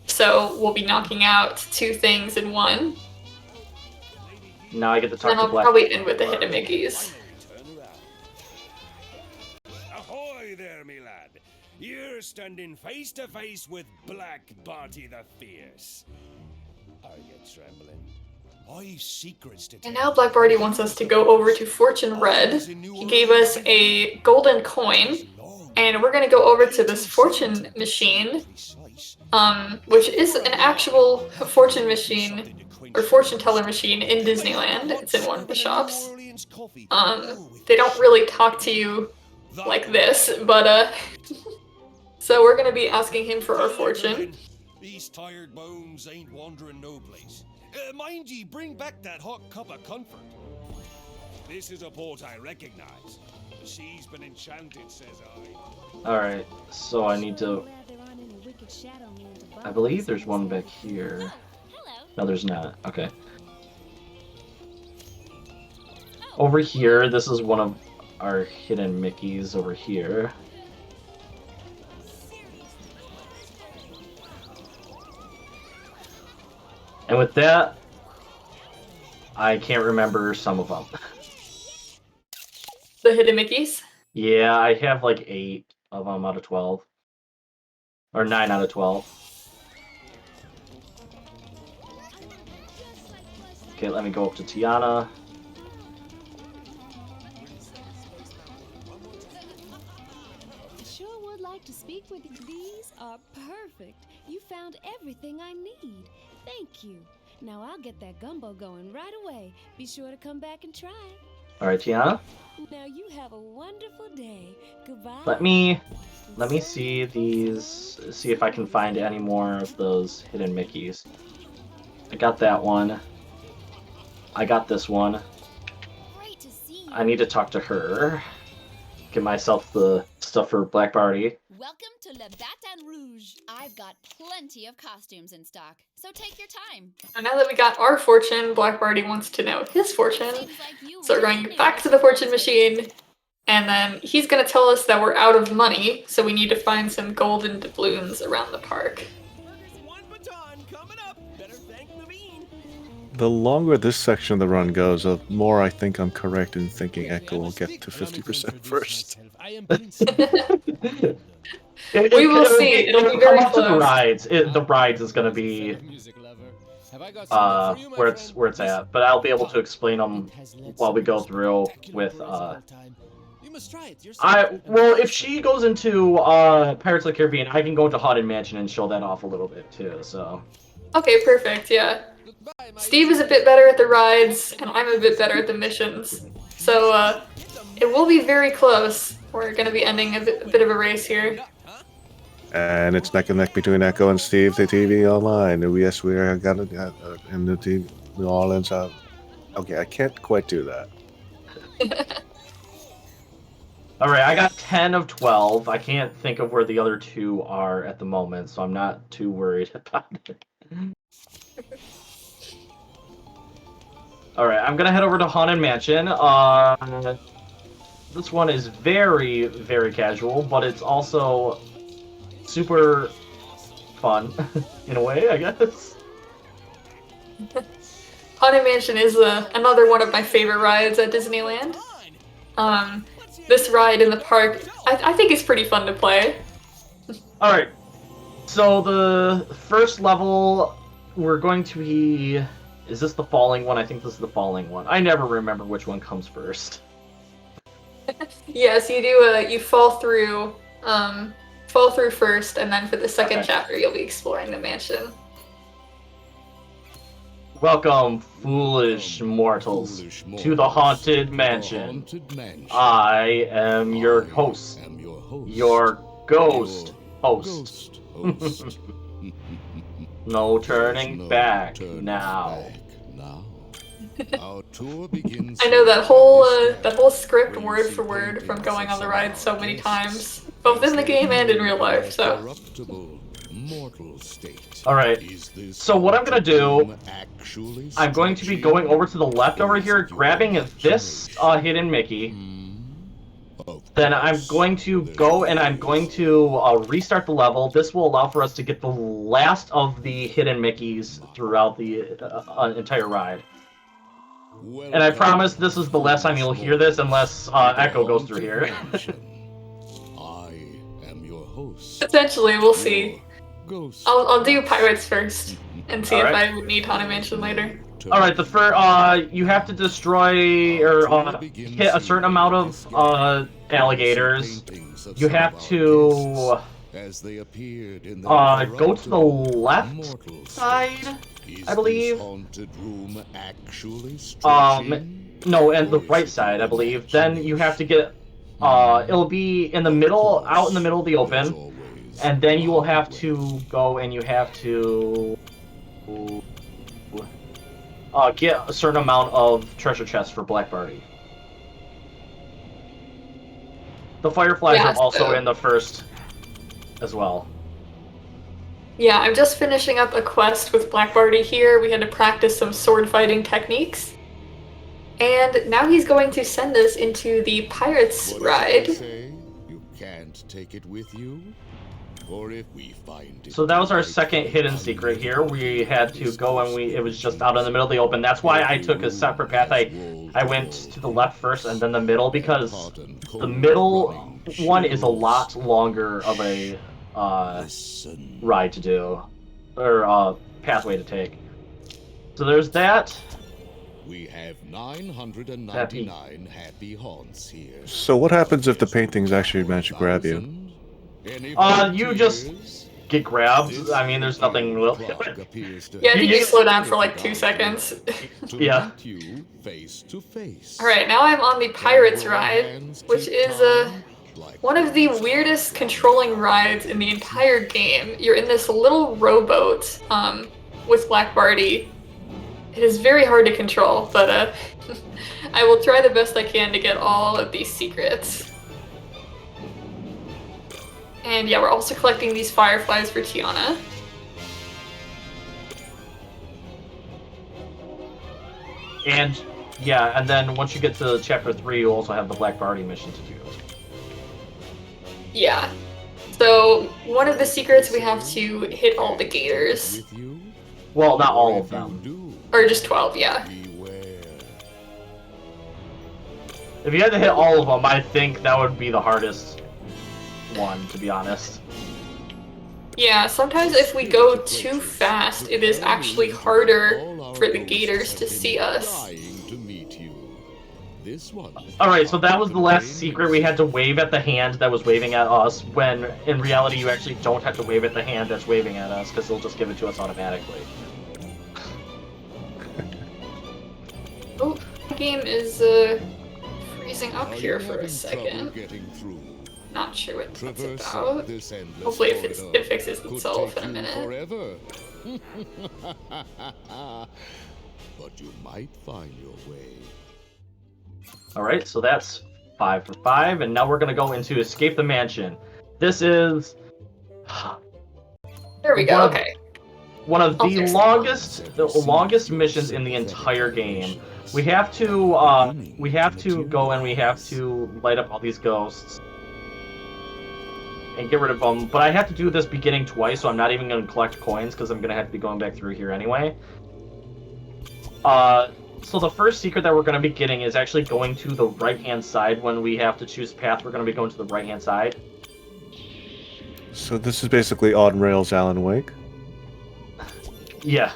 So we'll be knocking out 2 things in one.
Now I get to talk
and
to
I'll
Black.
Probably end with the hidden Mickeys.
Ahoy there, me lad. You're standing face to face with Black Barty the Fierce. Are you trembling? I've secrets to tell.
And now Black Barty wants us to go over to Fortune Red. He gave us a golden coin, and we're going to go over to this fortune machine, which is an actual fortune machine, or fortune teller machine in Disneyland. It's in one of the shops. They don't really talk to you like this, but so we're going to be asking him for our fortune.
These tired bones ain't wandering no place. Mind ye, bring back that hot cup of comfort. This is a port I recognize. The sea's been enchanted, says I.
Alright, so I need to... I believe there's one back here. No, there's not. Okay. Over here, this is one of our hidden Mickeys over here. And with that, I can't remember some of them.
The hidden Mickeys?
Yeah, I have like 8 of them out of 12. Or 9 out of 12. Okay, let me go up to Tiana.
Sure would like to speak with you. These are perfect. You found everything I need. Thank you. Now I'll get that gumbo going right away. Be sure to come back and try it.
Alright, Tiana.
Now you have a wonderful day. Goodbye.
Let me see these, see if I can find any more of those hidden Mickeys. I got that one. I got this one. I need to talk to her. Get myself the stuff for Black Barty.
Welcome to Le Baton Rouge. I've got plenty of costumes in stock, so take your time.
And now that we got our fortune, Black Barty wants to know his fortune. So we're going back to the fortune machine, and then he's going to tell us that we're out of money, so we need to find some golden doubloons around the park.
The longer this section of the run goes, the more I think I'm correct in thinking Echo will get to 50% first.
We will see. It'll be very
close.
close.
The rides. The rides is going to be where it's at, but I'll be able to explain them while we go through with well, if she goes into Pirates of the Caribbean, I can go into Haunted Mansion and show that off a little bit too. So.
Okay, perfect. Yeah. Steve is a bit better at the rides, and I'm a bit better at the missions. So it will be very close. We're going to be ending a bit of a race here.
And it's neck and neck between Echo and Steve, the TV online. Yes, we are gonna in the New Orleans. Okay, I can't quite do that.
All right, I got 10 of 12. I can't think of where the other 2 are at the moment, so I'm not too worried about it. All right, I'm gonna head over to Haunted Mansion. This one is very, very casual, but it's also super fun in a way, I guess.
Haunted Mansion is another one of my favorite rides at Disneyland. This ride in the park, I think is pretty fun to play.
Alright, so the first level, we're going to be... Is this the falling one? I think this is the falling one. I never remember which one comes first.
Yes, you do. You fall through first, and then for the second chapter, you'll be exploring the mansion.
Welcome, foolish mortals, to the Haunted Mansion. I am your host, your ghost host. No turning back now.
Our tour begins.
I know that whole script word for word from going on the ride so many times, both in the game and in real life. So.
Alright, so what I'm going to do, I'm going to be going over to the left over here, grabbing this hidden Mickey. Then I'm going to go and I'm going to restart the level. This will allow for us to get the last of the hidden Mickeys throughout the entire ride. And I promise this is the last time you'll hear this unless Echo goes through here.
Potentially, we'll see. I'll do Pirates first and see if I need Haunted Mansion later.
Alright, the first, you have to destroy or hit a certain amount of alligators. You have to go to the left side, I believe. No, and the right side, I believe. Then you have to get, it'll be in the middle, out in the middle of the open. And then you will have to go and you have to get a certain amount of treasure chests for Black Barty. The Fireflies are also in the first as well.
Yeah, I'm just finishing up a quest with Black Barty here. We had to practice some sword fighting techniques. And now he's going to send us into the Pirates ride.
You can't take it with you? Or if we find it.
So that was our second hidden secret here. We had to go and it was just out in the middle of the open. That's why I took a separate path. I went to the left first and then the middle, because the middle one is a lot longer of a ride to do, or pathway to take. So there's that.
We have 999 happy haunts here.
So what happens if the paintings actually manage to grab you?
You just get grabbed. I mean, there's nothing real.
Yeah, I think you slow down for like 2 seconds.
Yeah.
Alright, now I'm on the Pirates ride, which is one of the weirdest controlling rides in the entire game. You're in this little rowboat with Black Barty. It is very hard to control, but I will try the best I can to get all of these secrets. And yeah, we're also collecting these fireflies for Tiana.
And yeah, and then once you get to chapter 3, you also have the Black Barty mission to do.
Yeah. So one of the secrets, we have to hit all the gators.
Well, not all of them.
Or just 12, yeah.
If you had to hit all of them, I think that would be the hardest one, to be honest.
Yeah, sometimes if we go too fast, it is actually harder for the gators to see us.
Alright, so that was the last secret. We had to wave at the hand that was waving at us, when in reality you actually don't have to wave at the hand that's waving at us, because they'll just give it to us automatically.
Oh, the game is freezing up here for a second. Not sure what that's about. Hopefully it fixes itself in a minute.
But you might find your way.
Alright, so that's 5 for 5, and now we're gonna go into Escape the Mansion. This is...
There we go, okay.
One of the longest missions in the entire game. We have to go and we have to light up all these ghosts and get rid of them, but I have to do this beginning twice, so I'm not even going to collect coins because I'm going to have to be going back through here anyway. So the first secret that we're going to be getting is actually going to the right-hand side. When we have to choose path, we're going to be going to the right-hand side.
So this is basically on rails Alan Wake?
Yeah.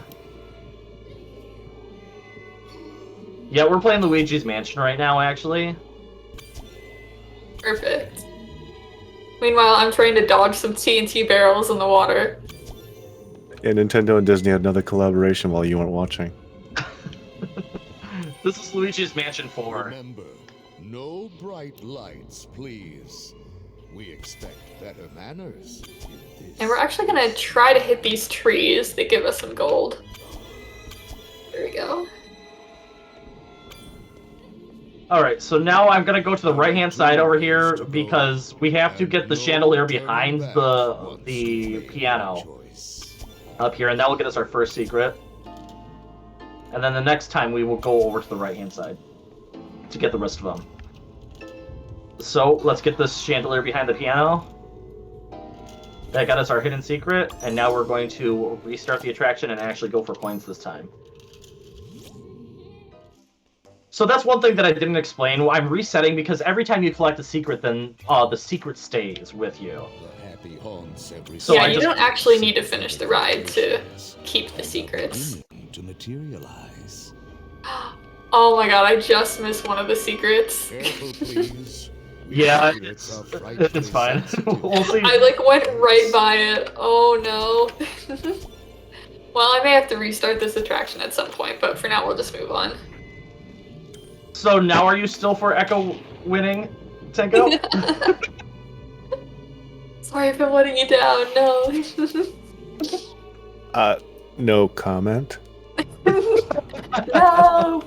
Yeah, we're playing Luigi's Mansion right now, actually.
Perfect. Meanwhile, I'm trying to dodge some TNT barrels in the water.
Yeah, Nintendo and Disney had another collaboration while you weren't watching.
This is Luigi's Mansion 4.
Remember, no bright lights, please. We expect better manners.
And we're actually gonna try to hit these trees. They give us some gold. There we go.
Alright, so now I'm gonna go to the right-hand side over here because we have to get the chandelier behind the piano up here, and that will get us our first secret. And then the next time we will go over to the right-hand side to get the rest of them. So, let's get this chandelier behind the piano. That got us our hidden secret, and now we're going to restart the attraction and actually go for coins this time. So that's one thing that I didn't explain. I'm resetting because every time you collect a secret, then the secret stays with you. So
yeah, you don't actually need to finish the ride to keep the secrets.
To materialize.
Oh my god, I just missed one of the secrets.
Careful, please.
Yeah, it's fine. We'll see.
I like went right by it. Oh no. Well, I may have to restart this attraction at some point, but for now we'll just move on.
So now are you still for Echo winning, Tenko?
Sorry if I'm letting you down, no.
No comment.
No!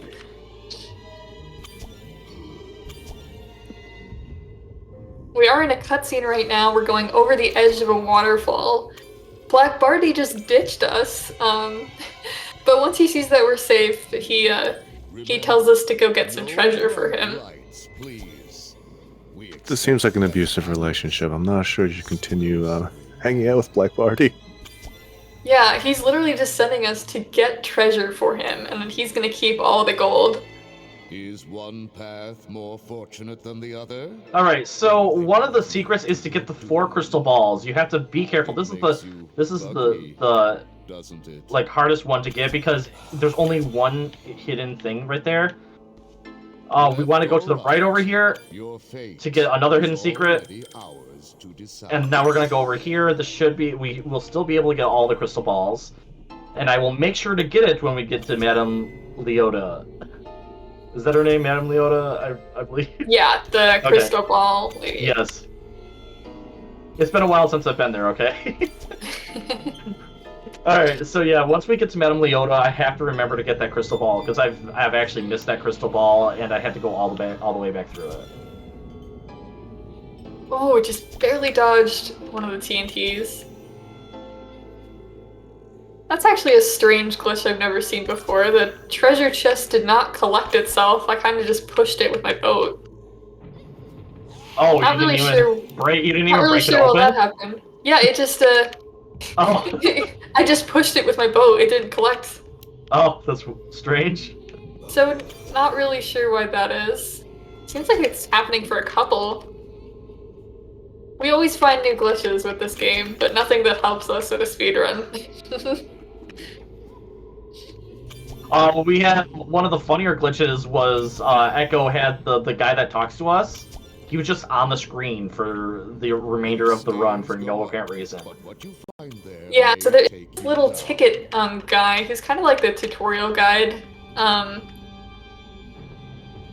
We are in a cutscene right now. We're going over the edge of a waterfall. Black Barty just ditched us, but once he sees that we're safe, he tells us to go get some treasure for him.
This seems like an abusive relationship. I'm not sure you should continue hanging out with Black Barty.
Yeah, he's literally just sending us to get treasure for him, and then he's gonna keep all the gold.
Is one path more fortunate than the other?
Alright, so one of the secrets is to get the 4 crystal balls. You have to be careful. This is the
doesn't it?
Like hardest one to get because there's only one hidden thing right there. We want to go to the right over here to get another hidden secret. And now we're gonna go over here. This should be we will still be able to get all the crystal balls. And I will make sure to get it when we get to Madame Leota. Is that her name, Madame Leota? I believe.
Yeah, the crystal ball lady.
Yes. It's been a while since I've been there, okay? Alright, so yeah, once we get to Madame Leota, I have to remember to get that crystal ball, because I've actually missed that crystal ball, and I had to go all the way back through it.
Oh, just barely dodged one of the TNTs. That's actually a strange glitch I've never seen before. The treasure chest did not collect itself. I kind of just pushed it with my boat.
Oh,
not really sure.
You didn't even
not really
break
sure
it open?
how that happened. Yeah, it just
Oh.
I just pushed it with my boat. It didn't collect.
Oh, that's strange.
So not really sure why that is. Seems like it's happening for a couple. We always find new glitches with this game, but nothing that helps us with a speedrun.
We had one of the funnier glitches was Echo had the guy that talks to us. He was just on the screen for the remainder of the run for no apparent reason.
Yeah, so there's this little ticket guy who's kind of like the tutorial guide.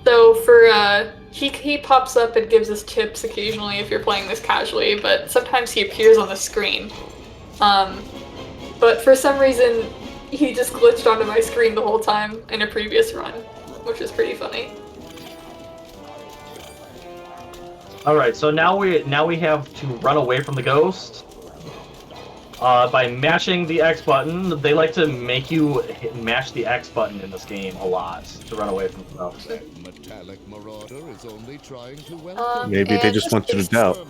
So for he pops up and gives us tips occasionally if you're playing this casually, but sometimes he appears on the screen. But for some reason, he just glitched onto my screen the whole time in a previous run, which is pretty funny.
Alright, so now we have to run away from the ghost. By mashing the X button. They like to make you mash the X button in this game a lot to run away from stuff.
Metallic Marauder is only trying to
Maybe they just want you to doubt.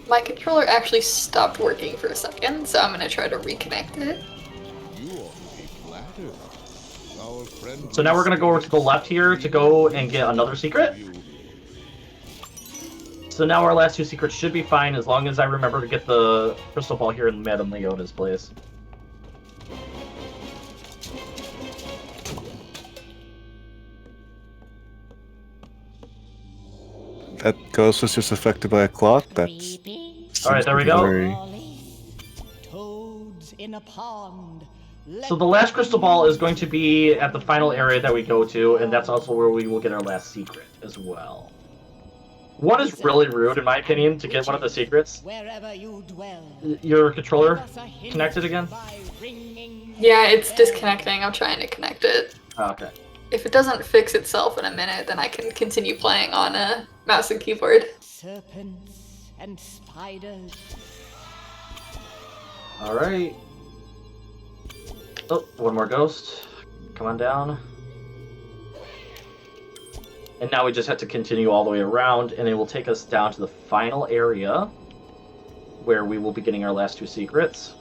My controller actually stopped working for a second, so I'm gonna try to reconnect it.
So now we're gonna go over to the left here to go and get another secret. So now our last 2 secrets should be fine as long as I remember to get the crystal ball here in Madame Leota's place.
that ghost was just affected by a clock. That's
All right, there we go.
Toads in a pond.
So the last crystal ball is going to be at the final area that we go to, and that's also where we will get our last secret as well. One is really rude, in my opinion, to get one of the secrets.
Wherever you dwell.
Your controller connected again?
Yeah, it's disconnecting. I'm trying to connect it.
Oh, okay.
If it doesn't fix itself in a minute, then I can continue playing on a mouse and keyboard.
Serpents and spiders.
All right. Oh, one more ghost. Come on down. And now we just have to continue all the way around, and it will take us down to the final area where we will be getting our last 2 secrets.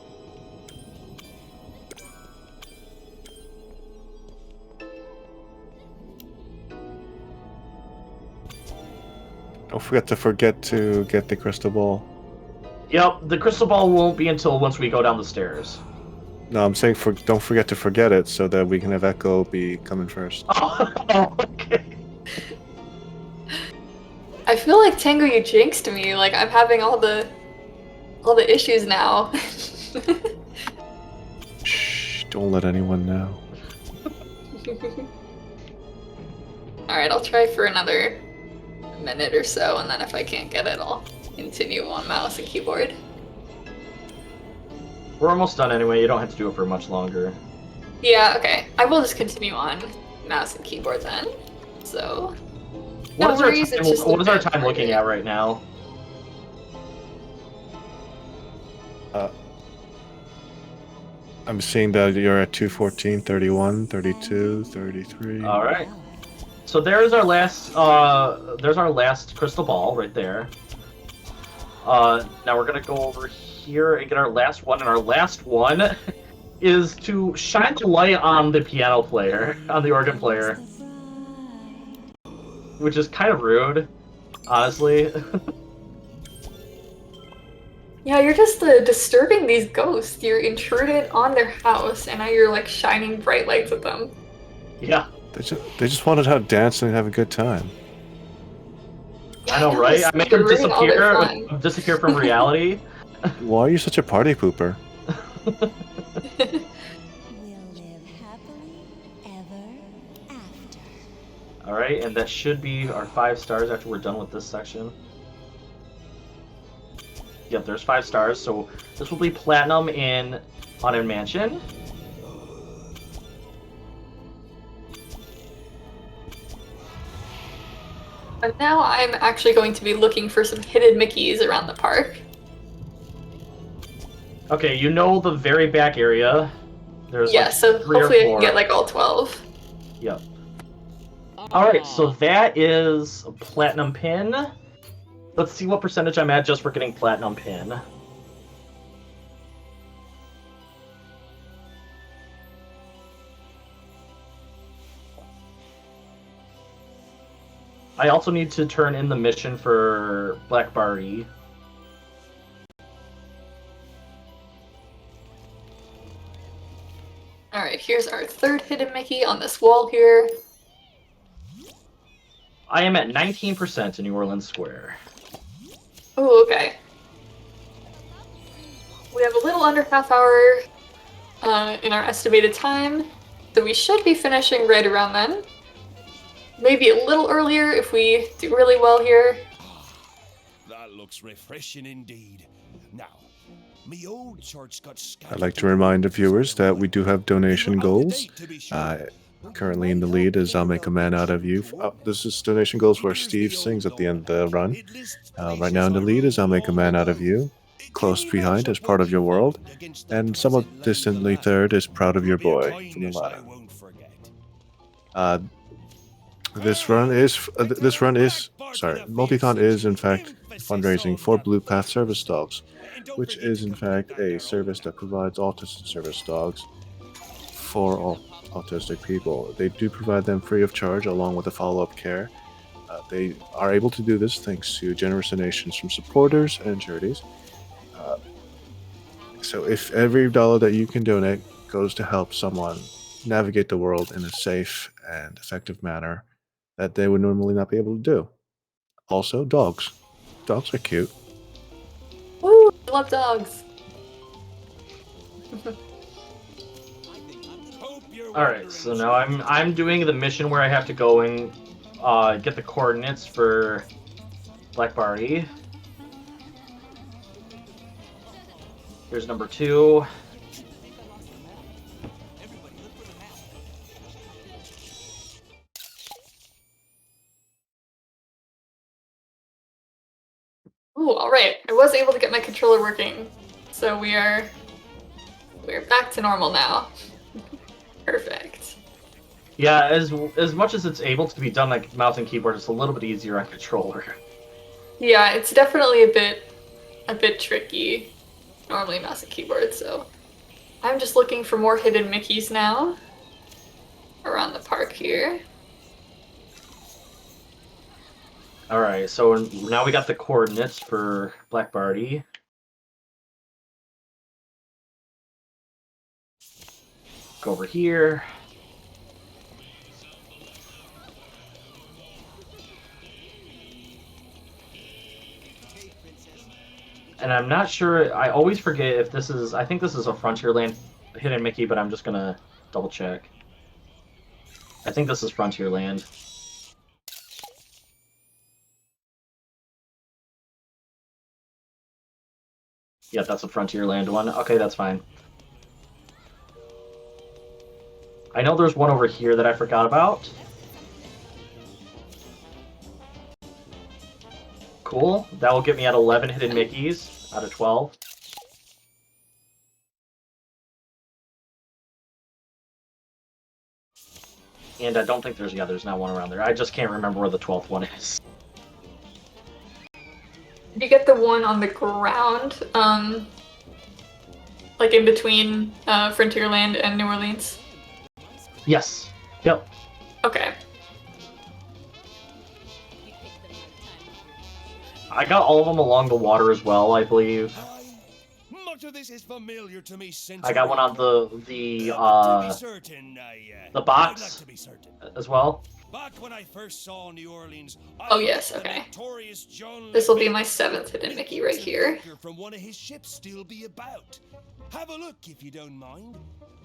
Don't forget to get the crystal ball.
Yep, the crystal ball won't be until once we go down the stairs.
No, I'm saying don't forget to forget it so that we can have Echo be coming first.
Oh, okay.
I feel like Tango, you jinxed me. Like I'm having all the issues now.
Shh! Don't let anyone know.
All right, I'll try for another minute or so, and then if I can't get it, I'll continue on mouse and keyboard.
We're almost done anyway. You don't have to do it for much longer.
Yeah, okay. I will just continue on mouse and keyboard then. So.
What is our time looking at right now?
I'm seeing that you're at 2:14, 31, 32, 33.
All right. So there's our last crystal ball right there. Now we're gonna go over here and get our last one, and our last one is to shine the light on the piano player, on the organ player. Which is kind of rude, honestly.
Yeah, you're just disturbing these ghosts. You're intruded on their house, and now you're like shining bright lights at them.
Yeah.
They just wanted to dance and have a good time.
I know, right? I make them disappear from reality.
Why are you such a party pooper?
Alright, and that should be our 5 stars after we're done with this section. Yep, there's 5 stars, so this will be platinum in Haunted Mansion.
And now I'm actually going to be looking for some hidden Mickeys around the park.
Okay, you know the very back area. There's
yeah,
like
so
3 or
hopefully
4.
I can get like all 12.
Yep. Alright, so that is a platinum pin. Let's see what percentage I'm at just for getting platinum pin. I also need to turn in the mission for Black Barty.
Alright, here's our 3rd hidden Mickey on this wall here.
I am at 19% in New Orleans Square.
Oh, okay. We have a little under half hour in our estimated time, so we should be finishing right around then. Maybe a little earlier if we do really well here.
That looks refreshing indeed. Now, me old church got
I'd like to remind the viewers that we do have donation goals. Currently in the lead is I'll Make a Man Out of You. This is donation goals where Steve sings at the end of the run. Right now in the lead is I'll Make a Man Out of You. Close behind is Part of Your World. And somewhat distantly third is Proud of Your Boy from the ladder. Multithon is in fact fundraising for Blue Path Service Dogs, which is in fact a service that provides autistic service dogs for all autistic people. They do provide them free of charge along with the follow-up care. They are able to do this thanks to generous donations from supporters and charities. So if every dollar that you can donate goes to help someone navigate the world in a safe and effective manner that they would normally not be able to do. Also, dogs. Dogs are cute.
Woo! I love dogs.
Alright, so now I'm doing the mission where I have to go and get the coordinates for Black Barty. Here's number 2.
Ooh, alright. I was able to get my controller working. So we're back to normal now. Perfect.
Yeah, as much as it's able to be done like mouse and keyboard, it's a little bit easier on controller.
Yeah, it's definitely a bit tricky. Normally mouse and keyboard, so I'm just looking for more hidden Mickeys now around the park here.
Alright, so now we got the coordinates for Black Barty. Go over here. And I'm not sure, I always forget if this is, I think this is a Frontierland hidden Mickey, but I'm just gonna double check. I think this is Frontierland. Yeah, that's a Frontierland one. Okay, that's fine. I know there's one over here that I forgot about. Cool. That will get me at 11 hidden Mickeys out of 12. And I don't think there's not one around there. I just can't remember where the 12th one is.
Did you get the one on the ground? Like in between Frontierland and New Orleans?
Yes. Yep.
Okay.
I got all of them along the water as well, I believe.
Much of this is familiar to me since
I got one on the box as well.
Back when I first saw New Orleans,
Oh yes, okay. This will be my 7th hidden Mickey right here.
From one of his ships still be about. Have a look if you don't mind.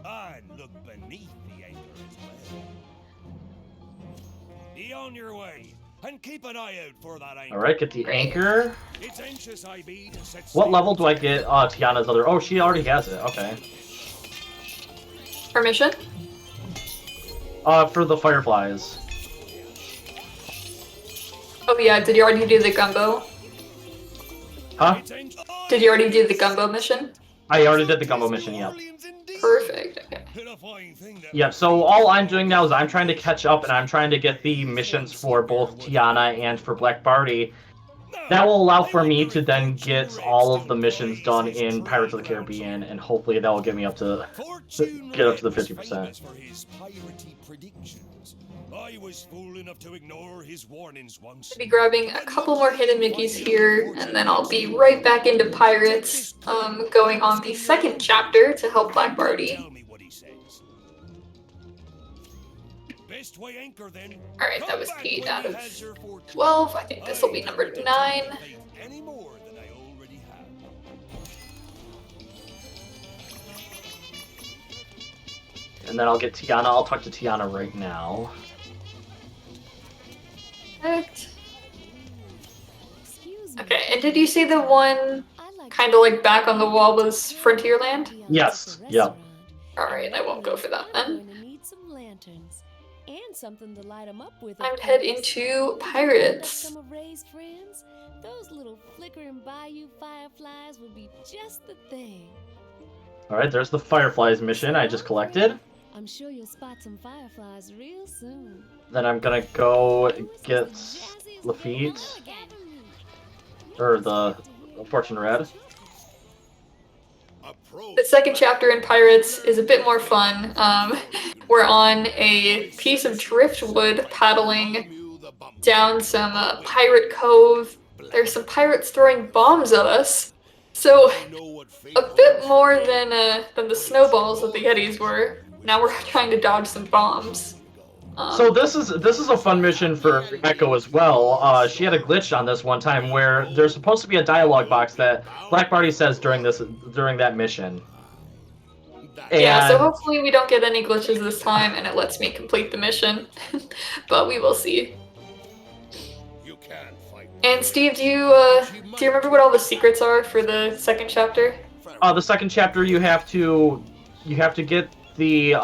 And look beneath the anchor as well. Be on your way. And keep an eye out for that anchor.
Alright, get the anchor.
It's anxious I be to set
What level do I get Tiana's other... Oh, she already has it. Okay.
Permission?
For the fireflies.
Oh yeah, did you already do the gumbo?
Huh?
Did you already do the gumbo mission?
I already did the gumbo mission, yeah.
Perfect, okay.
Yep, so all I'm doing now is I'm trying to catch up and I'm trying to get the missions for both Tiana and for Black Barty. That will allow for me to then get all of the missions done in Pirates of the Caribbean, and hopefully that will get me up to get up to the 50%.
I was fool enough to ignore his warnings once.
I'll be grabbing a couple more hidden Mickeys here, and then I'll be right back into Pirates, going on the 2nd chapter to help Black Barty. Alright, that was 8 out of 12. I think this will be number 9.
And then I'll get Tiana. I'll talk to Tiana right now.
Perfect. Okay, and did you see the one kind of like back on the wall was Frontierland?
Yes, yep.
Alright, I won't go for that then.
And something to light 'em up with.
I'm head into Pirates.
Those little flickering bayou fireflies would be just the thing.
Alright, there's the fireflies mission I just collected.
I'm sure you'll spot some fireflies real soon.
Then I'm gonna go get Lafitte. Or the Fortune Red.
The 2nd chapter in Pirates is a bit more fun. We're on a piece of driftwood paddling down some pirate cove. There's some pirates throwing bombs at us. So, a bit more than the snowballs that the Yetis were. Now we're trying to dodge some bombs.
So this is a fun mission for Echo as well. She had a glitch on this one time where there's supposed to be a dialogue box that Black Barty says during that mission.
Yeah, so
And
hopefully we don't get any glitches this time and it lets me complete the mission. But we will see. And Steve, do you remember what all the secrets are for the second chapter?
The second chapter you have to get the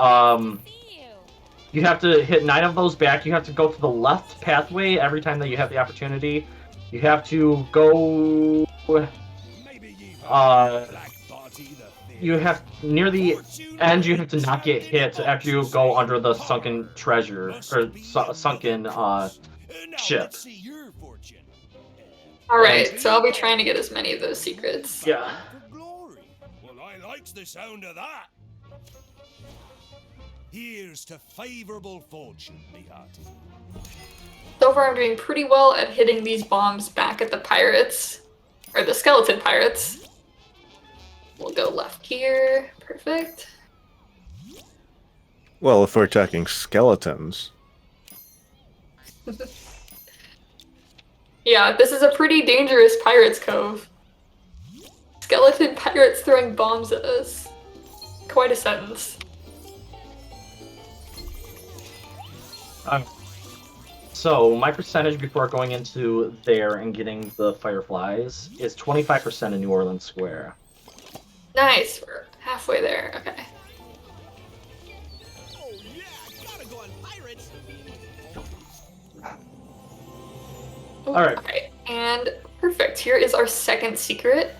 you have to hit 9 of those back. You have to go to the left pathway every time that you have the opportunity. You have to go you have near the end. You have to not get hit after you go under the sunken treasure or sunken ship.
All right, so I'll be trying to get as many of those secrets.
Yeah.
Well, I likes the sound of that. Here's to favorable fortune, me hearty.
So far, I'm doing pretty well at hitting these bombs back at the pirates, or the skeleton pirates. We'll go left here. Perfect.
Well, if we're attacking skeletons.
Yeah, this is a pretty dangerous pirates cove. Skeleton pirates throwing bombs at us. Quite a sentence.
So my percentage before going into there and getting the fireflies is 25% in New Orleans Square.
Nice, we're halfway there. Okay.
Oh yeah, gotta go on pirates.
All right.
Okay, and perfect. Here is our second secret.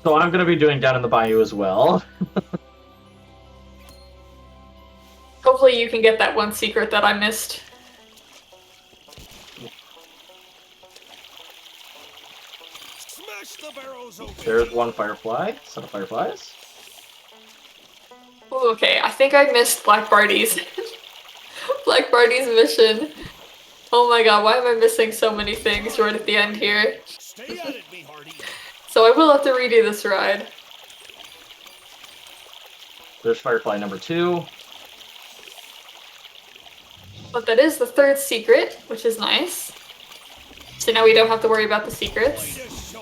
So I'm going to be doing down in the bayou as well.
Hopefully you can get that one secret that I missed.
Smash the barrels open.
There's one firefly. Set of fireflies.
Ooh, okay, I think I missed Black Barty's Black Barty's mission. Oh my god, why am I missing so many things right at the end here?
Stay at it, me hearty.
So I will have to redo this ride.
There's firefly number 2.
But that is the third secret, which is nice. So now we don't have to worry about the secrets.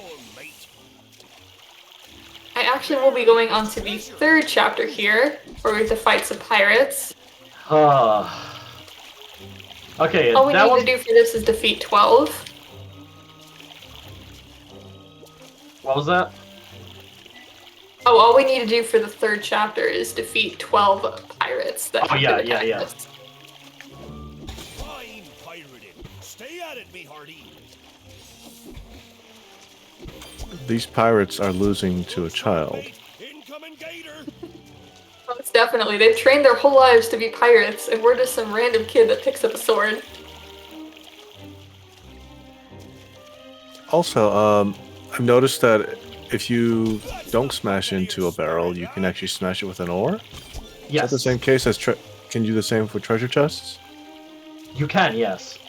I actually will be going on to the third chapter here, where we have to fight some pirates.
Okay,
all we need to do for this is defeat 12.
What was that?
Oh, all we need to do for the third chapter is defeat 12 pirates. That
Oh yeah, yeah, yeah.
Fine pirating. Stay at it, me hearty.
These pirates are losing to a child.
Incoming gator.
Most definitely. They've trained their whole lives to be pirates, and we're just some random kid that picks up a sword.
Also, I've noticed that if you don't smash into a barrel, you can actually smash it with an ore.
Yes.
Is that the same case as can you do the same for treasure chests?
You can, yes.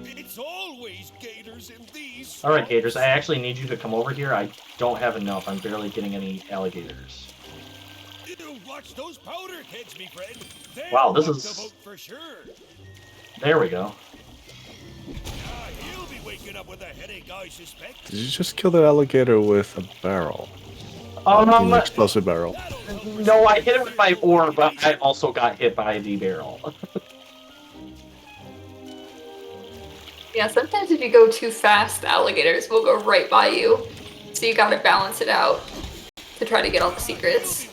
It's always gators in these.
All right, gators. I actually need you to come over here. I don't have enough. I'm barely getting any alligators.
Watch those powder kegs, me friend.
Wow, this is.
The boat for sure.
There we go.
He'll be waking up with a headache, I suspect.
Did you just kill that alligator with a barrel? An explosive barrel.
No, I hit it with my ore, but I also got hit by the barrel.
Yeah, sometimes if you go too fast, the alligators will go right by you. So you gotta balance it out to try to get all the secrets.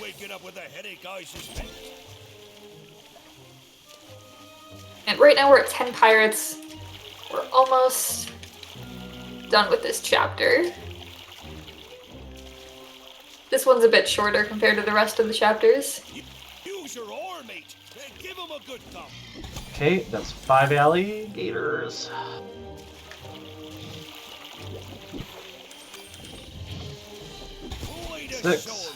And right now we're at 10 pirates. We're almost done with this chapter. This one's a bit shorter compared to the rest of the chapters.
Use your oar, mate. Give him a good thump.
Okay, that's 5 alligators. Six.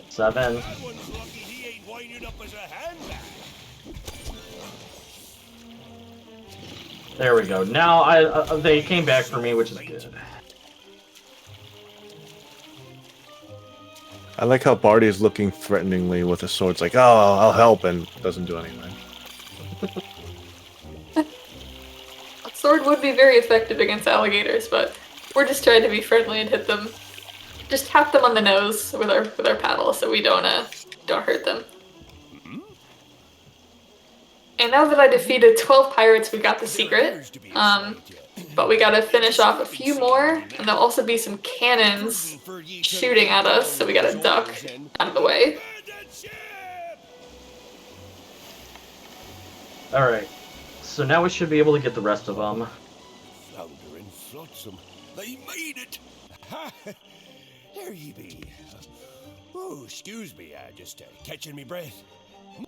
7.
That one's lucky he ain't winding up as a handbag.
There we go. Now they came back for me, which is good.
I like how Barty is looking threateningly with a sword. It's like, oh, I'll help, and doesn't do anything.
A sword would be very effective against alligators, but we're just trying to be friendly and hit them. Just tap them on the nose with our paddle so we don't hurt them. And now that I defeated 12 pirates, we got the secret. But we gotta finish off a few more, and there'll also be some cannons shooting at us, so we gotta duck out of the way.
Alright, so now we should be able to get the rest of them.
Flounder and flotsam, they made it! Ha! There ye be. Oh, excuse me, just catching me breath.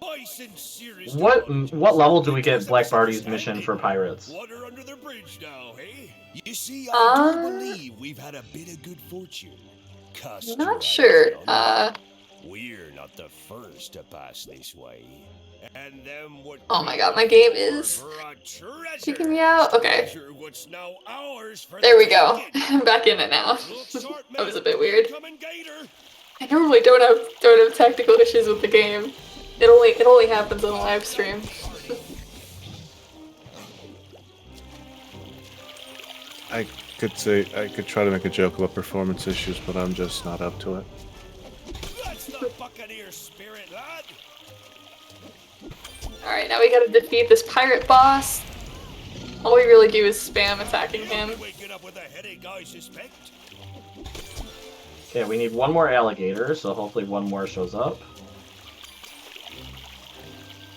My sincerest.
What level do we get Black Barty's mission for pirates?
Water under the bridge now, hey? You see, I do believe we've had a bit of good fortune.
Not sure.
We're not the first to pass this way. And them what
Oh my god, my game is kicking me out. Okay. There we go. I'm back in it now. That was a bit weird. I normally don't have technical issues with the game. It only happens on a live stream.
I could try to make a joke about performance issues, but I'm just not up to it.
That's the Buccaneer spirit, lad.
Alright, now we gotta defeat this pirate boss. All we really do is spam attacking him.
Okay, we need one more alligator, so hopefully one more shows up.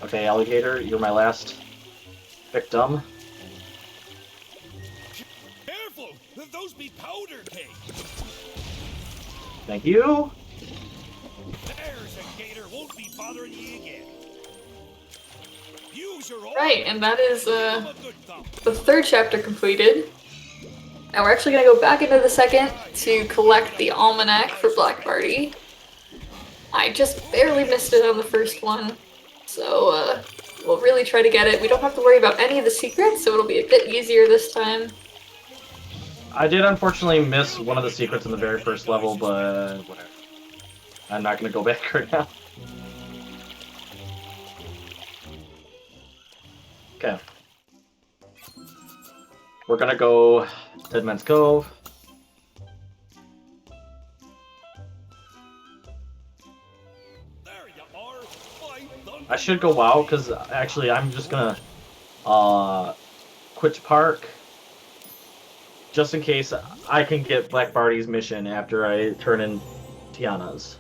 Okay, alligator, you're my last victim.
Careful! Those be powder cakes!
Thank you!
There's a gator, won't be bothering you again.
Right, and that is the third chapter completed. And we're actually gonna go back into the second to collect the almanac for Black Barty. I just barely missed it on the first one, so we'll really try to get it. We don't have to worry about any of the secrets, so it'll be a bit easier this time.
I did unfortunately miss one of the secrets in the very first level, but whatever. I'm not gonna go back right now. Okay. We're gonna go Dead Man's Cove. I should go WoW, because actually I'm just gonna quit Park just in case I can get Black Barty's mission after I turn in Tiana's.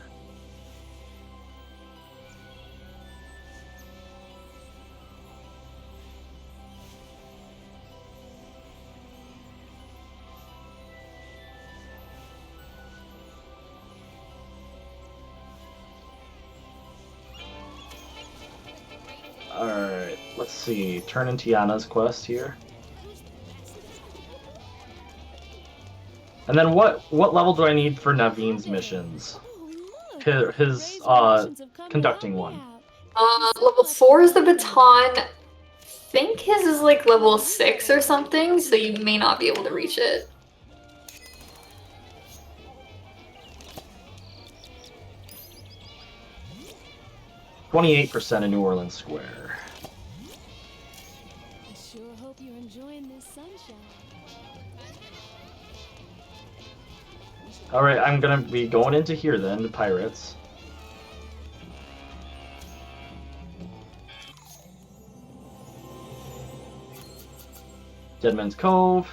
Alright, let's see. Turn in Tiana's quest here. And then what level do I need for Naveen's missions? His conducting one.
Level 4 is the baton. I think his is like level 6 or something, so you may not be able to reach it.
%28% in New Orleans Square.
I sure hope you're enjoying this sunshine.
Alright, I'm gonna be going into here then, the pirates. Deadman's Cove.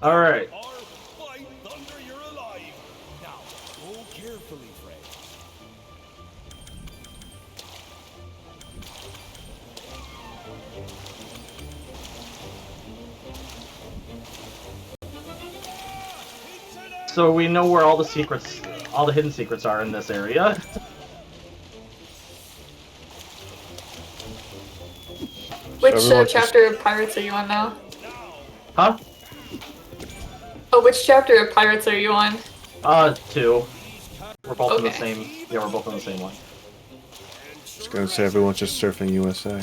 Alright.
Carefully, Fred.
So we know where all the secrets, all the hidden secrets are in this area.
Which chapter of Pirates are you on now?
Huh?
Oh, which chapter of Pirates are you on?
2. We're both in the same. Yeah, we're both in the same one.
gonna say everyone's just surfing USA.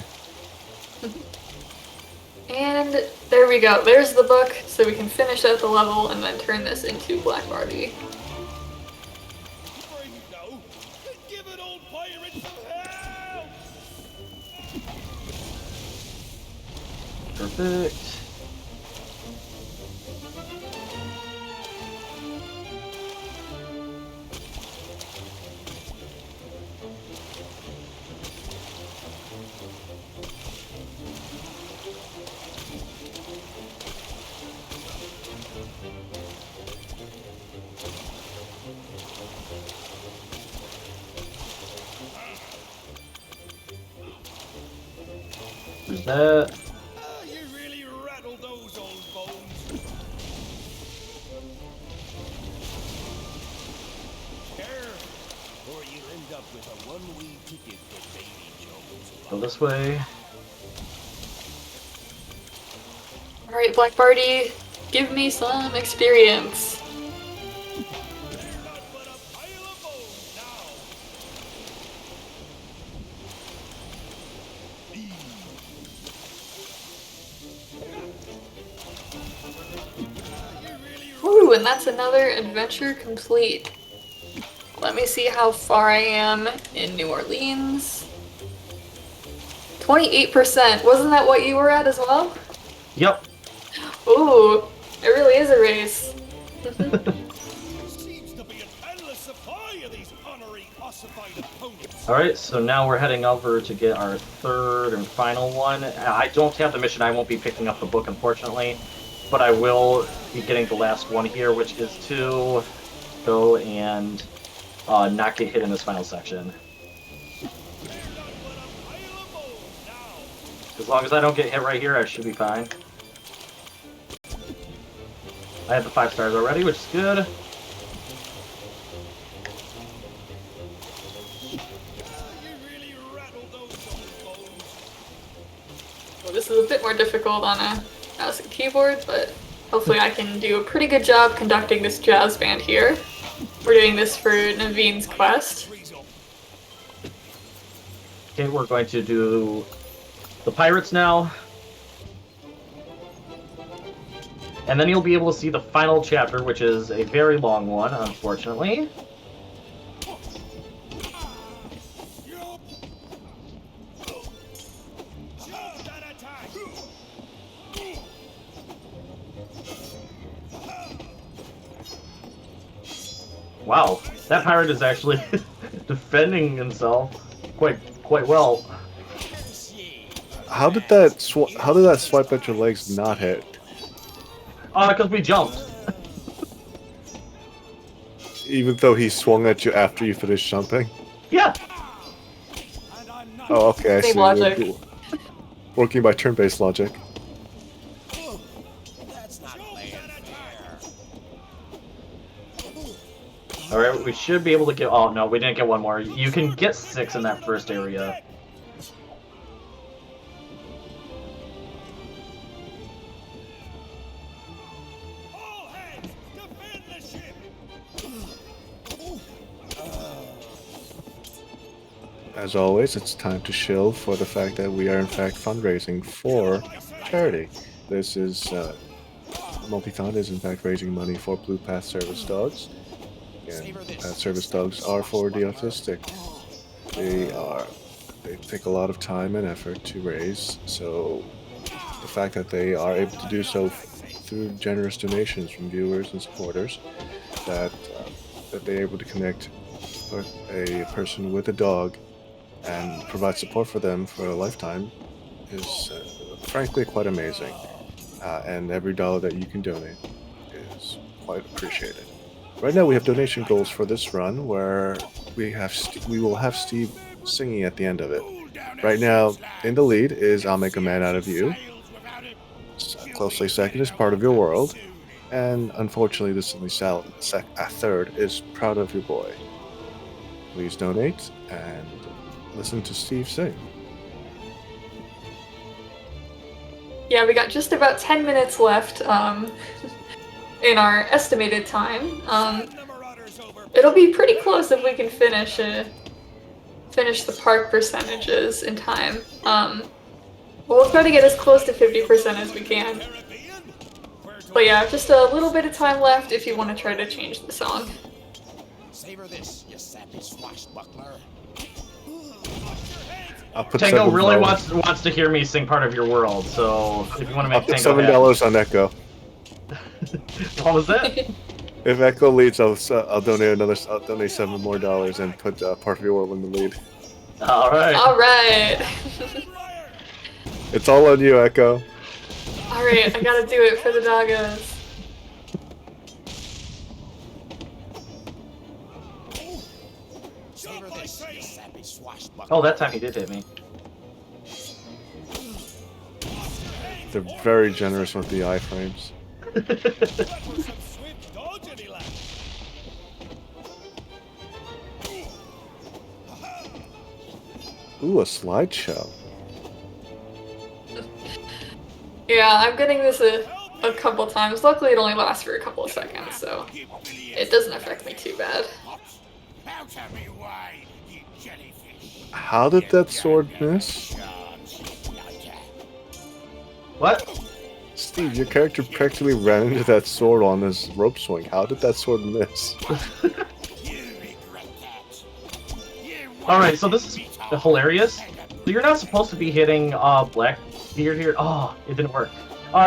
And there we go. There's the book, so we can finish out the level and then turn this into Black Barbie.
Give an old pirate some help!
Perfect. There's that.
Oh, you really rattled those old bones. Careful, or you'll end up with a one-way ticket to Baby Jones.
Go this way.
Alright, Black Barbie, give me some experience. Ooh, and that's another adventure complete. Let me see how far I am in New Orleans. 28%. Wasn't that what you were at as well?
Yep.
Ooh, it really is a race.
Seems to be an endless supply of these honorary ossified opponents.
Alright, so now we're heading over to get our third and final one. I don't have the mission, I won't be picking up the book unfortunately, but I will be getting the last one here, which is to go and not get hit in this final section. As long as I don't get hit right here, I should be fine. I have the 5 stars already, which is good.
Well, this is a bit more difficult on a mouse and keyboard, but hopefully I can do a pretty good job conducting this jazz band here. We're doing this for Naveen's quest.
Okay, we're going to do the pirates now. And then you'll be able to see the final chapter, which is a very long one, unfortunately. Wow, that pirate is actually defending himself quite well.
How did that swipe at your legs not hit?
Because we jumped.
Even though he swung at you after you finished jumping?
Yeah.
Oh, okay, I
Same
see.
logic.
Working by turn-based logic.
Alright, we should be able to get... Oh, no, we didn't get one more. You can get 6 in that first area.
As always, it's time to shill for the fact that we are in fact fundraising for charity. This is Multithon is in fact raising money for Blue Path service dogs. And service dogs are for the autistic. They take a lot of time and effort to raise, so the fact that they are able to do so through generous donations from viewers and supporters, that they're able to connect with a person with a dog and provide support for them for a lifetime is frankly quite amazing. And every dollar that you can donate is quite appreciated. Right now we have donation goals for this run where we will have Steve singing at the end of it. Right now in the lead is I'll Make a Man Out of You. Closely second is Part of Your World. And unfortunately this only third is Proud of Your Boy. Please donate and listen to Steve sing.
Yeah, we got just about 10 minutes left in our estimated time. It'll be pretty close if we can finish finish the park percentages in time. We'll try to get as close to 50% as we can. But yeah, just a little bit of time left if you want to try to change the song.
Savor this, you sappy swashbuckler.
Tango really wants to hear me sing Part of Your World, so if you want to make Tango happy.
$7 on Echo.
What was that?
If Echo leads, I'll donate $7 more and put Part of Your World in the lead.
All right.
All right.
It's all on you, Echo.
All right, I gotta do it for the doggos.
Oh, that time he did hit me.
They're very generous with the iframes. Ooh, a slideshow.
Yeah, I'm getting this a couple times. Luckily, it only lasts for a couple of seconds, so it doesn't affect me too bad.
How did that sword miss?
What?
Steve, your character practically ran into that sword on his rope swing. How did that sword miss?
Alright, so this is hilarious. So you're not supposed to be hitting Blackbeard here. Oh, it didn't work.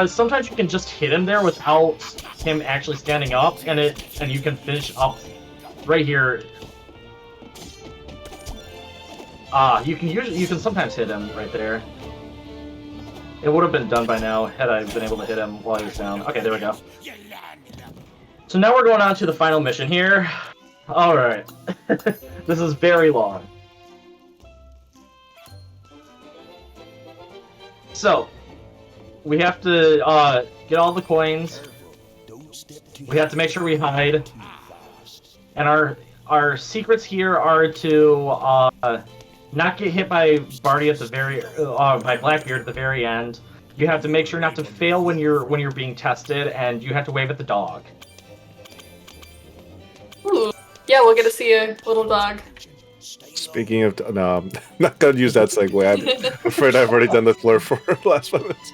Sometimes you can just hit him there without him actually standing up, and you can finish up right here. You can sometimes hit him right there. It would have been done by now had I been able to hit him while he was down. Okay, there we go. So now we're going on to the final mission here. Alright. This is very long. So, we have to get all the coins. We have to make sure we hide. And our secrets here are to not get hit by Barty at the by Blackbeard at the very end. You have to make sure not to fail when you're being tested, and you have to wave at the dog.
Ooh. Yeah, we'll get to see a little dog.
Speaking of, no, I'm not gonna use that segue. I'm afraid I've already done the blur for the last 5 minutes.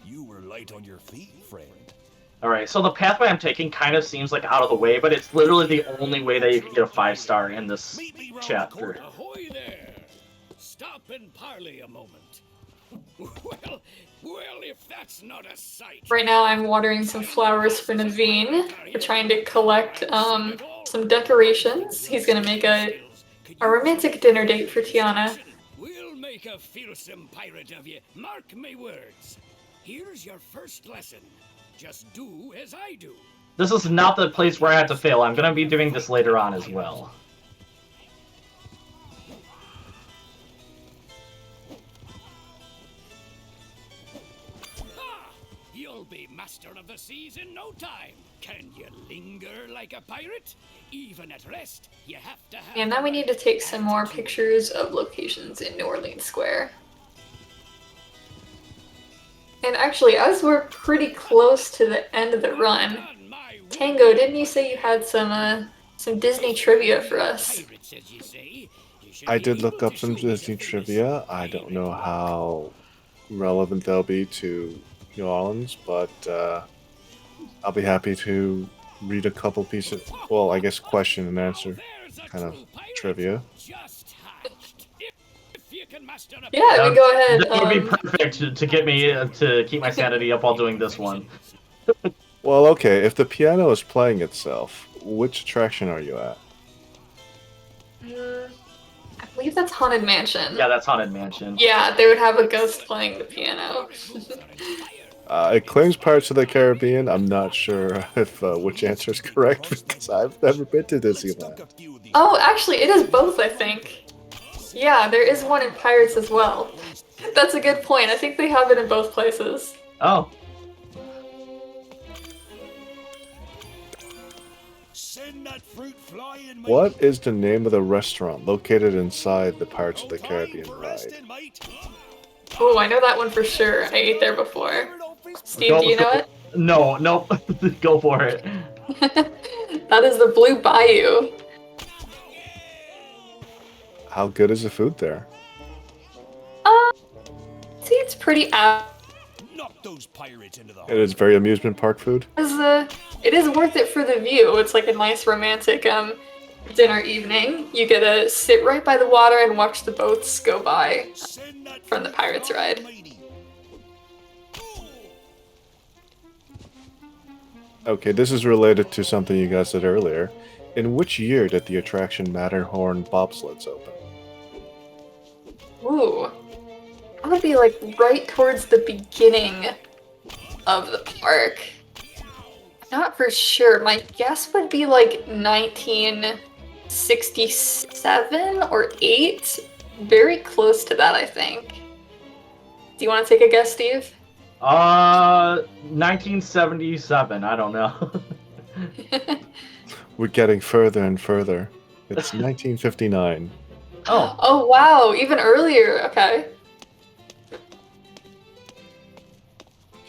You were light on your feet, friend.
Alright, so the pathway I'm taking kind of seems like out of the way, but it's literally the only way that you can get a 5-star in this chapter.
Ahoy there! Stop and parley a moment. Well, if that's not a sight.
Right now I'm watering some flowers for Naveen. We're trying to collect some decorations. He's gonna make a romantic dinner date for Tiana.
We'll make a fearsome pirate of you. Mark my words. Here's your first lesson. Just do as I do.
This is not the place where I have to fail. I'm gonna be doing this later on as well.
You'll be master of the seas in no time. Can you linger like a pirate? Even at rest, you have to have...
And now we need to take some more pictures of locations in New Orleans Square. And actually, as we're pretty close to the end of the run, Tango, didn't you say you had some Disney trivia for us?
I did look up some Disney trivia. I don't know how relevant they'll be to New Orleans, but I'll be happy to read a couple pieces. Well, I guess question and answer kind of trivia.
Yeah, we go ahead.
That would be perfect to get me to keep my sanity up while doing this one.
Well, okay, if the piano is playing itself, which attraction are you at?
I believe that's Haunted Mansion.
Yeah, that's Haunted Mansion.
Yeah, they would have a ghost playing the piano.
It claims Pirates of the Caribbean. I'm not sure if which answer is correct because I've never been to Disneyland.
Oh, actually, it is both, I think. Yeah, there is one in Pirates as well. That's a good point. I think they have it in both places.
Oh.
What is the name of the restaurant located inside the Pirates of the Caribbean ride?
Oh, I know that one for sure. I ate there before. Steve, do you know it?
No, nope. Go for it.
That is the Blue Bayou.
How good is the food there?
See, it's pretty average.
Knock those pirates into the
It is very amusement park food.
It is worth it for the view. It's like a nice romantic dinner evening. You get to sit right by the water and watch the boats go by from the Pirates ride.
Okay, this is related to something you guys said earlier. In which year did the attraction Matterhorn bobsleds open?
Ooh. That would be like right towards the beginning of the park. Not for sure. My guess would be like 1967 or 8. Very close to that, I think. Do you want to take a guess, Steve?
1977. I don't know.
We're getting further and further. It's 1959.
Oh.
Oh, wow. Even earlier. Okay.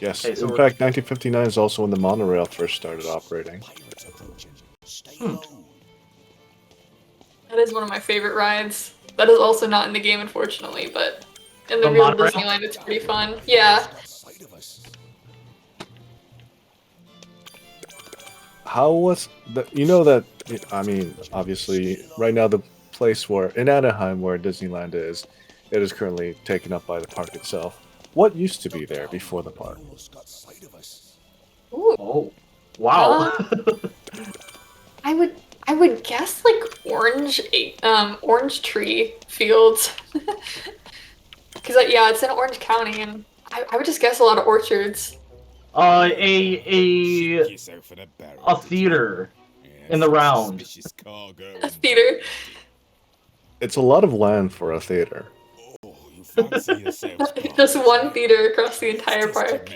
Yes,
Okay, so
in
we're-
fact, 1959 is also when the monorail first started operating.
That is one of my favorite rides. That is also not in the game, unfortunately, but in the
The
real
monorail?
Disneyland, it's pretty fun. Yeah.
How was the? You know that? I mean, obviously, right now the place where in Anaheim, where Disneyland is, it is currently taken up by the park itself. What used to be there before the park?
Ooh.
Oh. Wow.
I would guess like orange tree fields. Cause yeah, it's in Orange County, and I would just guess a lot of orchards.
A theater in the round.
A theater.
It's a lot of land for a theater.
Just one theater across the entire park.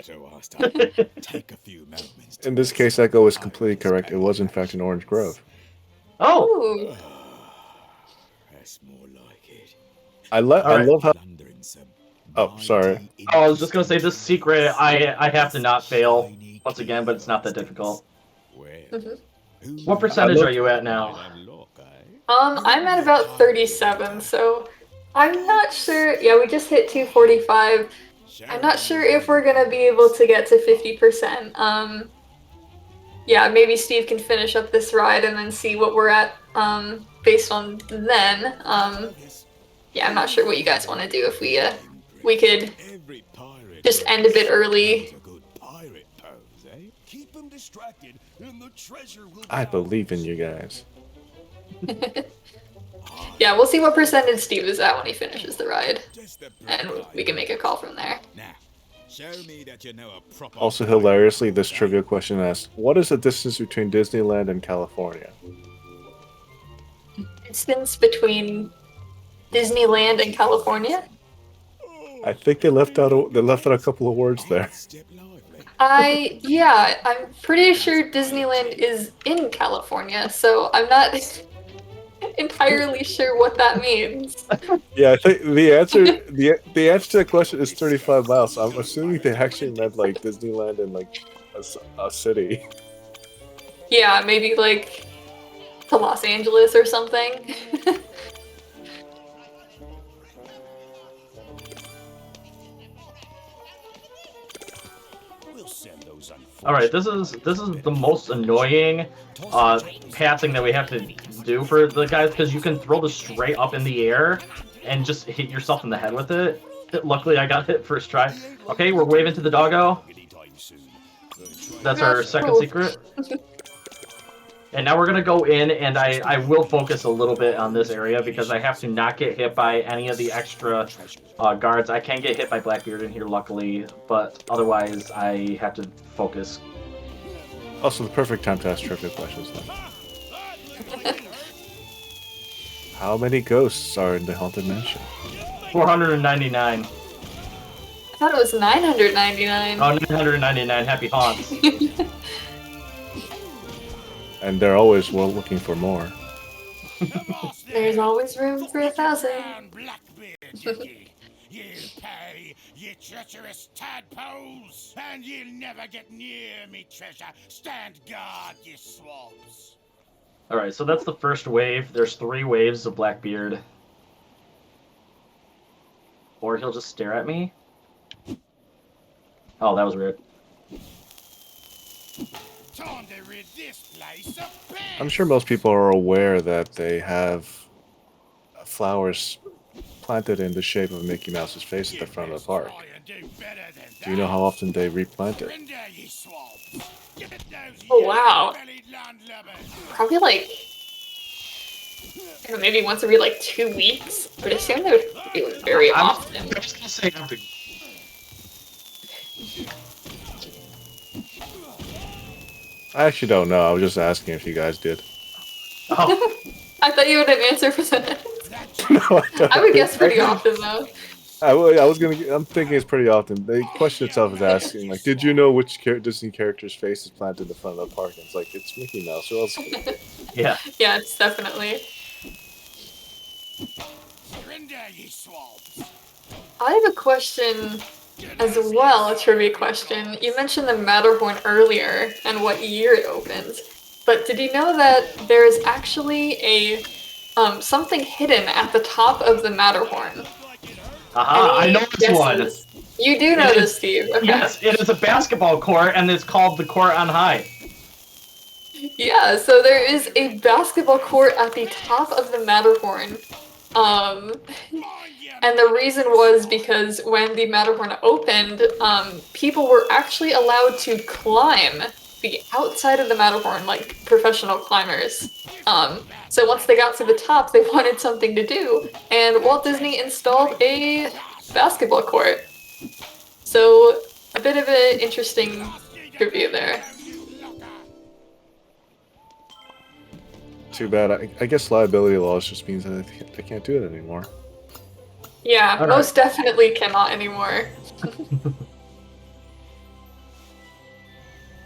In this case, Echo is completely correct. It was in fact an orange grove.
Oh.
Ooh.
I
Alright.
love how. Oh, sorry.
Oh, I was just gonna say this secret. I have to not fail once again, but it's not that difficult. What percentage are you at now?
I'm at about 37, so I'm not sure. Yeah, we just hit 245. I'm not sure if we're gonna be able to get to 50%. Yeah, maybe Steve can finish up this ride and then see what we're at based on then. Yeah, I'm not sure what you guys want to do. If we could just end a bit early.
I believe in you guys.
Yeah, we'll see what percentage Steve is at when he finishes the ride, and we can make a call from there.
Also, hilariously, this trivia question asks, "What is the distance between Disneyland and California?"
Distance between Disneyland and California?
I think they left out a couple of words there.
Yeah, I'm pretty sure Disneyland is in California, so I'm not entirely sure what that means.
Yeah, I think the answer to the question is 35 miles. So I'm assuming they actually meant like Disneyland in like a city.
Yeah, maybe like to Los Angeles or something.
All right, this is the most annoying passing that we have to do for the guys, because you can throw this straight up in the air and just hit yourself in the head with it. Luckily, I got hit first try. Okay, we're waving to the doggo. That's our second secret. And now we're gonna go in, and I will focus a little bit on this area because I have to not get hit by any of the extra guards. I can get hit by Blackbeard in here, luckily, but otherwise I have to focus.
Also, the perfect time to ask trivia questions then. How many ghosts are in the Haunted Mansion?
499.
I thought it was 999.
Oh, 999. Happy haunts.
And they're always looking for more.
There's always room for 1,000.
You pay, you treacherous tadpoles, and you'll never get near me treasure. Stand guard, you swabs.
Alright, so that's the first wave. There's 3 waves of Blackbeard. Or he'll just stare at me. Oh, that was weird.
I'm sure most people are aware that they have flowers planted in the shape of Mickey Mouse's face at the front of the park. Do you know how often they replant it?
Oh wow. Probably like, I don't know, maybe once every like 2 weeks. But I assume they would do it very often.
I'm just gonna say nothing.
I actually don't know. I was just asking if you guys did.
Oh.
I thought you would have answered for that.
No, I don't.
I would guess pretty often though.
I was gonna. I'm thinking it's pretty often. The question itself is asking, like, did you know which Disney character's face is planted in the front of the park? And it's like, it's Mickey Mouse. Who else?
Yeah.
Yeah, it's definitely. I have a question as well, a trivia question. You mentioned the Matterhorn earlier and what year it opened, but did you know that there is actually a something hidden at the top of the Matterhorn?
I know this one.
You do know this, Steve. Okay.
Yes, it is a basketball court, and it's called the Court on High.
Yeah, so there is a basketball court at the top of the Matterhorn. And the reason was because when the Matterhorn opened, people were actually allowed to climb the outside of the Matterhorn, like professional climbers. So once they got to the top, they wanted something to do, and Walt Disney installed a basketball court. So a bit of an interesting review there.
Too bad. I guess liability laws just means that they can't do it anymore.
Yeah, most definitely cannot anymore.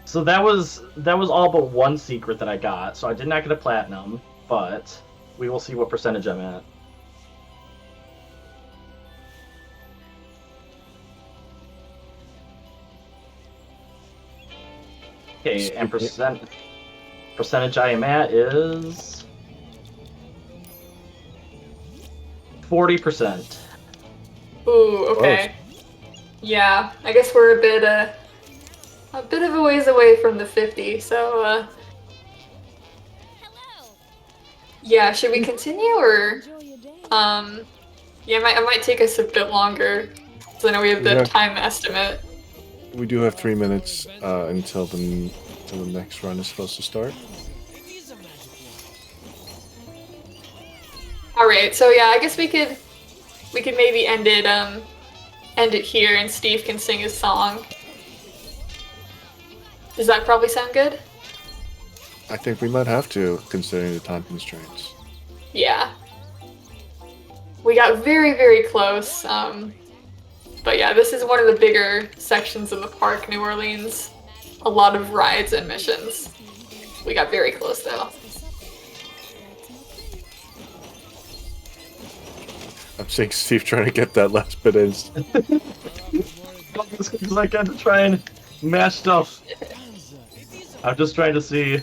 So that was all but one secret that I got. So I did not get a platinum, but we will see what percentage I'm at. Okay, and percentage I am at is 40%.
Ooh, okay. Yeah, I guess we're a bit of a ways away from the 50, so yeah, should we continue or yeah, it might take us a bit longer, so I know we have the time estimate.
We do have 3 minutes until the next run is supposed to start.
All right, so yeah, I guess we could maybe end it here, and Steve can sing his song. Does that probably sound good?
I think we might have to, considering the time constraints.
Yeah. We got very, very close. But yeah, this is one of the bigger sections of the park, New Orleans. A lot of rides and missions. We got very close though.
I'm seeing Steve trying to get that last bit in.
Because I got to try and match stuff. I'm just trying to see.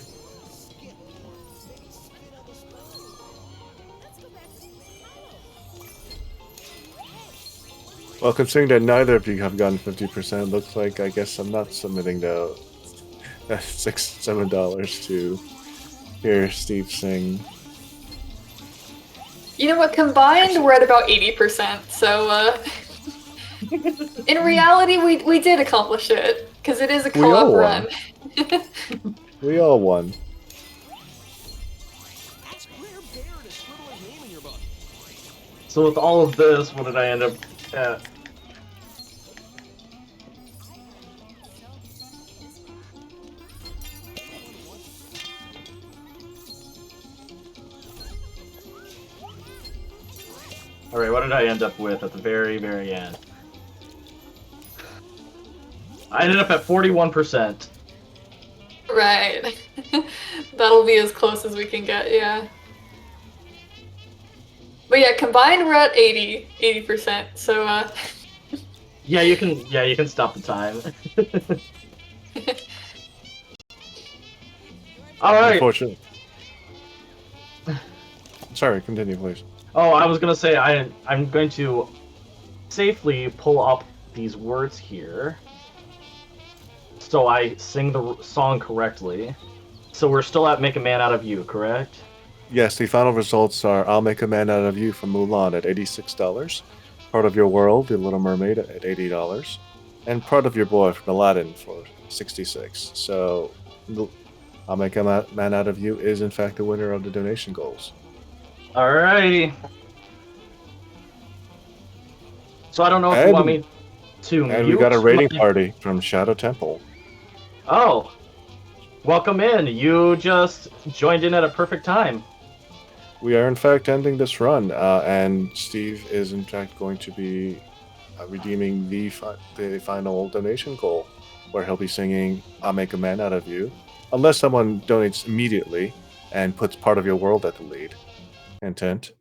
Well, considering that neither of you have gotten 50%, looks like I guess I'm not submitting the $6-7 to hear Steve sing.
You know what? Combined, we're at about 80%. So, in reality, we did accomplish it because it is a co-op run.
We all won.
So with all of this, what did I end up at? Alright, what did I end up with at the very, very end? I ended up at 41%.
Right. That'll be as close as we can get, yeah. But yeah, combined we're at 80%. So
Yeah, you can stop the time. Alright.
Unfortunately. Sorry, continue please.
Oh, I was gonna say I'm going to safely pull up these words here so I sing the song correctly. So we're still at Make a Man Out of You, correct?
Yes, the final results are I'll Make a Man Out of You from Mulan at $86, Part of Your World, The Little Mermaid at $80, and Part of Your Boy from Aladdin for $66. So I'll Make a Man Out of You is in fact the winner of the donation goals.
Alrighty. So I don't know if you want me to mute.
And we got a rating party from Shadow Temple.
Oh, welcome in. You just joined in at a perfect time.
We are in fact ending this run, and Steve is in fact going to be redeeming the final donation goal, where he'll be singing "I'll Make a Man Out of You," unless someone donates immediately and puts Part of Your World at the lead. Intent.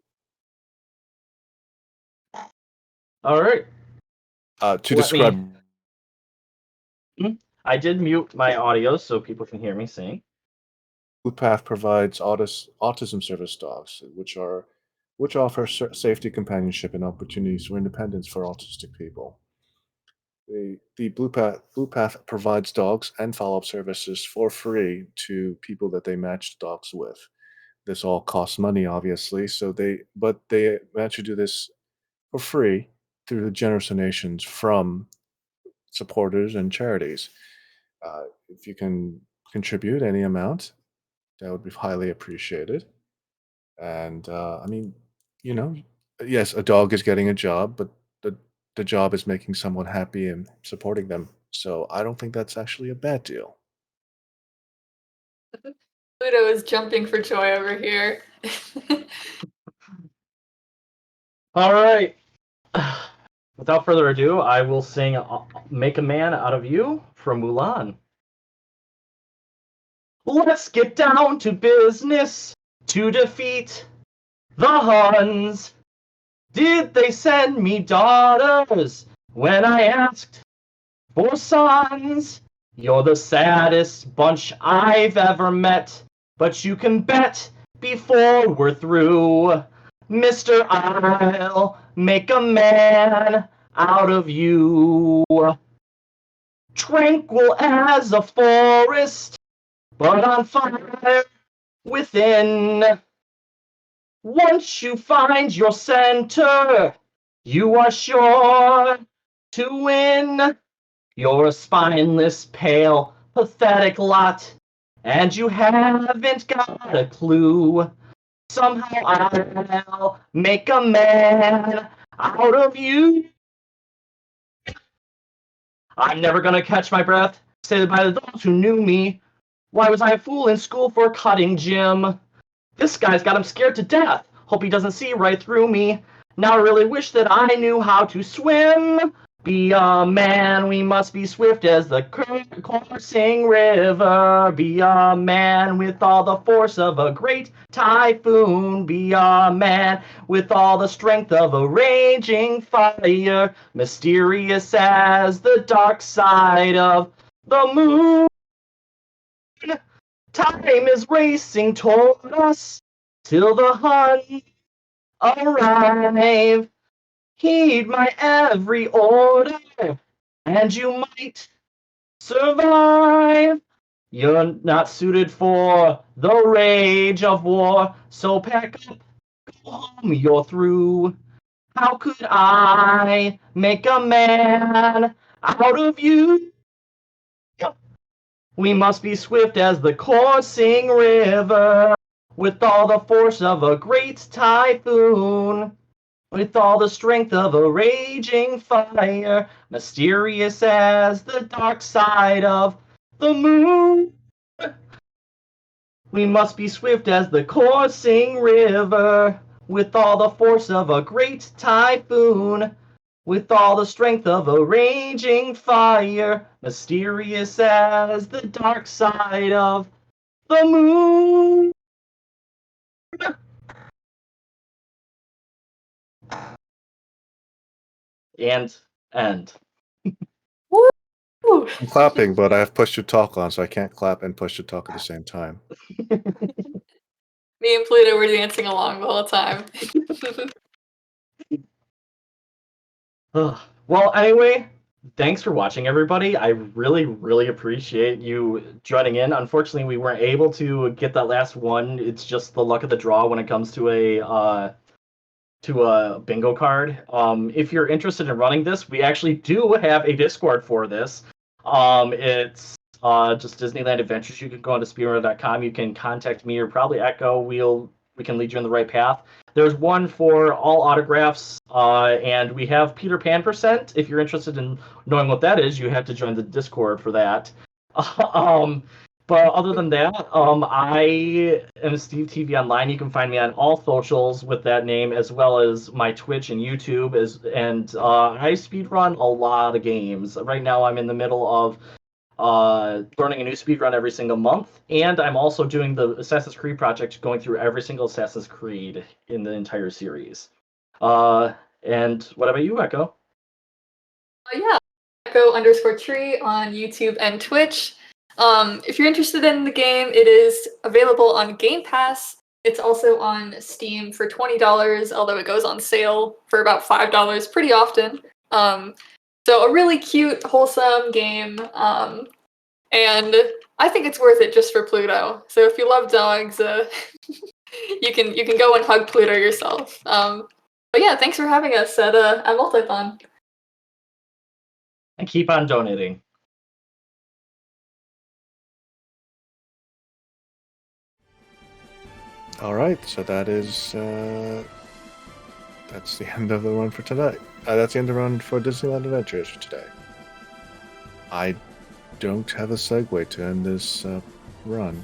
All right.
To describe.
I did mute my audio so people can hear me sing.
Blue Path provides autism service dogs, which offer safety, companionship, and opportunities for independence for autistic people. The Blue Path provides dogs and follow-up services for free to people that they match dogs with. This all costs money, obviously, but they manage to do this for free through the generous donations from supporters and charities. If you can contribute any amount, that would be highly appreciated. And I mean, yes, a dog is getting a job, but the job is making someone happy and supporting them. So I don't think that's actually a bad deal.
Pluto is jumping for joy over here.
All right. Without further ado, I will sing Make a Man Out of You from Mulan. Let's get down to business to defeat the Huns. Did they send me daughters when I asked for sons? You're the saddest bunch I've ever met, but you can bet before we're through, Mr. I'll make a man out of you. Tranquil as a forest, but on fire within. Once you find your center, you are sure to win. You're a spineless, pale, pathetic lot, and you haven't got a clue. Somehow I'll make a man out of you. I'm never gonna catch my breath, said by those who knew me. Why was I a fool in school for cutting gym? This guy's got him scared to death. Hope he doesn't see right through me. Now I really wish that I knew how to swim. Be a man, we must be swift as the coursing river. Be a man with all the force of a great typhoon. Be a man with all the strength of a raging fire. Mysterious as the dark side of the moon. Time is racing toward us till the Huns arrive. Heed my every order, and you might survive. You're not suited for the rage of war, so pack up, go home, you're through. How could I make a man out of you? We must be swift as the coursing river, with all the force of a great typhoon, with all the strength of a raging fire, mysterious as the dark side of the moon. We must be swift as the coursing river, with all the force of a great typhoon, with all the strength of a raging fire, mysterious as the dark side of the moon. And end.
I'm clapping, but I have push to talk on, so I can't clap and push to talk at the same time.
Me and Pluto were dancing along the whole time.
Well, anyway, thanks for watching, everybody. I really, really appreciate you joining in. Unfortunately, we weren't able to get that last one. It's just the luck of the draw when it comes to a bingo card. If you're interested in running this, we actually do have a Discord for this. It's just Disneyland Adventures. You can go onto speedrunner.com. You can contact me or probably Echo. We can lead you in the right path. There's one for all autographs, and we have Peter Pan %. If you're interested in knowing what that is, you have to join the Discord for that. But other than that, I am SteveTVOnline. You can find me on all socials with that name, as well as my Twitch and YouTube. I speedrun a lot of games. Right now, I'm in the middle of learning a new speedrun every single month, and I'm also doing the Assassin's Creed project, going through every single Assassin's Creed in the entire series. And what about you, Echo?
Yeah, Echo_tree on YouTube and Twitch. If you're interested in the game, it is available on Game Pass. It's also on Steam for $20, although it goes on sale for about $5 pretty often. So a really cute, wholesome game, and I think it's worth it just for Pluto. So if you love dogs, you can go and hug Pluto yourself. But yeah, thanks for having us at Multithon.
And keep on donating.
All right, so that's the end of the run for tonight. That's the end of the run for Disneyland Adventures for today. I don't have a segue to end this run.